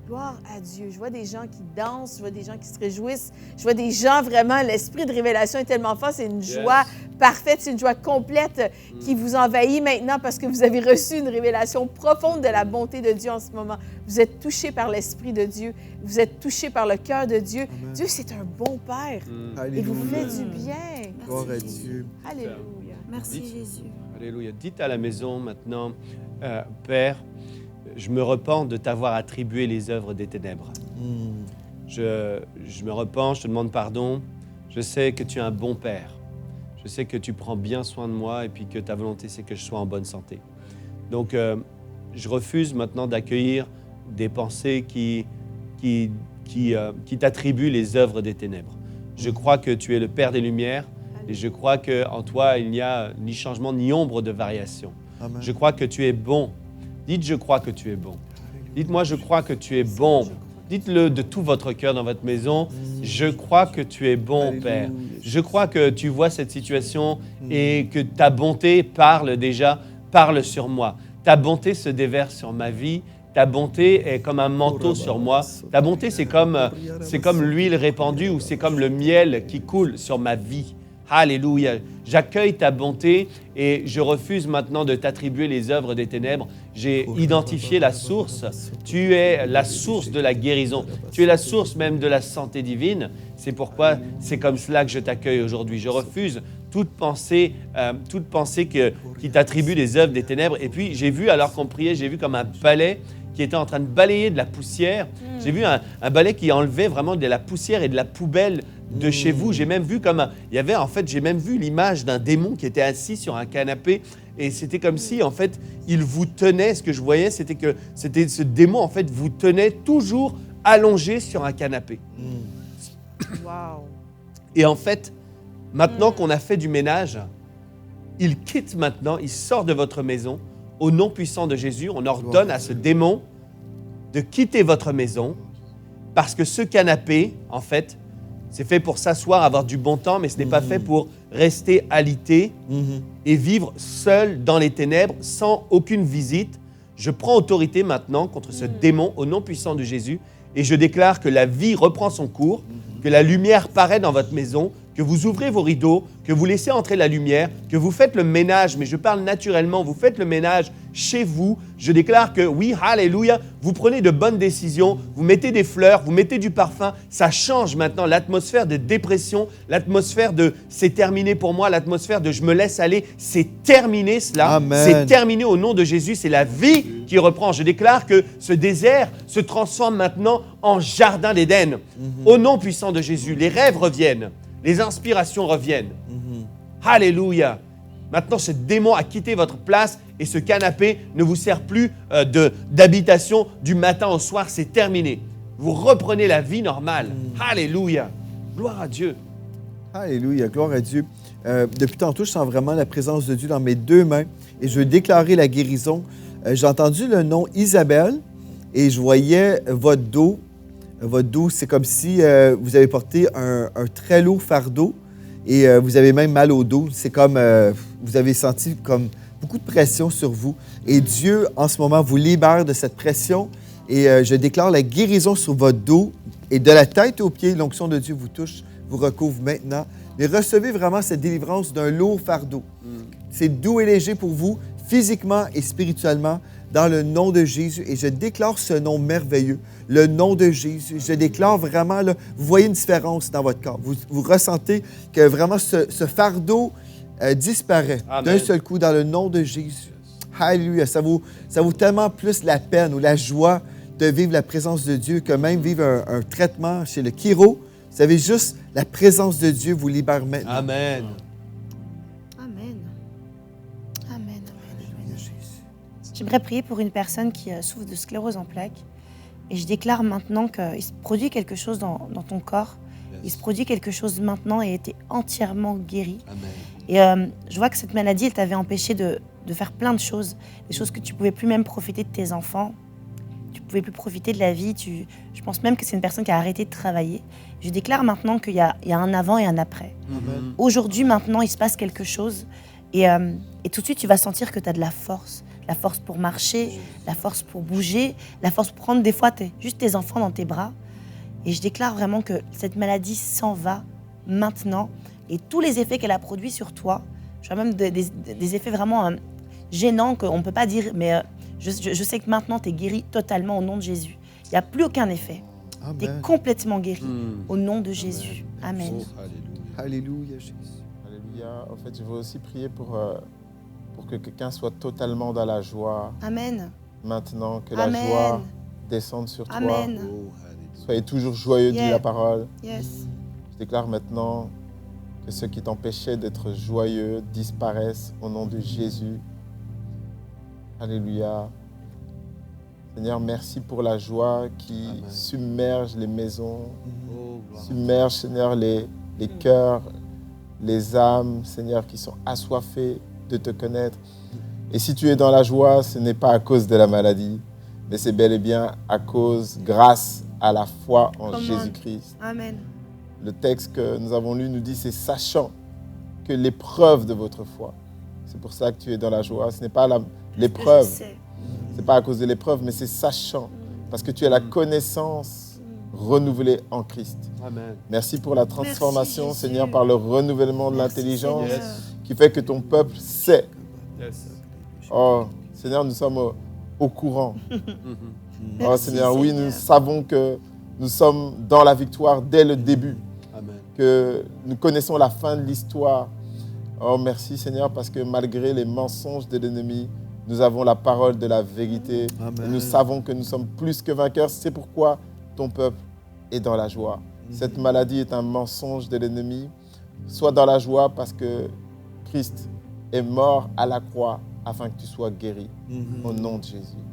Gloire à Dieu. Je vois des gens qui dansent, je vois des gens qui se réjouissent. Je vois des gens vraiment, l'esprit de révélation est tellement fort, c'est une joie parfaite, c'est une joie complète qui vous envahit maintenant parce que vous avez reçu une révélation profonde de la bonté de Dieu en ce moment. Vous êtes touchés par l'Esprit de Dieu, vous êtes touchés par le cœur de Dieu. Amen. Dieu, c'est un bon Père et vous fait du bien. Gloire à Dieu. Alléluia. Merci Jésus. Alléluia. Dites à la maison maintenant, Père, je me repens de t'avoir attribué les œuvres des ténèbres. Je me repens, je te demande pardon. Je sais que tu es un bon Père. Je sais que tu prends bien soin de moi et puis que ta volonté, c'est que je sois en bonne santé. Donc, je refuse maintenant d'accueillir des pensées qui t'attribuent les œuvres des ténèbres. Je crois que tu es le Père des Lumières et je crois qu'en toi, il n'y a ni changement ni ombre de variation. Amen. Je crois que tu es bon. Dites, je crois que tu es bon. Dites-moi, je crois que tu es bon. Dites-le de tout votre cœur dans votre maison. Je crois que tu es bon, Père. Je crois que tu vois cette situation et que ta bonté parle sur moi. Ta bonté se déverse sur ma vie. Ta bonté est comme un manteau sur moi. Ta bonté, c'est comme l'huile répandue ou c'est comme le miel qui coule sur ma vie. Alléluia. J'accueille ta bonté et je refuse maintenant de t'attribuer les œuvres des ténèbres. J'ai identifié la source. Tu es la source de la guérison. Tu es la source même de la santé divine. C'est pourquoi c'est comme cela que je t'accueille aujourd'hui. Je refuse toute pensée qui t'attribue les œuvres des ténèbres. Et puis, j'ai vu, alors qu'on priait, j'ai vu comme un balai qui était en train de balayer de la poussière. J'ai vu un balai qui enlevait vraiment de la poussière et de la poubelle de chez vous. J'ai même vu j'ai même vu l'image d'un démon qui était assis sur un canapé et c'était comme si, en fait, il vous tenait. Ce que je voyais, c'était que ce démon, en fait, vous tenait toujours allongé sur un canapé. Wow. Et en fait, maintenant qu'on a fait du ménage, il quitte maintenant, il sort de votre maison. Au nom puissant de Jésus, on ordonne à ce démon de quitter votre maison parce que ce canapé, en fait, c'est fait pour s'asseoir, avoir du bon temps, mais ce n'est pas fait pour rester alité et vivre seul dans les ténèbres sans aucune visite. Je prends autorité maintenant contre ce démon au nom puissant de Jésus et je déclare que la vie reprend son cours, que la lumière paraît dans votre maison, que vous ouvrez vos rideaux, que vous laissez entrer la lumière, que vous faites le ménage, mais je parle naturellement, vous faites le ménage chez vous. Je déclare que oui, alléluia, vous prenez de bonnes décisions, vous mettez des fleurs, vous mettez du parfum, ça change maintenant l'atmosphère de dépression, l'atmosphère de c'est terminé pour moi, l'atmosphère de je me laisse aller, c'est terminé cela. Amen. C'est terminé au nom de Jésus, c'est la vie qui reprend. Je déclare que ce désert se transforme maintenant en jardin d'Éden. Au nom puissant de Jésus, les rêves reviennent. Les inspirations reviennent. Alléluia. Maintenant, ce démon a quitté votre place et ce canapé ne vous sert plus d'habitation du matin au soir. C'est terminé. Vous reprenez la vie normale. Alléluia. Gloire à Dieu. Alléluia, gloire à Dieu. Depuis tantôt, je sens vraiment la présence de Dieu dans mes deux mains et je veux déclarer la guérison. J'ai entendu le nom Isabelle et je voyais votre dos. Votre dos, c'est comme si vous avez porté un très lourd fardeau et vous avez même mal au dos. C'est comme vous avez senti comme beaucoup de pression sur vous. Et Dieu, en ce moment, vous libère de cette pression et je déclare la guérison sur votre dos et de la tête aux pieds. L'onction de Dieu vous touche, vous recouvre maintenant. Mais recevez vraiment cette délivrance d'un lourd fardeau. C'est doux et léger pour vous, physiquement et spirituellement, dans le nom de Jésus. Et je déclare ce nom merveilleux, le nom de Jésus. Je déclare vraiment, là, vous voyez une différence dans votre corps. Vous ressentez que vraiment ce fardeau disparaît d'un seul coup dans le nom de Jésus. Alléluia. Ça vaut tellement plus la peine ou la joie de vivre la présence de Dieu que même vivre un traitement chez le chiro. Vous savez, juste la présence de Dieu vous libère maintenant. Amen. J'aimerais prier pour une personne qui souffre de sclérose en plaques. Et je déclare maintenant qu'il se produit quelque chose dans ton corps. Yes. Il se produit quelque chose maintenant et tu es entièrement guéri. Amen. Et je vois que cette maladie, elle t'avait empêché de faire plein de choses. Des choses que tu ne pouvais plus même profiter de tes enfants. Tu ne pouvais plus profiter de la vie. Je pense même que c'est une personne qui a arrêté de travailler. Je déclare maintenant qu'il y a un avant et un après. Amen. Aujourd'hui, maintenant, il se passe quelque chose. Et tout de suite, tu vas sentir que tu as de la force. La force pour marcher, la force pour bouger, la force pour prendre des fois juste tes enfants dans tes bras. Et je déclare vraiment que cette maladie s'en va maintenant. Et tous les effets qu'elle a produits sur toi, je vois même des effets vraiment gênants qu'on ne peut pas dire, mais je sais que maintenant tu es guéri totalement au nom de Jésus. Il n'y a plus aucun effet. Tu es complètement guéri au nom de Jésus. Amen. Oh, alléluia, Jésus. Alléluia. En fait, je veux aussi prier pour que quelqu'un soit totalement dans la joie. Amen. Maintenant, que Amen. la joie descende sur Amen. toi. Soyez toujours joyeux, dit la parole. Yes. Je déclare maintenant que ceux qui t'empêchaient d'être joyeux disparaissent au nom de Jésus. Alléluia. Seigneur, merci pour la joie qui submerge les maisons, submerge, Seigneur, les cœurs, les âmes, Seigneur, qui sont assoiffées de te connaître. Et si tu es dans la joie, ce n'est pas à cause de la maladie, mais c'est bel et bien à cause, grâce à la foi en Jésus-Christ. Amen. Le texte que nous avons lu nous dit, c'est sachant que l'épreuve de votre foi. C'est pour ça que tu es dans la joie. Ce n'est pas l'épreuve. Ce n'est pas à cause de l'épreuve, mais c'est sachant. Parce que tu as la connaissance renouvelés en Christ. Amen. Merci pour la transformation, Merci, Seigneur, Jésus. par le renouvellement de Merci, l'intelligence Seigneur. qui fait que ton peuple sait. Yes. Oh, Seigneur, nous sommes au courant. Mhm. Oh, Merci, Seigneur, oui, nous Seigneur. savons que nous sommes dans la victoire dès le début, Amen. que nous connaissons la fin de l'histoire. Oh, merci, Seigneur, parce que malgré les mensonges de l'ennemi, nous avons la parole de la vérité. Amen. Et nous savons que nous sommes plus que vainqueurs. C'est pourquoi ton peuple est dans la joie. Cette maladie est un mensonge de l'ennemi. Sois dans la joie parce que Christ est mort à la croix afin que tu sois guéri. Mhm. Au nom de Jésus.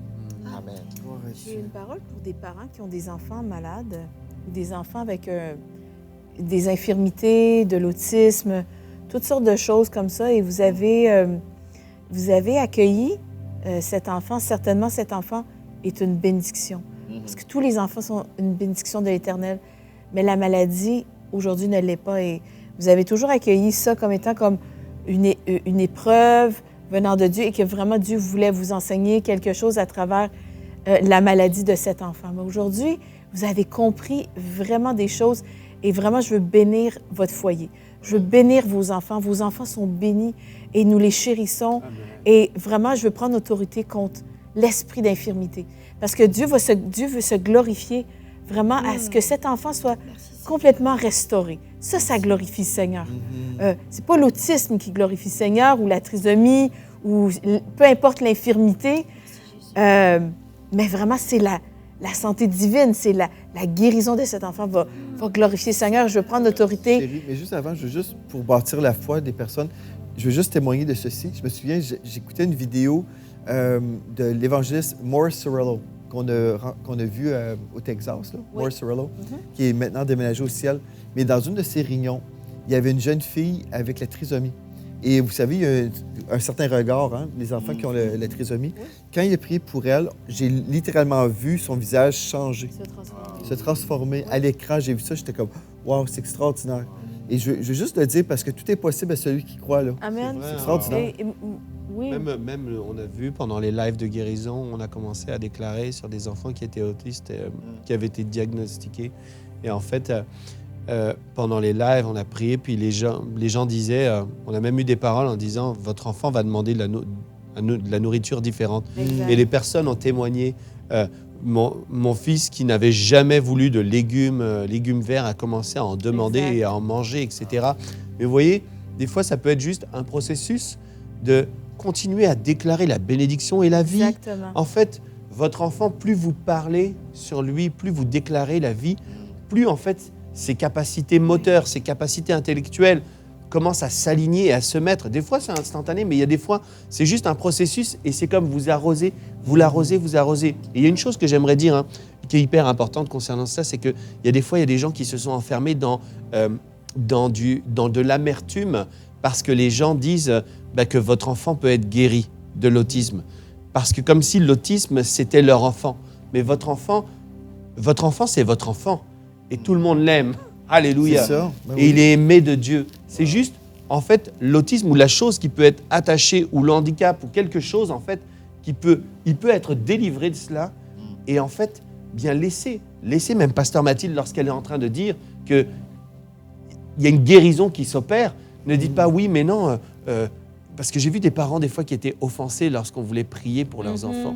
Amen. Gloire à J'ai Dieu. une parole pour des parents qui ont des enfants malades, ou des enfants avec des infirmités, de l'autisme, toutes sortes de choses comme ça. Et vous avez accueilli cet enfant. Certainement, cet enfant est une bénédiction. Parce que tous les enfants sont une bénédiction de l'Éternel. Mais la maladie, aujourd'hui, ne l'est pas. Et vous avez toujours accueilli ça comme étant comme une épreuve venant de Dieu et que vraiment Dieu voulait vous enseigner quelque chose à travers la maladie de cet enfant. Mais aujourd'hui, vous avez compris vraiment des choses et vraiment, je veux bénir votre foyer. Je veux bénir vos enfants. Vos enfants sont bénis et nous les chérissons. Amen. Et vraiment, je veux prendre autorité contre l'esprit d'infirmité. Parce que Dieu veut se glorifier vraiment à ce que cet enfant soit complètement restauré. Ça glorifie le Seigneur. C'est pas l'autisme qui glorifie le Seigneur ou la trisomie ou peu importe l'infirmité, mais vraiment, c'est la santé divine, c'est la guérison de cet enfant va glorifier le Seigneur. Je veux prendre l'autorité. Chérie, mais juste avant, je veux juste, pour bâtir la foi des personnes, je veux juste témoigner de ceci. Je me souviens, j'écoutais une vidéo de l'évangéliste Morris Cerullo qu'on a vu au Texas, là, Oui. Morris Cerullo, qui est maintenant déménagé au ciel. Mais dans une de ses réunions, il y avait une jeune fille avec la trisomie. Et vous savez, il y a un certain regard, hein, les enfants qui ont la trisomie. Quand il a prié pour elle, j'ai littéralement vu son visage changer, se transformer. À l'écran, j'ai vu ça, j'étais comme « Wow, c'est extraordinaire ». Et je veux juste le dire parce que tout est possible à celui qui croit. Là. Amen. C'est vrai, extraordinaire. Oui. Même, on a vu pendant les lives de guérison, on a commencé à déclarer sur des enfants qui étaient autistes, qui avaient été diagnostiqués. Et en fait, pendant les lives, on a prié, puis les gens disaient, on a même eu des paroles en disant, votre enfant va demander de la nourriture différente. Exact. Et les personnes ont témoigné. Mon fils qui n'avait jamais voulu de légumes verts a commencé à en demander Exact. et à en manger, etc. Mais vous voyez, des fois, ça peut être juste un processus de continuer à déclarer la bénédiction et la vie. Exactement. En fait, votre enfant, plus vous parlez sur lui, plus vous déclarez la vie, plus en fait ses capacités moteurs, ses capacités intellectuelles commencent à s'aligner et à se mettre. Des fois, c'est instantané, mais il y a des fois, c'est juste un processus et c'est comme vous arrosez, vous l'arrosez, vous arrosez. Et il y a une chose que j'aimerais dire, hein, qui est hyper importante concernant ça, c'est qu'il y a des fois, il y a des gens qui se sont enfermés dans de l'amertume parce que les gens disent que votre enfant peut être guéri de l'autisme. Parce que comme si l'autisme, c'était leur enfant. Mais votre enfant, c'est votre enfant. Et tout le monde l'aime. Alléluia. C'est ça. Ben Et oui. il est aimé de Dieu. C'est juste, en fait, l'autisme ou la chose qui peut être attachée ou le handicap ou quelque chose, en fait, il peut être délivré de cela. Et en fait, bien laisser même Pasteur Mathilde, lorsqu'elle est en train de dire qu'il y a une guérison qui s'opère, ne dites pas oui, mais non, parce que j'ai vu des parents des fois qui étaient offensés lorsqu'on voulait prier pour leurs enfants.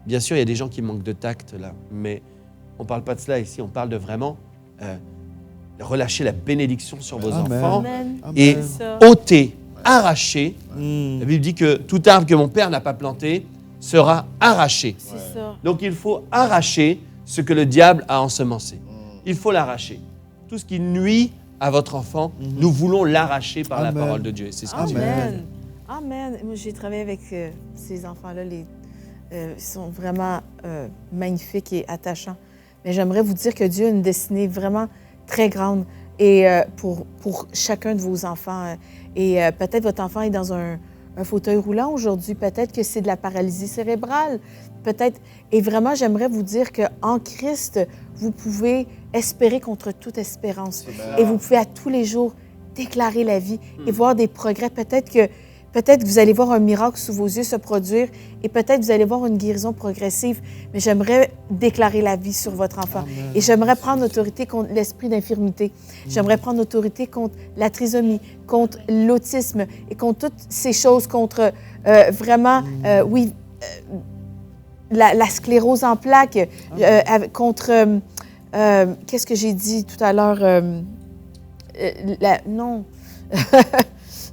Bien sûr, il y a des gens qui manquent de tact là, mais on ne parle pas de cela ici, on parle de vraiment relâcher la bénédiction sur vos Amen. enfants Amen. et C'est ça. ôter, arracher. Mm. La Bible dit que tout arbre que mon père n'a pas planté sera arraché. C'est ça. Donc il faut arracher ce que le diable a ensemencé. Il faut l'arracher. Tout ce qui nuit à votre enfant, nous voulons l'arracher par Amen. la parole de Dieu. C'est ce que Dieu Amen. Amen. Moi, j'ai travaillé avec ces enfants-là. Ils sont vraiment magnifiques et attachants. Mais j'aimerais vous dire que Dieu a une destinée vraiment très grande et pour chacun de vos enfants. Et peut-être votre enfant est dans un fauteuil roulant aujourd'hui. Peut-être que c'est de la paralysie cérébrale. Peut-être. Et vraiment, j'aimerais vous dire qu'en Christ, vous pouvez espérer contre toute espérance. Et vous pouvez à tous les jours déclarer la vie et voir des progrès. Peut-être que Peut-être que vous allez voir un miracle sous vos yeux se produire et peut-être que vous allez voir une guérison progressive, mais j'aimerais déclarer la vie sur votre enfant. Amen. Et j'aimerais prendre autorité contre l'esprit d'infirmité. J'aimerais prendre autorité contre la trisomie, contre l'autisme et contre toutes ces choses, contre la sclérose en plaques, contre, qu'est-ce que j'ai dit tout à l'heure? Non.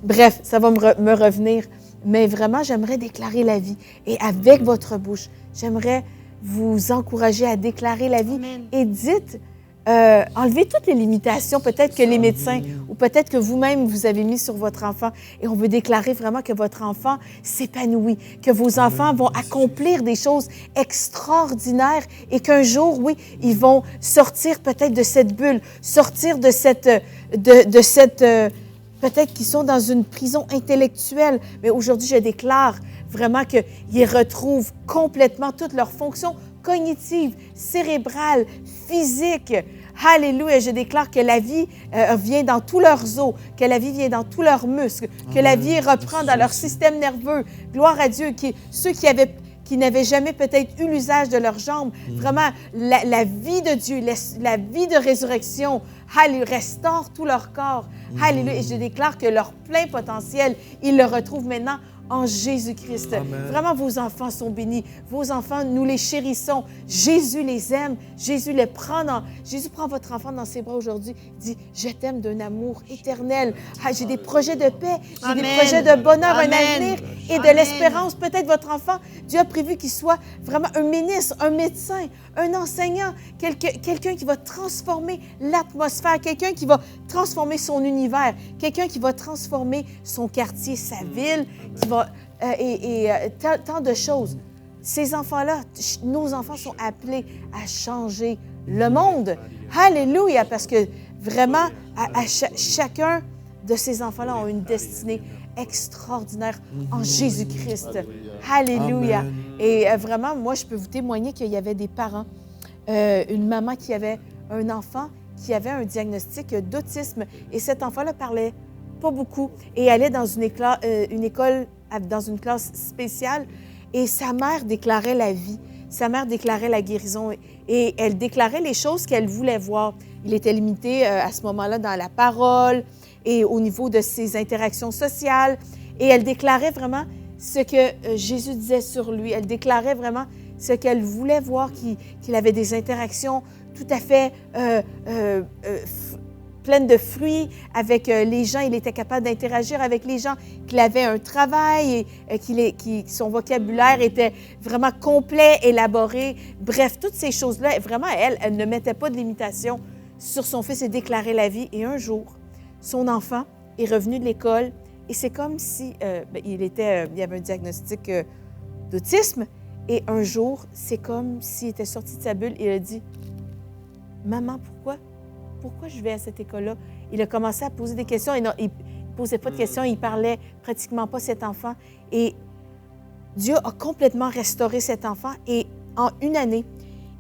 Bref, ça va me revenir. Mais vraiment, j'aimerais déclarer la vie. Et avec votre bouche, j'aimerais vous encourager à déclarer la vie. Amen. Et dites, enlevez toutes les limitations, peut-être que les médecins ou peut-être que vous-même, vous avez mis sur votre enfant. Et on veut déclarer vraiment que votre enfant s'épanouit, que vos enfants vont accomplir des choses extraordinaires et qu'un jour, oui, ils vont sortir peut-être de cette bulle, sortir de cette peut-être qu'ils sont dans une prison intellectuelle, mais aujourd'hui, je déclare vraiment qu'ils retrouvent complètement toutes leurs fonctions cognitives, cérébrales, physiques. Alléluia, je déclare que la vie vient dans tous leurs os, que la vie vient dans tous leurs muscles, que la vie reprend dans leur système nerveux. Gloire à Dieu, ceux qui n'avaient jamais peut-être eu l'usage de leurs jambes. Vraiment, la vie de Dieu, la vie de résurrection, restaure tout leur corps. Alléluia. Et je déclare que leur plein potentiel, ils le retrouvent maintenant en Jésus-Christ. Amen. Vraiment, vos enfants sont bénis. Vos enfants, nous les chérissons. Jésus les aime. Jésus prend votre enfant dans ses bras aujourd'hui. Il dit, je t'aime d'un amour éternel. J'ai des projets de paix. J'ai des Amen. projets de bonheur, Amen. un avenir et de Amen. l'espérance. Peut-être votre enfant, Dieu a prévu qu'il soit vraiment un ministre, un médecin, un enseignant, quelqu'un qui va transformer l'atmosphère, quelqu'un qui va transformer son univers, quelqu'un qui va transformer son quartier, sa ville, qui va tant de choses. Ces enfants-là, nos enfants sont appelés à changer le monde. Alléluia, parce que vraiment, chacun de ces enfants-là ont une destinée extraordinaire en Jésus-Christ. Alléluia. Amen. Et vraiment, moi, je peux vous témoigner qu'il y avait des parents, une maman qui avait un enfant qui avait un diagnostic d'autisme. Et cet enfant-là parlait pas beaucoup et allait dans une école, dans une classe spéciale. Et sa mère déclarait la vie. Sa mère déclarait la guérison. Et elle déclarait les choses qu'elle voulait voir. Il était limité à ce moment-là dans la parole et au niveau de ses interactions sociales. Et elle déclarait vraiment ce que Jésus disait sur lui. Elle déclarait vraiment ce qu'elle voulait voir, qu'il avait des interactions tout à fait pleines de fruits avec les gens. Il était capable d'interagir avec les gens, qu'il avait un travail et son vocabulaire était vraiment complet, élaboré. Bref, toutes ces choses-là, vraiment, elle ne mettait pas de limitation sur son fils et déclarait la vie. Et un jour, son enfant est revenu de l'école et c'est comme si il y avait un diagnostic d'autisme. Et un jour, c'est comme s'il était sorti de sa bulle et il a dit « Maman, pourquoi je vais à cette école-là? » Il a commencé à poser des questions. Et non, il ne posait pas de questions, il parlait pratiquement pas cet enfant. Et Dieu a complètement restauré cet enfant. Et en une année,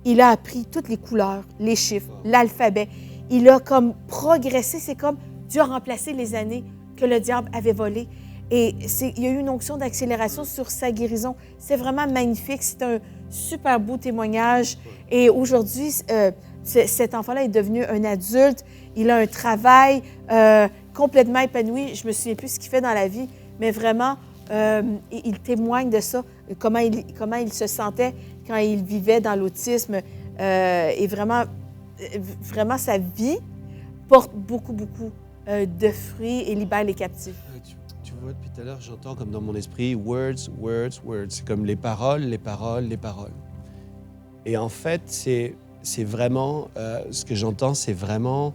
il a appris toutes les couleurs, les chiffres, l'alphabet. Il a comme progressé. C'est comme Dieu a remplacé les années que le diable avait volées. Et il y a eu une onction d'accélération sur sa guérison. C'est vraiment magnifique. C'est un super beau témoignage. Et aujourd'hui, cet enfant-là est devenu un adulte. Il a un travail complètement épanoui. Je me souviens plus ce qu'il fait dans la vie, mais vraiment, il témoigne de ça, comment il se sentait quand il vivait dans l'autisme. Et vraiment, sa vie porte beaucoup, beaucoup de fruits et libère les captifs. Tu vois, depuis tout à l'heure, j'entends comme dans mon esprit words, words, words. C'est comme les paroles, les paroles, les paroles. Et en fait, c'est vraiment, ce que j'entends, c'est vraiment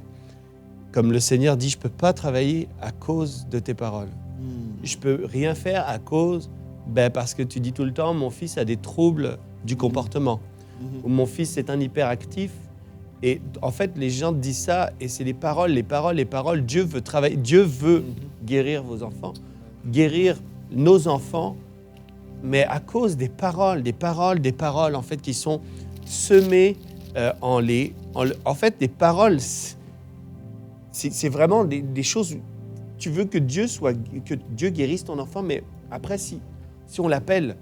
comme le Seigneur dit, je ne peux pas travailler à cause de tes paroles. Je ne peux rien faire à cause, parce que tu dis tout le temps, mon fils a des troubles du comportement. Ou mon fils est un hyperactif. Et en fait, les gens disent ça, et c'est les paroles, les paroles, les paroles. Dieu veut travailler, Dieu veut guérir vos enfants, guérir nos enfants, mais à cause des paroles, en fait, qui sont semées en fait, des paroles, c'est vraiment des choses, tu veux que Dieu guérisse ton enfant, mais après, si on l'appelle,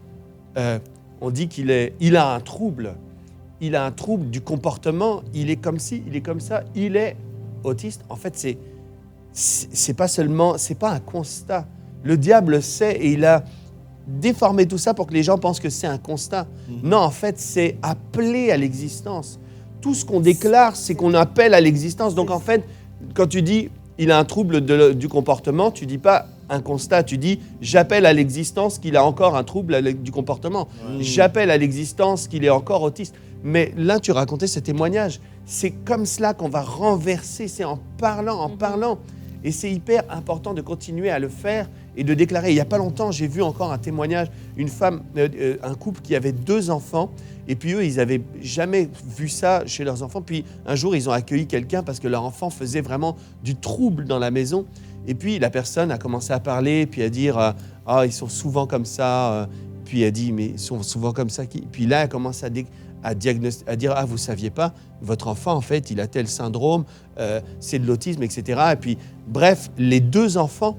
on dit qu'il a un trouble. Il a un trouble du comportement, il est comme ci, il est comme ça, il est autiste. En fait, c'est pas un constat. Le diable sait et il a déformé tout ça pour que les gens pensent que c'est un constat. Non, en fait, c'est appelé à l'existence. Tout ce qu'on déclare, c'est qu'on appelle à l'existence. Donc, en fait, quand tu dis il a un trouble du comportement, tu dis pas un constat, tu dis j'appelle à l'existence qu'il a encore un trouble du comportement. J'appelle à l'existence qu'il est encore autiste. Mais là, tu racontais ce témoignage. C'est comme cela qu'on va renverser, c'est en parlant. Et c'est hyper important de continuer à le faire et de déclarer. Il n'y a pas longtemps, j'ai vu encore un témoignage, une femme, un couple qui avait 2 enfants. Et puis eux, ils n'avaient jamais vu ça chez leurs enfants. Puis un jour, ils ont accueilli quelqu'un parce que leur enfant faisait vraiment du trouble dans la maison. Et puis la personne a commencé à parler, puis à dire « Ah, ils sont souvent comme ça. » Puis elle dit « Mais ils sont souvent comme ça. » Puis là, elle commence à dire « Ah, vous ne saviez pas, votre enfant, en fait, il a tel syndrome, c'est de l'autisme, etc. » Et puis, bref, les 2 enfants,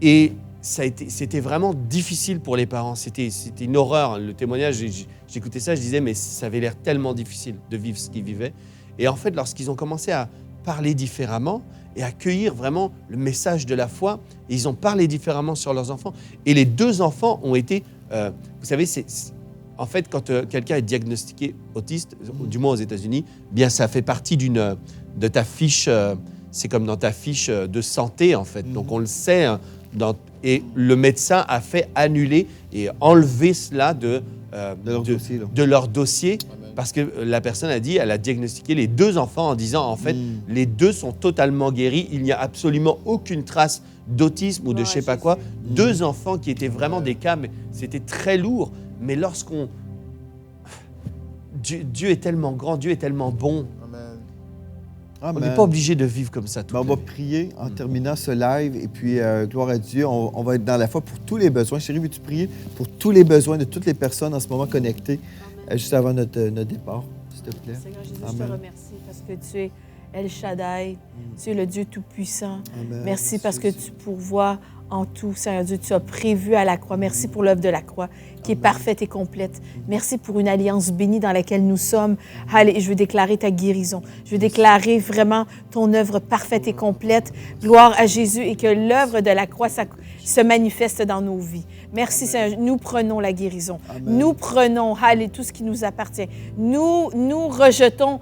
et c'était vraiment difficile pour les parents. C'était une horreur. Le témoignage, j'écoutais ça, je disais, mais ça avait l'air tellement difficile de vivre ce qu'ils vivaient. Et en fait, lorsqu'ils ont commencé à parler différemment et accueillir vraiment le message de la foi, ils ont parlé différemment sur leurs enfants. Et les 2 enfants ont été... vous savez, en fait, quand quelqu'un est diagnostiqué autiste, du moins aux États-Unis, bien ça fait partie de ta fiche, c'est comme dans ta fiche de santé, en fait. Donc, on le sait, et le médecin a fait annuler et enlever cela de leur dossier. Parce que la personne a dit, elle a diagnostiqué les 2 enfants en disant, en fait, les 2 sont totalement guéris. Il n'y a absolument aucune trace d'autisme ou de je sais pas quoi. 2 enfants qui étaient vraiment des cas, mais c'était très lourd. Mais Dieu est tellement grand, Dieu est tellement bon. Amen. On n'est pas obligé de vivre comme ça. On va prier en terminant ce live. Et puis, gloire à Dieu, on va être dans la foi pour tous les besoins. Chérie, veux-tu prier pour tous les besoins de toutes les personnes en ce moment connectées, juste avant notre départ, s'il te plaît? Seigneur Jésus, Amen. je te remercie parce que tu es El Shaddai, tu es le Dieu Tout-Puissant. Amen. Merci parce que tu pourvois en tout, Seigneur Dieu, tu as prévu à la croix. Merci pour l'œuvre de la croix qui est parfaite et complète. Merci pour une alliance bénie dans laquelle nous sommes. Allez, je veux déclarer ta guérison. Je veux déclarer vraiment ton œuvre parfaite et complète. Gloire à Jésus et que l'œuvre de la croix se manifeste dans nos vies. Merci, Seigneur. Nous prenons la guérison. Amen. Nous prenons, allez, tout ce qui nous appartient. Nous rejetons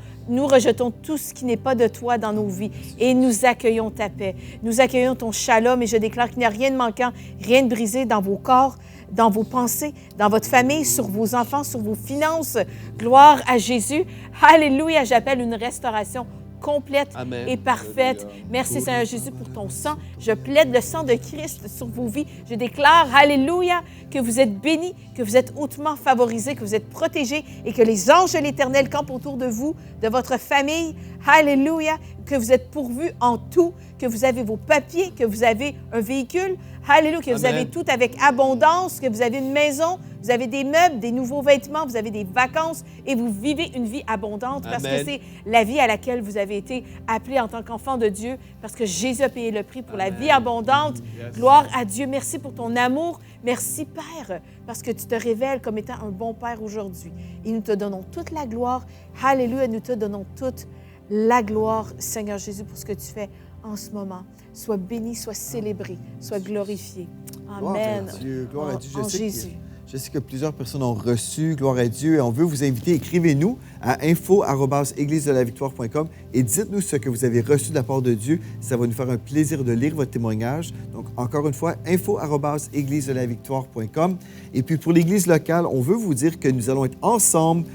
tout ce qui n'est pas de toi dans nos vies et nous accueillons ta paix. Nous accueillons ton shalom et je déclare qu'il n'y a rien de manquant, rien de brisé dans vos corps, dans vos pensées, dans votre famille, sur vos enfants, sur vos finances. Gloire à Jésus. Alléluia, j'appelle une restauration complète Amen. et parfaite. Merci Seigneur Jésus pour ton sang. Je plaide le sang de Christ sur vos vies. Je déclare, alléluia, que vous êtes bénis, que vous êtes hautement favorisés, que vous êtes protégés et que les anges de l'Éternel campent autour de vous, de votre famille. Alléluia, que vous êtes pourvus en tout, que vous avez vos papiers, que vous avez un véhicule. Alléluia, que vous Amen. avez tout avec abondance, que vous avez une maison, vous avez des meubles, des nouveaux vêtements, vous avez des vacances et vous vivez une vie abondante parce que Amen. c'est la vie à laquelle vous avez été appelé en tant qu'enfant de Dieu parce que Jésus a payé le prix pour la vie abondante. Yes. Gloire à Dieu. Merci pour ton amour. Merci, Père, parce que tu te révèles comme étant un bon Père aujourd'hui. Et nous te donnons toute la gloire. Alléluia, nous te donnons toute la gloire, Seigneur Jésus, pour ce que tu fais en ce moment. Sois béni, sois célébré, sois glorifié. Amen. Gloire à Dieu. Gloire à Dieu. En Jésus. Je sais que plusieurs personnes ont reçu, gloire à Dieu, et on veut vous inviter, écrivez-nous à info@églisedelavictoire.com et dites-nous ce que vous avez reçu de la part de Dieu. Ça va nous faire un plaisir de lire votre témoignage. Donc, encore une fois, info@églisedelavictoire.com. Et puis, pour l'Église locale, on veut vous dire que nous allons être ensemble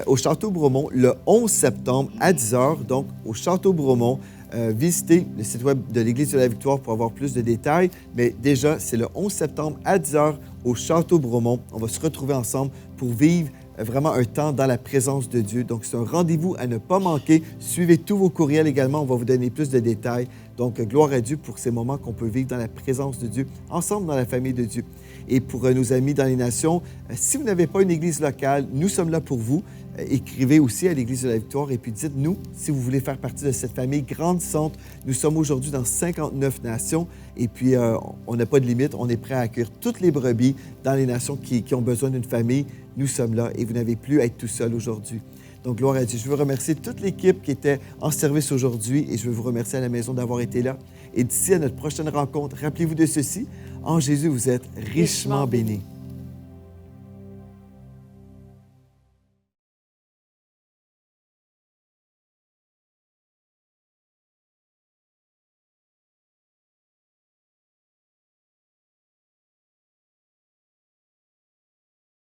au Château Bromont le 11 septembre à 10 h. Donc, au Château Bromont, visitez le site web de l'Église de la Victoire pour avoir plus de détails. Mais déjà, c'est le 11 septembre à 10 h au Château Bromont. On va se retrouver ensemble pour vivre vraiment un temps dans la présence de Dieu. Donc, c'est un rendez-vous à ne pas manquer. Suivez tous vos courriels également. On va vous donner plus de détails. Donc, gloire à Dieu pour ces moments qu'on peut vivre dans la présence de Dieu, ensemble dans la famille de Dieu. Et pour nos amis dans les nations, si vous n'avez pas une église locale, nous sommes là pour vous. écrivez aussi à l'Église de la Victoire et puis dites-nous si vous voulez faire partie de cette famille grandissante. Nous sommes aujourd'hui dans 59 nations et puis on n'a pas de limite. On est prêt à accueillir toutes les brebis dans les nations qui ont besoin d'une famille. Nous sommes là et vous n'avez plus à être tout seul aujourd'hui. Donc, gloire à Dieu. Je veux remercier toute l'équipe qui était en service aujourd'hui et je veux vous remercier à la maison d'avoir été là. Et d'ici à notre prochaine rencontre, rappelez-vous de ceci, en Jésus, vous êtes richement bénis.